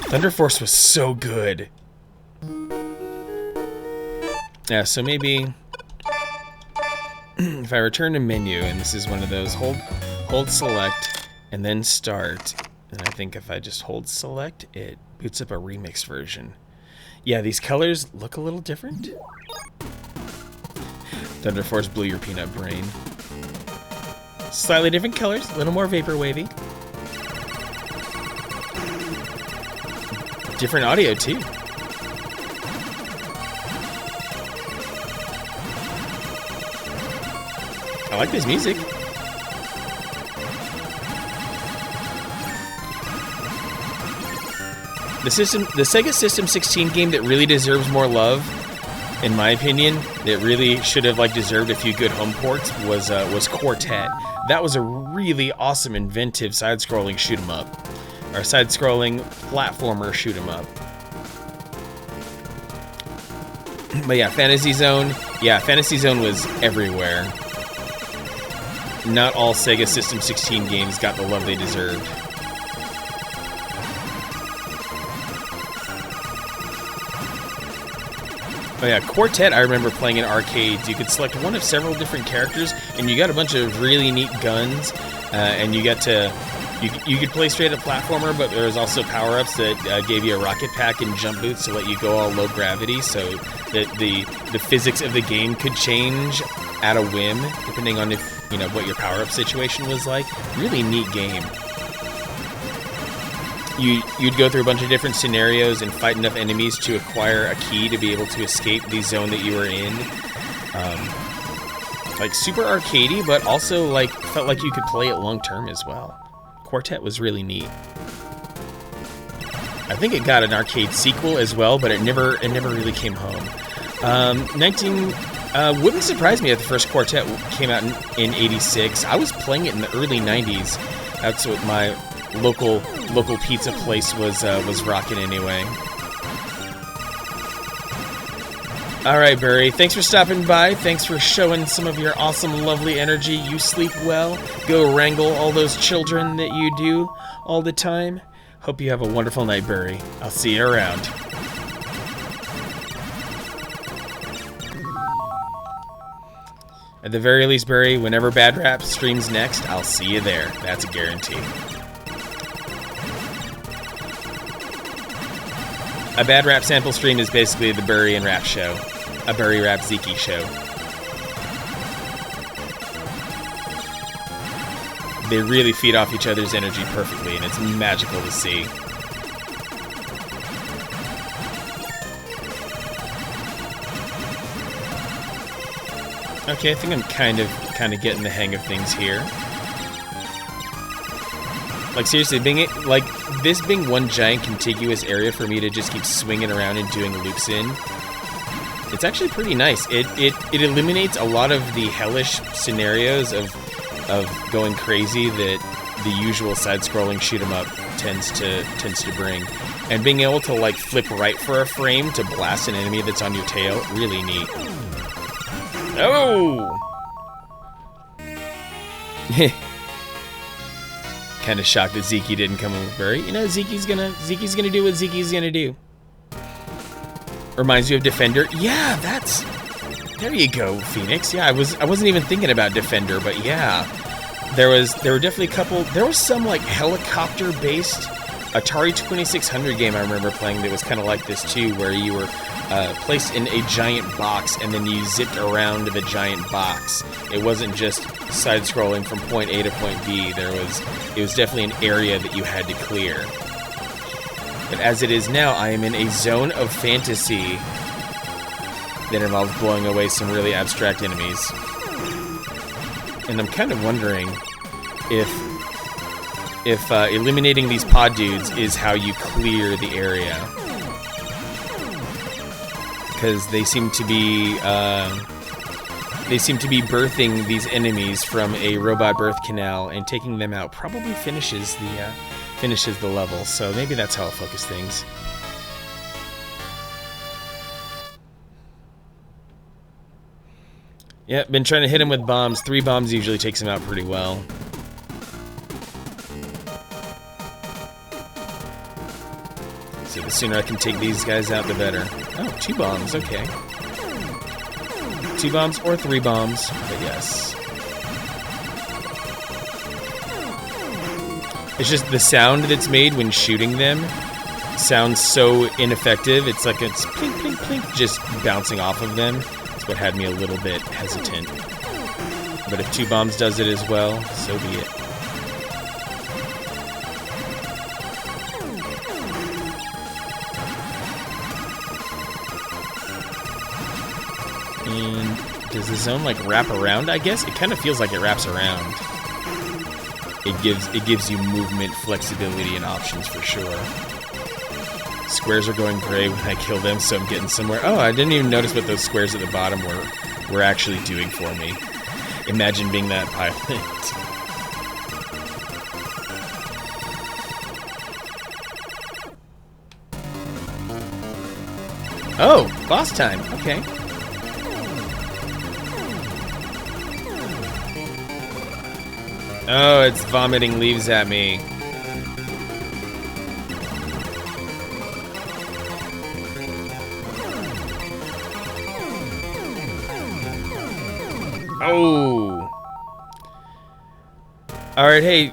Thunder Force was so good. Yeah, so maybe if I return to menu, and this is one of those, hold select, and then start, and I think if I just hold select, it boots up a remix version. Yeah, these colors look a little different. Thunder Force blew your peanut brain. Slightly different colors, a little more vapor wavy. Different audio too. I like this music. The Sega System 16 game that really deserves more love, in my opinion, that really should have like deserved a few good home ports was Quartet. That was a really awesome, inventive side-scrolling shoot 'em up, or side-scrolling platformer shoot 'em up. But yeah, Fantasy Zone. Yeah, Fantasy Zone was everywhere. Not all Sega System 16 games got the love they deserved. Oh yeah, Quartet I remember playing in arcades. You could select one of several different characters, and you got a bunch of really neat guns, and you could play straight up platformer, but there was also power-ups that gave you a rocket pack and jump boots to let you go all low gravity, so that the physics of the game could change at a whim, depending on if, you know, what your power-up situation was like. Really neat game. You'd go through a bunch of different scenarios and fight enough enemies to acquire a key to be able to escape the zone that you were in. Like super arcadey, but also like felt like you could play it long term as well. Quartet was really neat. I think it got an arcade sequel as well, but it never really came home. Wouldn't surprise me if the first Quartet came out in '86. I was playing it in the early '90s. That's what my local pizza place was rocking anyway. All right, Burry. Thanks for stopping by. Thanks for showing some of your awesome, lovely energy. You sleep well. Go wrangle all those children that you do all the time. Hope you have a wonderful night, Burry. I'll see you around. At the very least, Burry, whenever Bad Rap streams next, I'll see you there. That's a guarantee. A Bad Rap sample stream is basically the Burry and Rap show. A Burry Rap Ziki show. They really feed off each other's energy perfectly, and it's magical to see. Okay, I think I'm kind of getting the hang of things here. Like seriously, this being one giant contiguous area for me to just keep swinging around and doing loops in It's actually pretty nice. It eliminates a lot of the hellish scenarios of going crazy that the usual side-scrolling shoot 'em up tends to bring. And being able to like flip right for a frame to blast an enemy that's on your tail, really neat. Oh! Kind of shocked that Zeke didn't come in with Burry. You know, Zeke's gonna do what Zeke's gonna do. Reminds you of Defender. Yeah, there you go, Phoenix. Yeah, I wasn't even thinking about Defender, but yeah. There were definitely a couple. There was some like helicopter-based Atari 2600 game I remember playing that was kind of like this too, where you were placed in a giant box and then you zipped around the giant box. It wasn't just side-scrolling from point A to point B. It was definitely an area that you had to clear. But as it is now, I am in a zone of fantasy that involves blowing away some really abstract enemies. And I'm kind of wondering if eliminating these pod dudes is how you clear the area. Because they seem to be birthing these enemies from a robot birth canal, and taking them out probably finishes the level. So maybe that's how I'll focus things. Yep, been trying to hit him with bombs. 3 bombs usually takes him out pretty well. So the sooner I can take these guys out, the better. Oh, 2 bombs, okay. 2 bombs or 3 bombs, but yes. It's just the sound that's made when shooting them sounds so ineffective. It's like it's plink, plink, plink, just bouncing off of them. That's what had me a little bit hesitant. But if 2 bombs does it as well, so be it. And does the zone like wrap around? I guess it kind of feels like it wraps around. It gives you movement, flexibility, and options for sure. Squares are going gray when I kill them, so I'm getting somewhere. Oh, I didn't even notice what those squares at the bottom were actually doing for me. Imagine being that pilot. Oh, boss time. Okay. Oh, it's vomiting leaves at me. Oh. Alright, hey,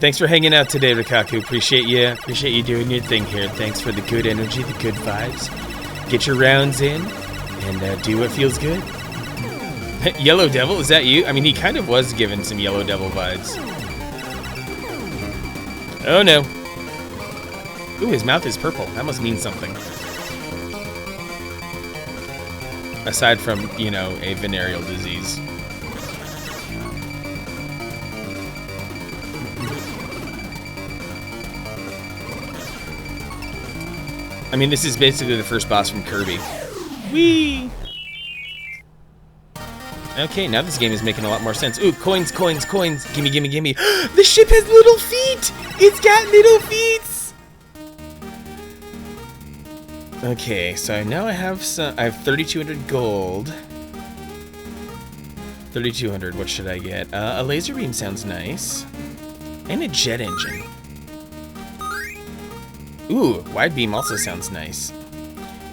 thanks for hanging out today, Rikaku. Appreciate you doing your thing here. Thanks for the good energy, the good vibes. Get your rounds in, and do what feels good. Yellow Devil, is that you? I mean, he kind of was given some Yellow Devil vibes. Oh no. Ooh, his mouth is purple. That must mean something. Aside from, you know, a venereal disease. I mean, this is basically the first boss from Kirby. Whee! Okay, now this game is making a lot more sense. Ooh, coins, coins, coins. Gimme, gimme, gimme. The ship has little feet! It's got little feet! Okay, so now I have 3,200 gold. 3,200, what should I get? A laser beam sounds nice. And a jet engine. Ooh, wide beam also sounds nice.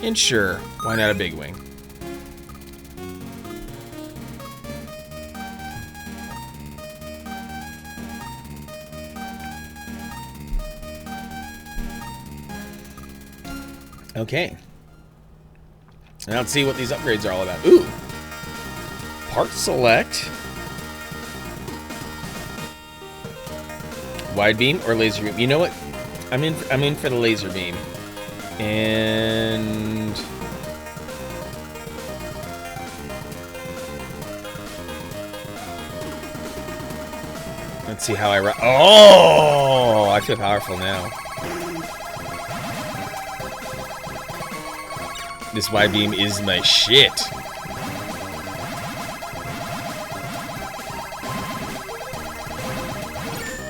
And sure, why not a big wing? Okay. Now let's see what these upgrades are all about. Ooh! Part select. Wide beam or laser beam? You know what? I'm in for the laser beam. And let's see how I oh! I feel powerful now. This wide beam is my shit.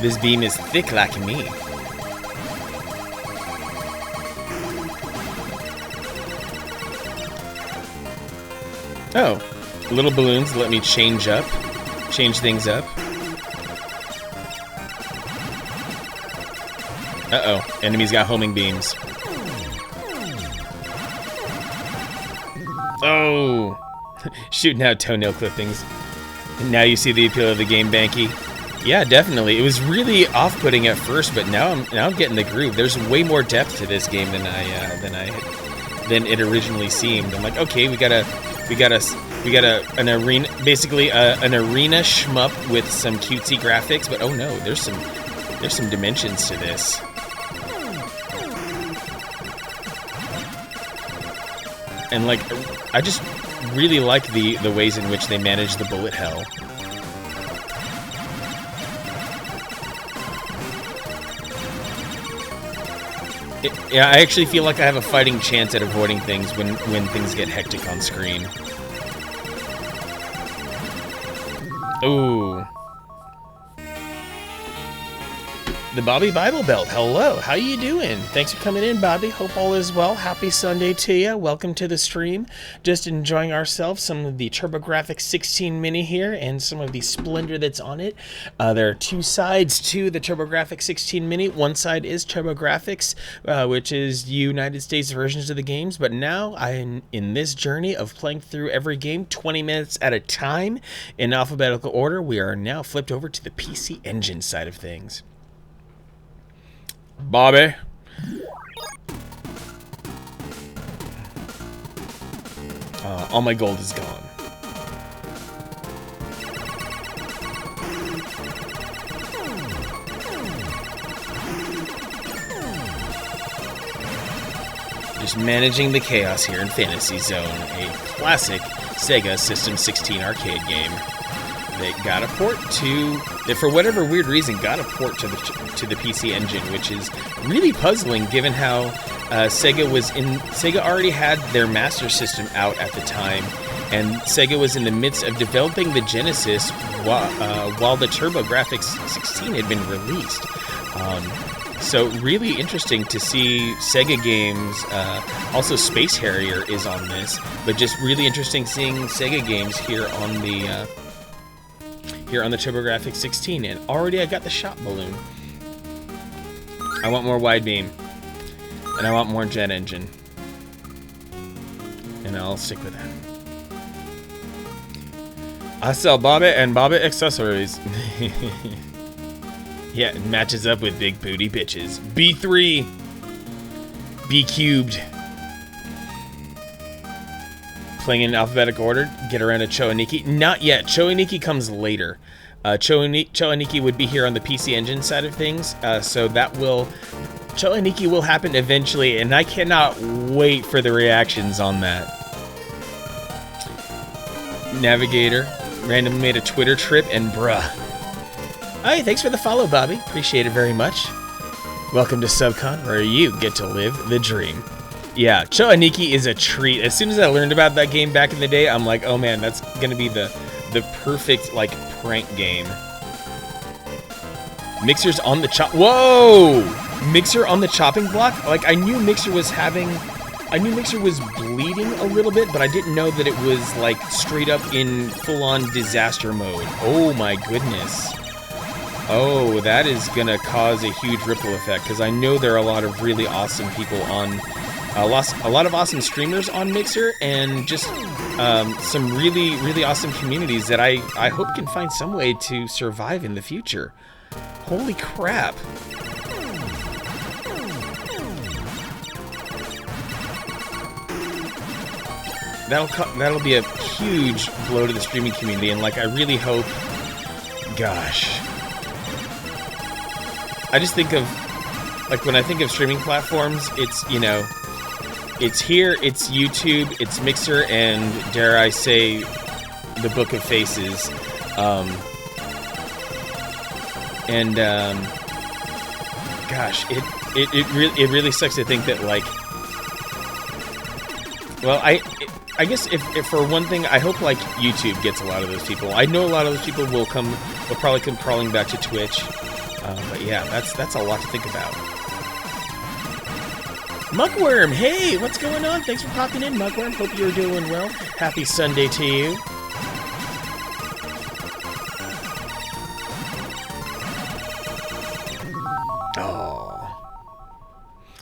This beam is thick like me. Oh, little balloons let me change things up. Uh-oh, enemies got homing beams. Oh, shooting out toenail clippings. And now you see the appeal of the game, Banky. Yeah, definitely. It was really off-putting at first, but now I'm getting the groove. There's way more depth to this game than it originally seemed. I'm like, okay, we got an arena, basically an arena shmup with some cutesy graphics, but oh no, there's some dimensions to this. And like, I just really like the ways in which they manage the bullet hell. Yeah, I actually feel like I have a fighting chance at avoiding things when things get hectic on screen. Ooh. The Bobby Bible Belt. Hello, how you doing? Thanks for coming in, Bobby. Hope all is well. Happy Sunday to you. Welcome to the stream. Just enjoying ourselves some of the TurboGrafx-16 Mini here and some of the splendor that's on it. There are two sides to the TurboGrafx-16 Mini. One side is TurboGrafx, which is United States versions of the games. But now I'm in this journey of playing through every game 20 minutes at a time in alphabetical order. We are now flipped over to the PC Engine side of things. Bobby? All my gold is gone. Just managing the chaos here in Fantasy Zone, a classic Sega System 16 arcade game that got a port to, that for whatever weird reason got a port to the PC Engine, which is really puzzling given how Sega already had their Master System out at the time, and Sega was in the midst of developing the Genesis while the TurboGrafx-16 had been released. So really interesting to see Sega games. Also, Space Harrier is on this, but just really interesting seeing Sega games here on the TurboGrafx-16, and already I got the shot balloon. I want more wide beam, and I want more jet engine, and I'll stick with that. I sell Bobby and Bobby accessories. Yeah, it matches up with big booty bitches. B3, B cubed. Playing in alphabetical order, get around to Choaniki. Not yet. Choaniki comes later. Choaniki would be here on the PC Engine side of things, so Choaniki will happen eventually, and I cannot wait for the reactions on that. Navigator randomly made a Twitter trip, and bruh. Hey, thanks for the follow, Bobby. Appreciate it very much. Welcome to Subcon, where you get to live the dream. Yeah, Choaniki is a treat. As soon as I learned about that game back in the day, I'm like, oh man, that's gonna be the perfect, like, prank game. Mixer's on the chop. Whoa! Mixer on the chopping block? Like, I knew Mixer was bleeding a little bit, but I didn't know that it was, like, straight up in full-on disaster mode. Oh my goodness. Oh, that is gonna cause a huge ripple effect, because I know there are a lot of really awesome people on, a lot of awesome streamers on Mixer, and just some really, really awesome communities that I hope can find some way to survive in the future. Holy crap. That'll be a huge blow to the streaming community, and like I really hope, gosh. I just think of, like, when I think of streaming platforms, it's, you know, it's here, it's YouTube, it's Mixer, and dare I say, the Book of Faces. Gosh, it really sucks to think that, like, Well, I guess if for one thing, I hope like YouTube gets a lot of those people. I know a lot of those people will probably come crawling back to Twitch. But yeah, that's a lot to think about. Muckworm, hey, what's going on? Thanks for popping in, Muckworm. Hope you're doing well. Happy Sunday to you.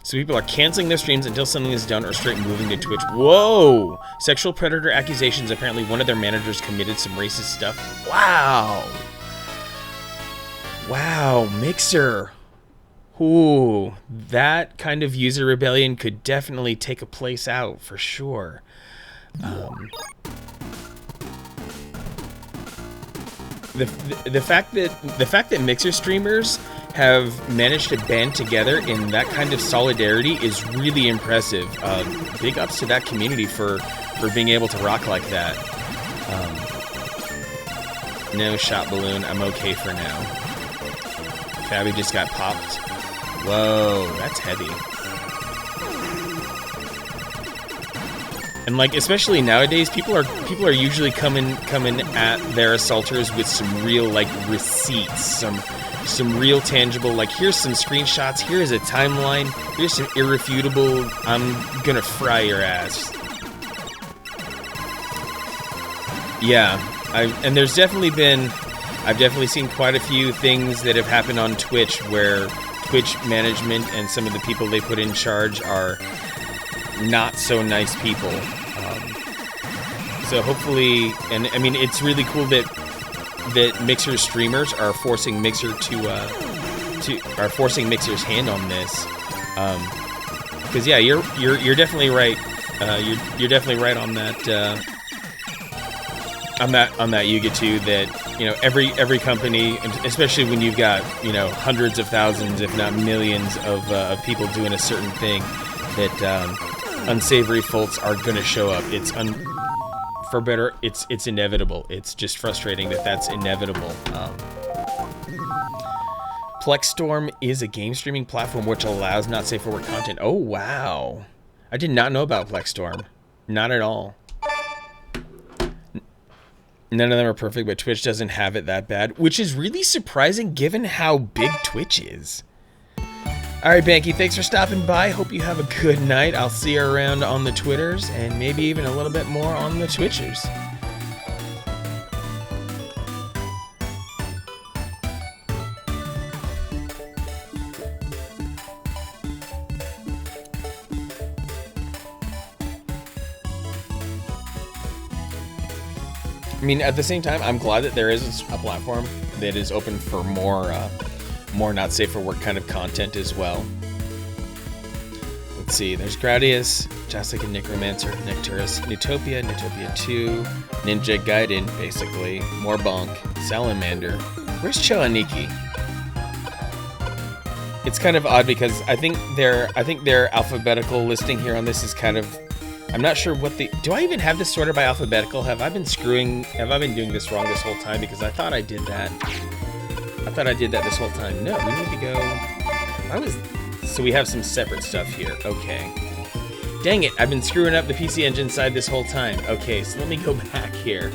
So people are canceling their streams until something is done or straight moving to Twitch. Whoa! Sexual predator accusations. Apparently one of their managers committed some racist stuff. Wow! Wow, Mixer. Ooh, that kind of user rebellion could definitely take a place out for sure. The fact that Mixer streamers have managed to band together in that kind of solidarity is really impressive. Big ups to that community for being able to rock like that. No shot balloon. I'm okay for now. Fabby just got popped. Whoa, that's heavy. And like, especially nowadays, people are usually coming at their assaulters with some real like receipts, some real tangible, like, here's some screenshots, here's a timeline, here's some irrefutable, I'm gonna fry your ass. Yeah, I've definitely seen quite a few things that have happened on Twitch where Twitch management and some of the people they put in charge are not so nice people. So hopefully, and I mean, it's really cool that Mixer streamers are forcing Mixer are forcing Mixer's hand on this. Because yeah, you're definitely right. You're definitely right on that. On that Yuga too. That, you know, every company, especially when you've got, you know, hundreds of thousands, if not millions of people doing a certain thing, that unsavory faults are going to show up. For better, it's inevitable. It's just frustrating that that's inevitable. Plexstorm is a game streaming platform which allows not safe for work content. Oh wow, I did not know about Plexstorm. Not at all. None of them are perfect, but Twitch doesn't have it that bad, which is really surprising given how big Twitch is. Alright, Banky, thanks for stopping by. Hope you have a good night. I'll see you around on the Twitters, and maybe even a little bit more on the Twitchers. I mean, at the same time, I'm glad that there is a platform that is open for more not safe for work kind of content as well. Let's see, there's Gradius, Jessica Necromancer, Necturus, Newtopia, Newtopia 2, Ninja Gaiden, basically, more Bonk, Salamander. Where's Choaniki? It's kind of odd because I think their alphabetical listing here on this is kind of, I'm not sure what do I even have this sorted by alphabetical? Have I been doing this wrong this whole time? Because I thought I did that. I thought I did that this whole time. No, we need to go... So we have some separate stuff here. Okay. Dang it, I've been screwing up the PC Engine side this whole time. Okay, so let me go back here.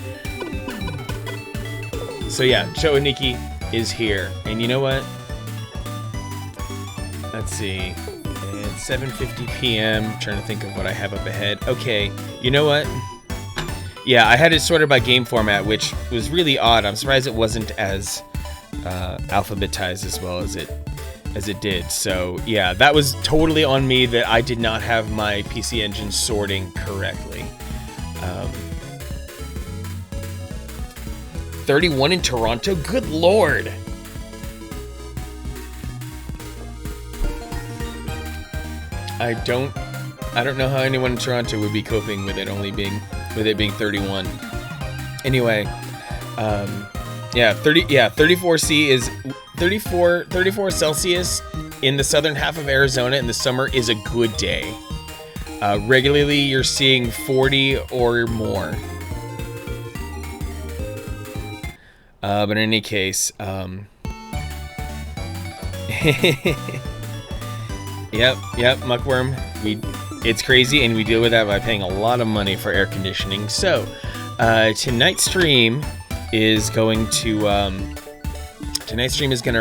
So yeah, Choaniki is here. And you know what? Let's see. It's 7:50 p.m. Trying to think of what I have up ahead. Okay, you know what? Yeah, I had it sorted by game format, which was really odd. I'm surprised it wasn't as alphabetized as well as it did. So yeah, that was totally on me that I did not have my PC Engine sorting correctly. 31 in Toronto? Good lord! I don't know how anyone in Toronto would be coping with it being 31. Anyway, yeah, 34C is 34 Celsius in the southern half of Arizona in the summer is a good day. Regularly, you're seeing 40 or more. But in any case, Yep, Muckworm. It's crazy, and we deal with that by paying a lot of money for air conditioning. So, tonight's stream is going to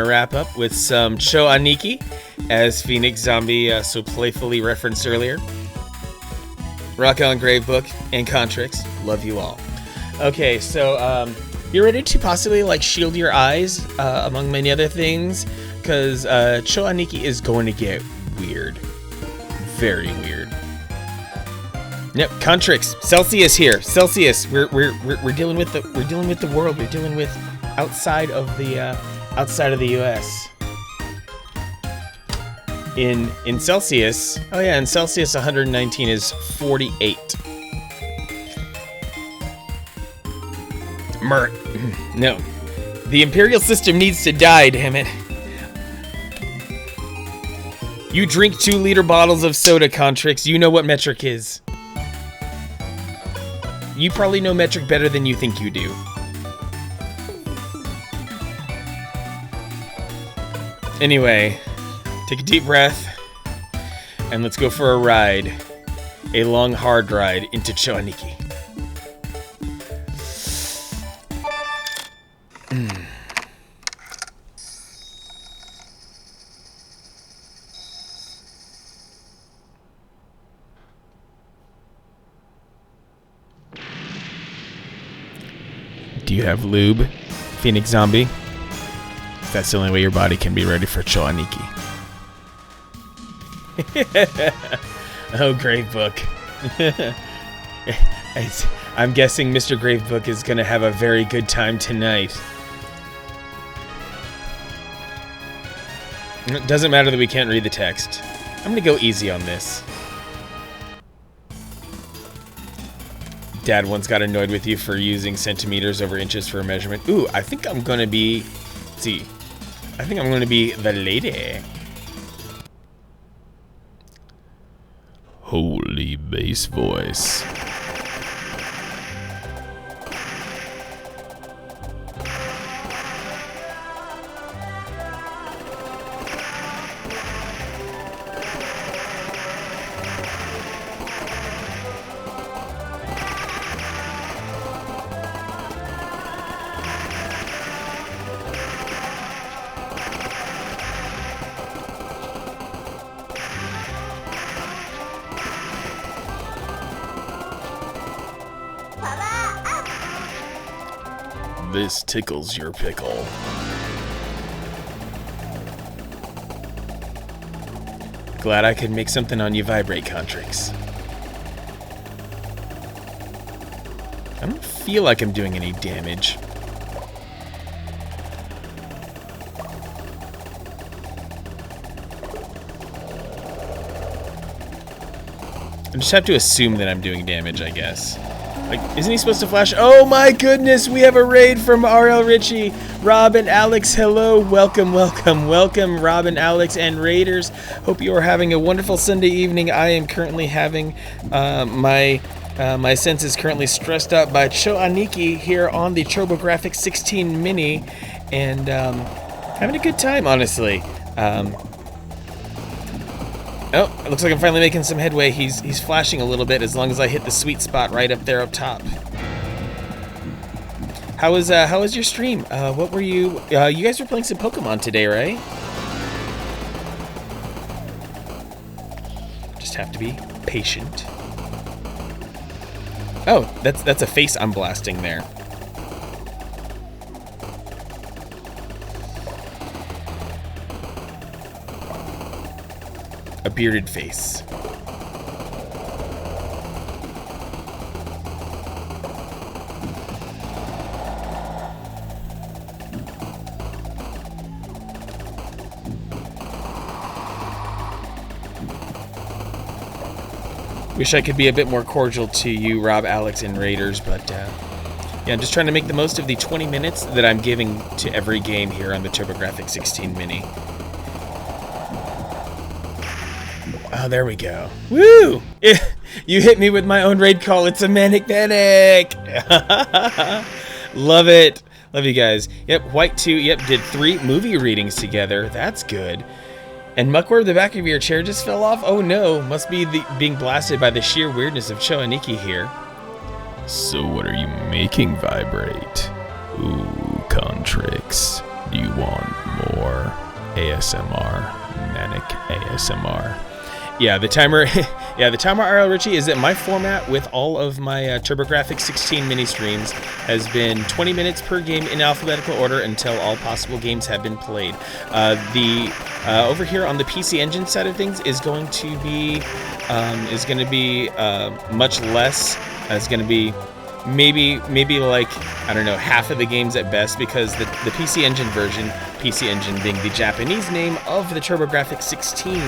wrap up with some Cho Aniki, as Phoenix Zombie so playfully referenced earlier. Rock on Gravebook and Contrix. Love you all. Okay, so you're ready to possibly like shield your eyes, among many other things, because Cho Aniki is going to get weird. Very weird. Yep, Contrix. Celsius here. Celsius. We're dealing with the world. We're dealing with outside of the U.S. In Celsius. Oh yeah, in Celsius 119 is 48. No. The Imperial system needs to die, damn it. You drink 2-liter bottles of soda, Contrix. You know what metric is. You probably know metric better than you think you do. Anyway, take a deep breath, and let's go for a ride. A long, hard ride into Cho Aniki. Do you have lube, Phoenix Zombie? That's the only way your body can be ready for Cho Aniki. Oh, Gravebook. I'm guessing Mr. Gravebook is going to have a very good time tonight. It doesn't matter that we can't read the text. I'm going to go easy on this. Dad once got annoyed with you for using centimeters over inches for a measurement. Ooh, I think I'm going to be... Let's see. I think I'm going to be the lady. Holy bass voice. This tickles your pickle. Glad I could make something on you vibrate, Contrix. I don't feel like I'm doing any damage. I just have to assume that I'm doing damage, I guess. Like, isn't he supposed to flash? Oh my goodness, we have a raid from RL Richie. Rob and Alex, hello. Welcome, welcome, welcome, Rob and Alex and Raiders. Hope you are having a wonderful Sunday evening. I am currently having my senses currently stressed out by Cho Aniki here on the TurboGrafx-16 Mini, and having a good time, honestly. Oh, it looks like I'm finally making some headway. He's flashing a little bit as long as I hit the sweet spot right up there up top. How was your stream? What were you you guys were playing some Pokemon today, right? Just have to be patient. Oh, that's a face I'm blasting there. A bearded face. Wish I could be a bit more cordial to you, Rob, Alex, and Raiders, but yeah, I'm just trying to make the most of the 20 minutes that I'm giving to every game here on the TurboGrafx-16 Mini. Oh, there we go. Woo! You hit me with my own raid call. It's a manic panic. Love it. Love you guys. Yep, White 2, yep, did 3 movie readings together. That's good. And Muckworm, the back of your chair just fell off? Oh no, must be being blasted by the sheer weirdness of Choaniki here. So what are you making vibrate? Ooh, Contrix. Do you want more ASMR? Manic ASMR. Yeah, the timer RL Richie is that my format with all of my TurboGrafx-16 mini streams has been 20 minutes per game in alphabetical order until all possible games have been played. Over here on the PC Engine side of things is going to be much less. It's going to be maybe like, I don't know, half of the games at best, because the PC Engine version, PC Engine being the Japanese name of the TurboGrafx-16,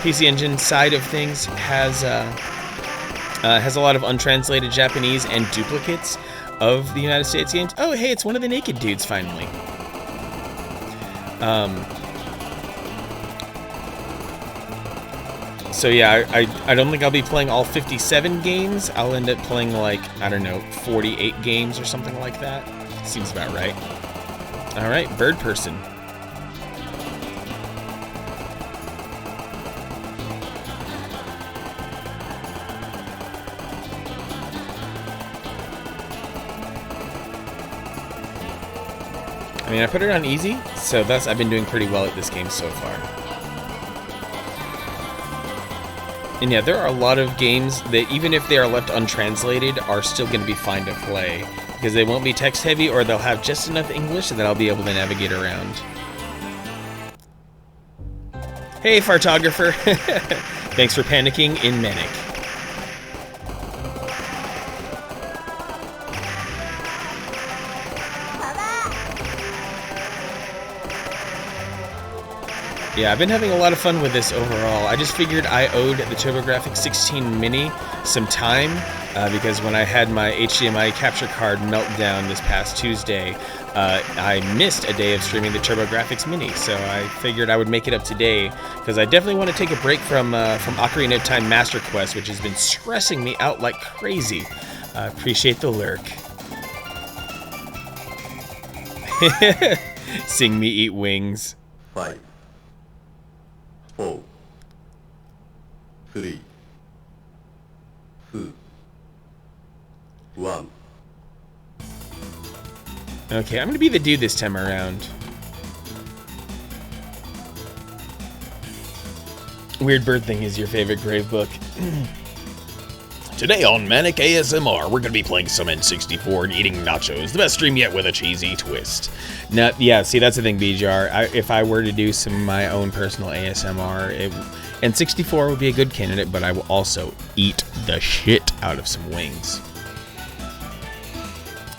PC Engine side of things has a lot of untranslated Japanese and duplicates of the United States games. Oh, hey, it's one of the naked dudes finally. So yeah, I don't think I'll be playing all 57 games. I'll end up playing like, I don't know, 48 games or something like that. Seems about right. All right, bird person. I mean, I put it on easy, so thus I've been doing pretty well at this game so far. And yeah, there are a lot of games that, even if they are left untranslated, are still going to be fine to play, because they won't be text heavy, or they'll have just enough English that I'll be able to navigate around. Hey, Fartographer! Thanks for panicking in Manic. Yeah, I've been having a lot of fun with this overall. I just figured I owed the TurboGrafx-16 Mini some time, because when I had my HDMI capture card meltdown this past Tuesday, I missed a day of streaming the TurboGrafx Mini, so I figured I would make it up today, because I definitely want to take a break from Ocarina of Time Master Quest, which has been stressing me out like crazy. Appreciate the lurk. Sing me eat wings. 5, 4, 3, 2, 1. Okay, I'm gonna be the dude this time around. Weird Bird Thing is your favorite grave book. Today on Manic ASMR, we're gonna be playing some N64 and eating nachos. The best stream yet with a cheesy twist. No, yeah, see, that's the thing, BJR. If I were to do some of my own personal ASMR, N64 would be a good candidate, but I will also eat the shit out of some wings.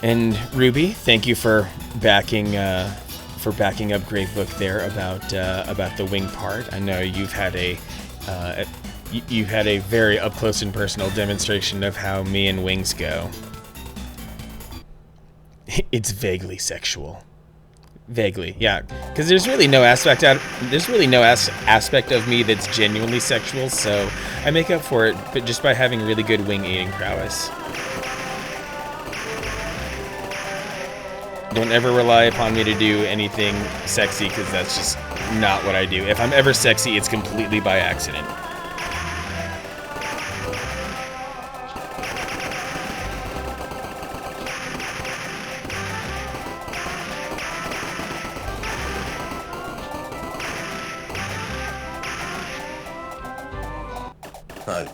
And Ruby, thank you for backing up Gravebook there about the wing part. I know you've had a very up close and personal demonstration of how me and wings go. It's vaguely sexual. Vaguely, yeah, because there's really no aspect of me that's genuinely sexual, so I make up for it, but just by having really good wing eating prowess. Don't ever rely upon me to do anything sexy, because that's just not what I do. If I'm ever sexy, it's completely by accident. Hi.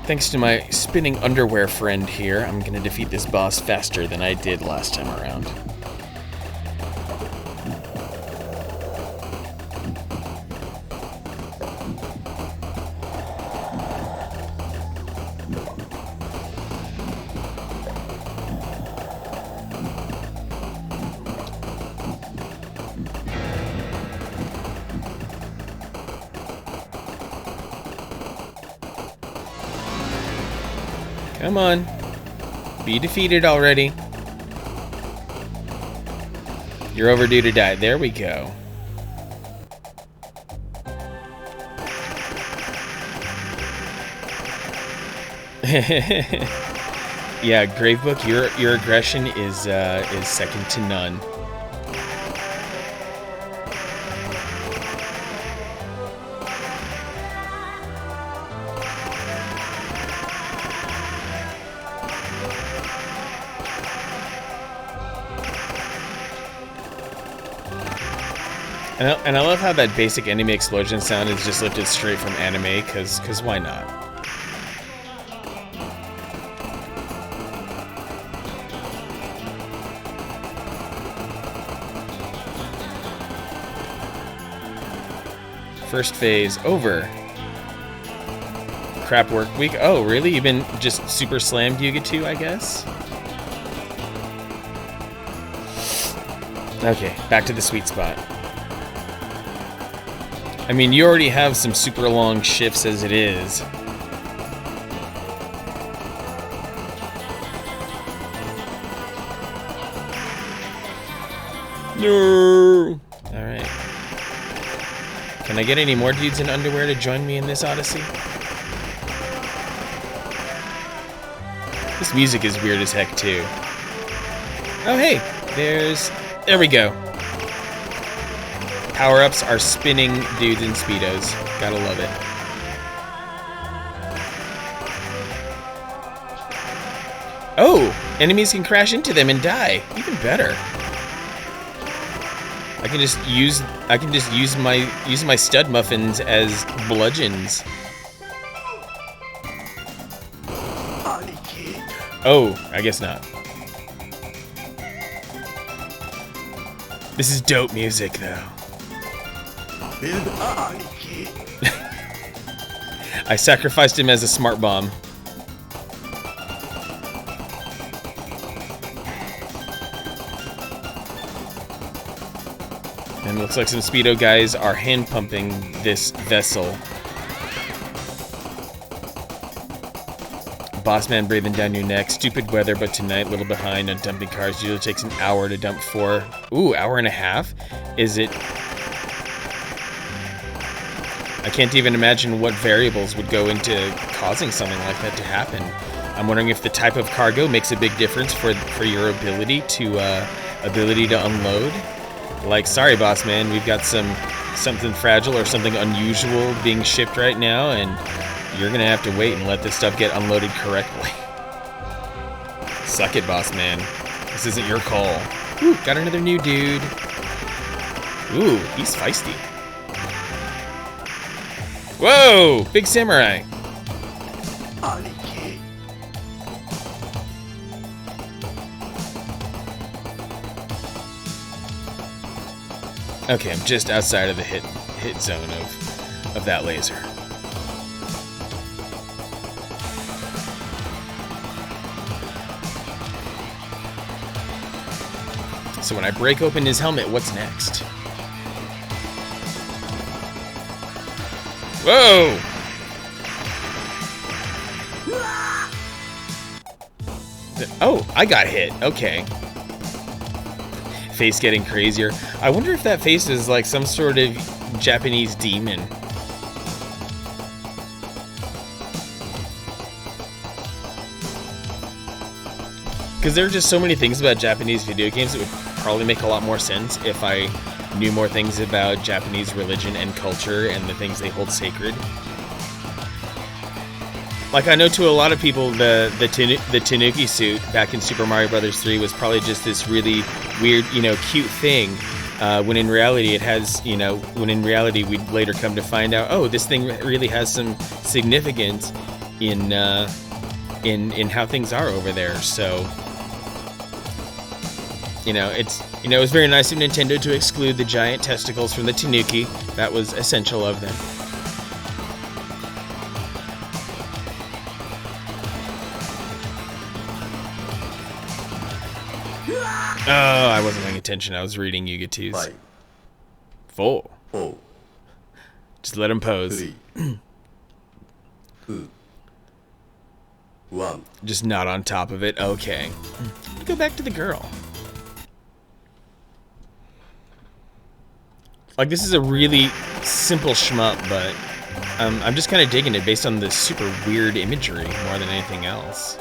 Thanks to my spinning underwear friend here, I'm gonna defeat this boss faster than I did last time around. Come on. Be defeated already. You're overdue to die. There we go. Yeah, Gravebook, your aggression is second to none. And I love how that basic enemy explosion sound is just lifted straight from anime, cause why not? First phase over. Crap work week. Oh, really? You've been just super slammed, Yuga 2, I guess? Okay, back to the sweet spot. I mean, you already have some super long shifts as it is. No. All right. Can I get any more dudes in underwear to join me in this odyssey? This music is weird as heck too. Oh hey, there we go. Power-ups are spinning dudes in Speedos. Gotta love it. Oh, enemies can crash into them and die. Even better. I can just use my stud muffins as bludgeons. Oh, I guess not. This is dope music though. I sacrificed him as a smart bomb. And it looks like some Speedo guys are hand pumping this vessel. Boss man breathing down your neck. Stupid weather, but tonight little behind on dumping cars. Usually takes an hour to dump 4. Ooh, hour and a half? Is it? I can't even imagine what variables would go into causing something like that to happen. I'm wondering if the type of cargo makes a big difference for your ability to unload. Like, sorry, boss man, we've got something fragile or something unusual being shipped right now, and you're gonna have to wait and let this stuff get unloaded correctly. Suck it, boss man. This isn't your call. Ooh, got another new dude. Ooh, he's feisty. Whoa, big samurai. Okay, I'm just outside of the hit zone of that laser. So when I break open his helmet, what's next? Whoa! Oh, I got hit. Okay. Face getting crazier. I wonder if that face is like some sort of Japanese demon. Because there are just so many things about Japanese video games that would probably make a lot more sense if I knew more things about Japanese religion and culture and the things they hold sacred. Like, I know to a lot of people the Tanuki suit back in Super Mario Bros. 3 was probably just this really weird, cute thing. When in reality it has, when in reality we'd later come to find out, oh, this thing really has some significance in how things are over there. So, it was very nice of Nintendo to exclude the giant testicles from the Tanuki. That was essential of them. Oh, I wasn't paying attention. I was reading Yuga 2's. 4. Just let him pose. 3 2 1. Just not on top of it. Okay. Go back to the girl. Like, this is a really simple shmup, but I'm just kind of digging it based on the super weird imagery more than anything else.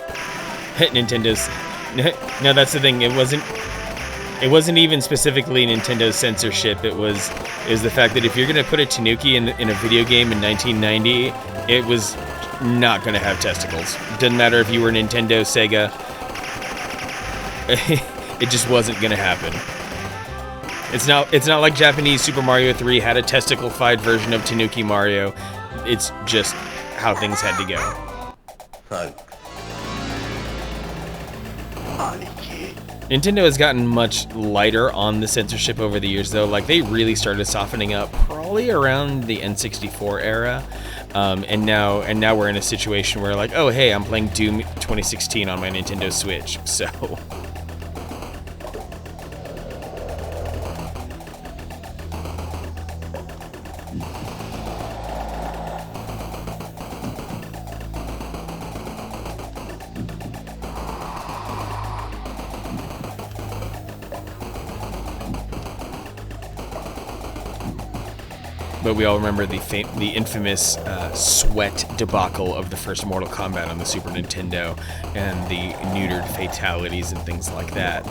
Nintendo's... No, that's the thing. It wasn't even specifically Nintendo's censorship. It was the fact that if you're going to put a Tanuki in a video game in 1990, it was not going to have testicles. Doesn't matter if you were Nintendo, Sega. It just wasn't going to happen. It's not like Japanese Super Mario 3 had a testicle-fied version of Tanuki Mario. It's just how things had to go. 3. Aniki. Nintendo has gotten much lighter on the censorship over the years, though. Like, they really started softening up probably around the N64 era, and now we're in a situation where, like, oh hey, I'm playing Doom 2016 on my Nintendo Switch, so. But we all remember the infamous sweat debacle of the first Mortal Kombat on the Super Nintendo and the neutered fatalities and things like that.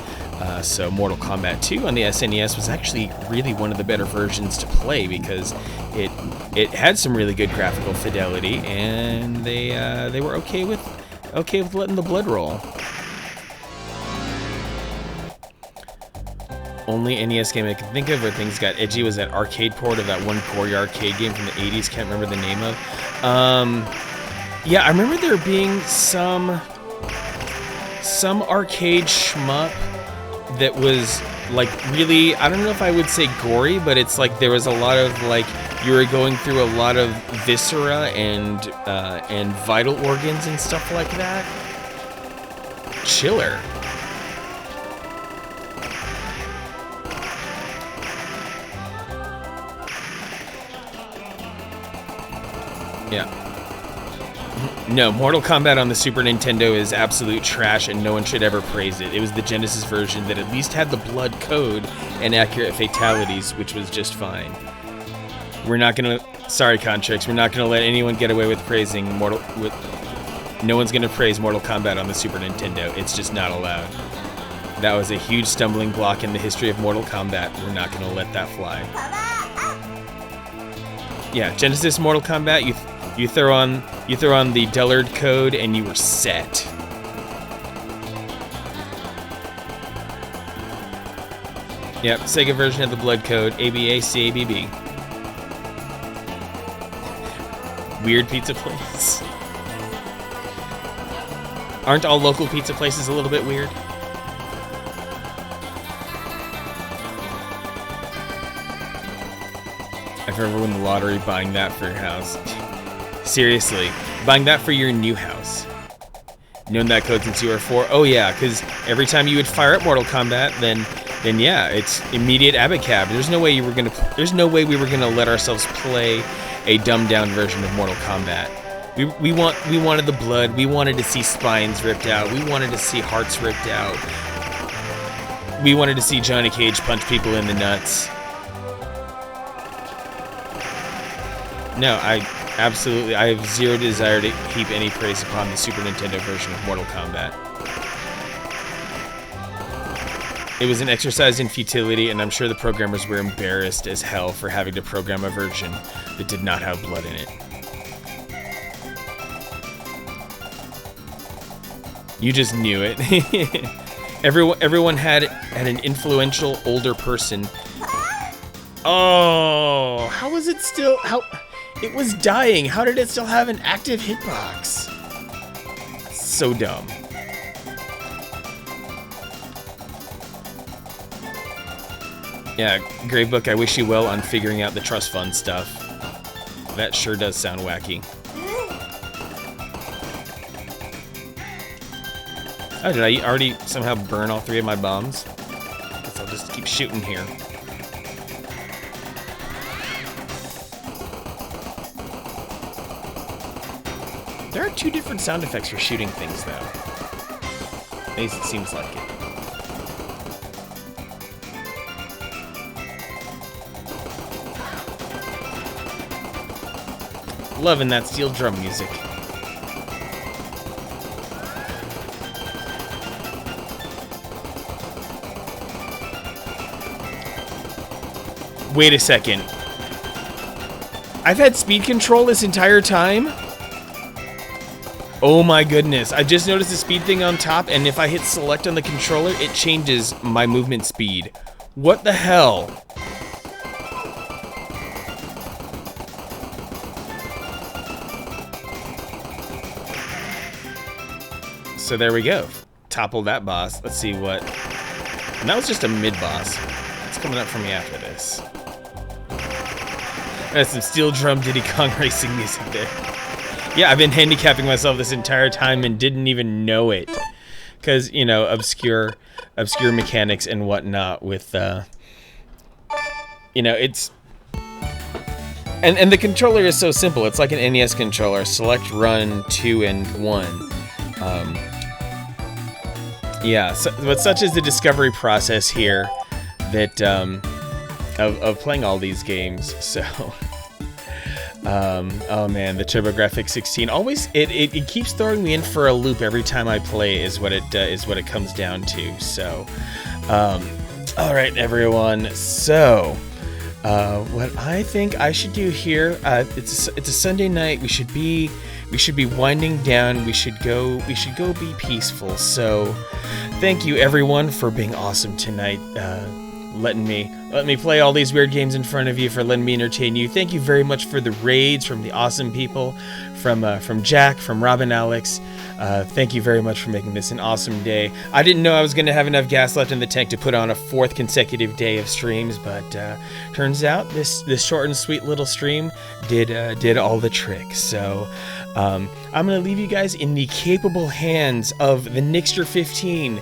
So Mortal Kombat 2 on the SNES was actually really one of the better versions to play because it had some really good graphical fidelity, and they were okay with letting the blood roll. Only NES game I can think of where things got edgy was that arcade port of that one gory arcade game from the 80s. Can't remember the name of. Yeah, I remember there being some arcade shmup that was like really, I don't know if I would say gory, but it's like there was a lot of like you were going through a lot of viscera and vital organs and stuff like that. Chiller. Yeah. No, Mortal Kombat on the Super Nintendo is absolute trash, and no one should ever praise it. It was the Genesis version that at least had the blood code and accurate fatalities, which was just fine. We're not gonna... Sorry, Contrix, we're not gonna let anyone get away with praising no one's gonna praise Mortal Kombat on the Super Nintendo. It's just not allowed. That was a huge stumbling block in the history of Mortal Kombat. We're not gonna let that fly. Yeah, Genesis Mortal Kombat, you throw on the Dullard code and you were set. Yep, Sega version of the blood code, ABACABB. Weird pizza place. Aren't all local pizza places a little bit weird? If ever win the lottery, buying that for your house. Seriously, buying that for your new house. Known that code since you were 4? Oh yeah, because every time you would fire up Mortal Kombat, then yeah, it's immediate abacab. There's no way we were gonna let ourselves play a dumbed down version of Mortal Kombat. We wanted the blood. We wanted to see spines ripped out. We wanted to see hearts ripped out. We wanted to see Johnny Cage punch people in the nuts. No, I have zero desire to heap any praise upon the Super Nintendo version of Mortal Kombat. It was an exercise in futility, and I'm sure the programmers were embarrassed as hell for having to program a version that did not have blood in it. You just knew it. Everyone had an influential older person. Oh, how was it still... It was dying. How did it still have an active hitbox? So dumb. Yeah, Gravebook, I wish you well on figuring out the trust fund stuff. That sure does sound wacky. Oh, did I already somehow burn all 3 of my bombs? Guess I'll just keep shooting here. There are two different sound effects for shooting things, though. At least it seems like it. Loving that steel drum music. Wait a second. I've had speed control this entire time? Oh my goodness. I just noticed the speed thing on top, and if I hit select on the controller, it changes my movement speed. What the hell? So there we go. Topple that boss. Let's see what... And that was just a mid-boss. What's coming up for me after this? That's some steel drum Diddy Kong racing music there. Yeah, I've been handicapping myself this entire time and didn't even know it. Because, you know, obscure mechanics and whatnot with, you know, it's... And the controller is so simple. It's like an NES controller. Select, run, 2, and 1. Yeah, so, but such is the discovery process here that, of playing all these games, so... oh man, the TurboGrafx-16 always it keeps throwing me in for a loop every time I play is what it comes down to. So, all right, everyone. So, what I think I should do here, it's a Sunday night. We should be winding down. We should go be peaceful. So, thank you everyone for being awesome tonight. Letting me play all these weird games in front of you, for letting me entertain you. Thank you very much for the raids from the awesome people, from Jack, from Robin Alex. Thank you very much for making this an awesome day. I didn't know I was going to have enough gas left in the tank to put on a 4th consecutive day of streams, but turns out this short and sweet little stream did all the tricks. So I'm going to leave you guys in the capable hands of the Nixter 15.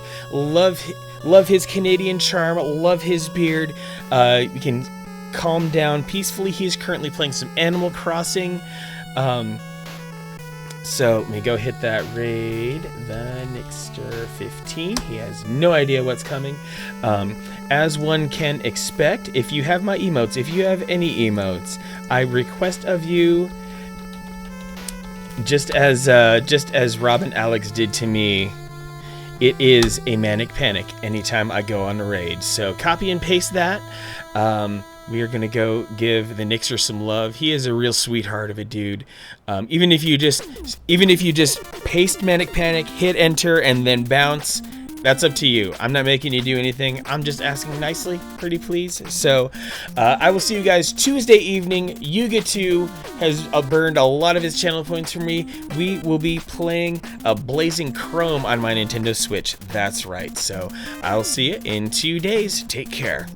Love his Canadian charm, love his beard. You can calm down peacefully. He's currently playing some Animal Crossing. So let me go hit that raid, the Nixter 15. He has no idea what's coming. As one can expect, if you have my emotes, if you have any emotes, I request of you, just as Robin Alex did to me, it is a manic panic anytime I go on a raid. So copy and paste that. We are gonna go give the Nixer some love. He is a real sweetheart of a dude. Even if you just paste manic panic, hit enter, and then bounce, that's up to you. I'm not making you do anything. I'm just asking nicely, pretty please. So I will see you guys Tuesday evening. Yuga2 has burned a lot of his channel points for me. We will be playing Blazing Chrome on my Nintendo Switch. That's right. So I'll see you in 2 days. Take care.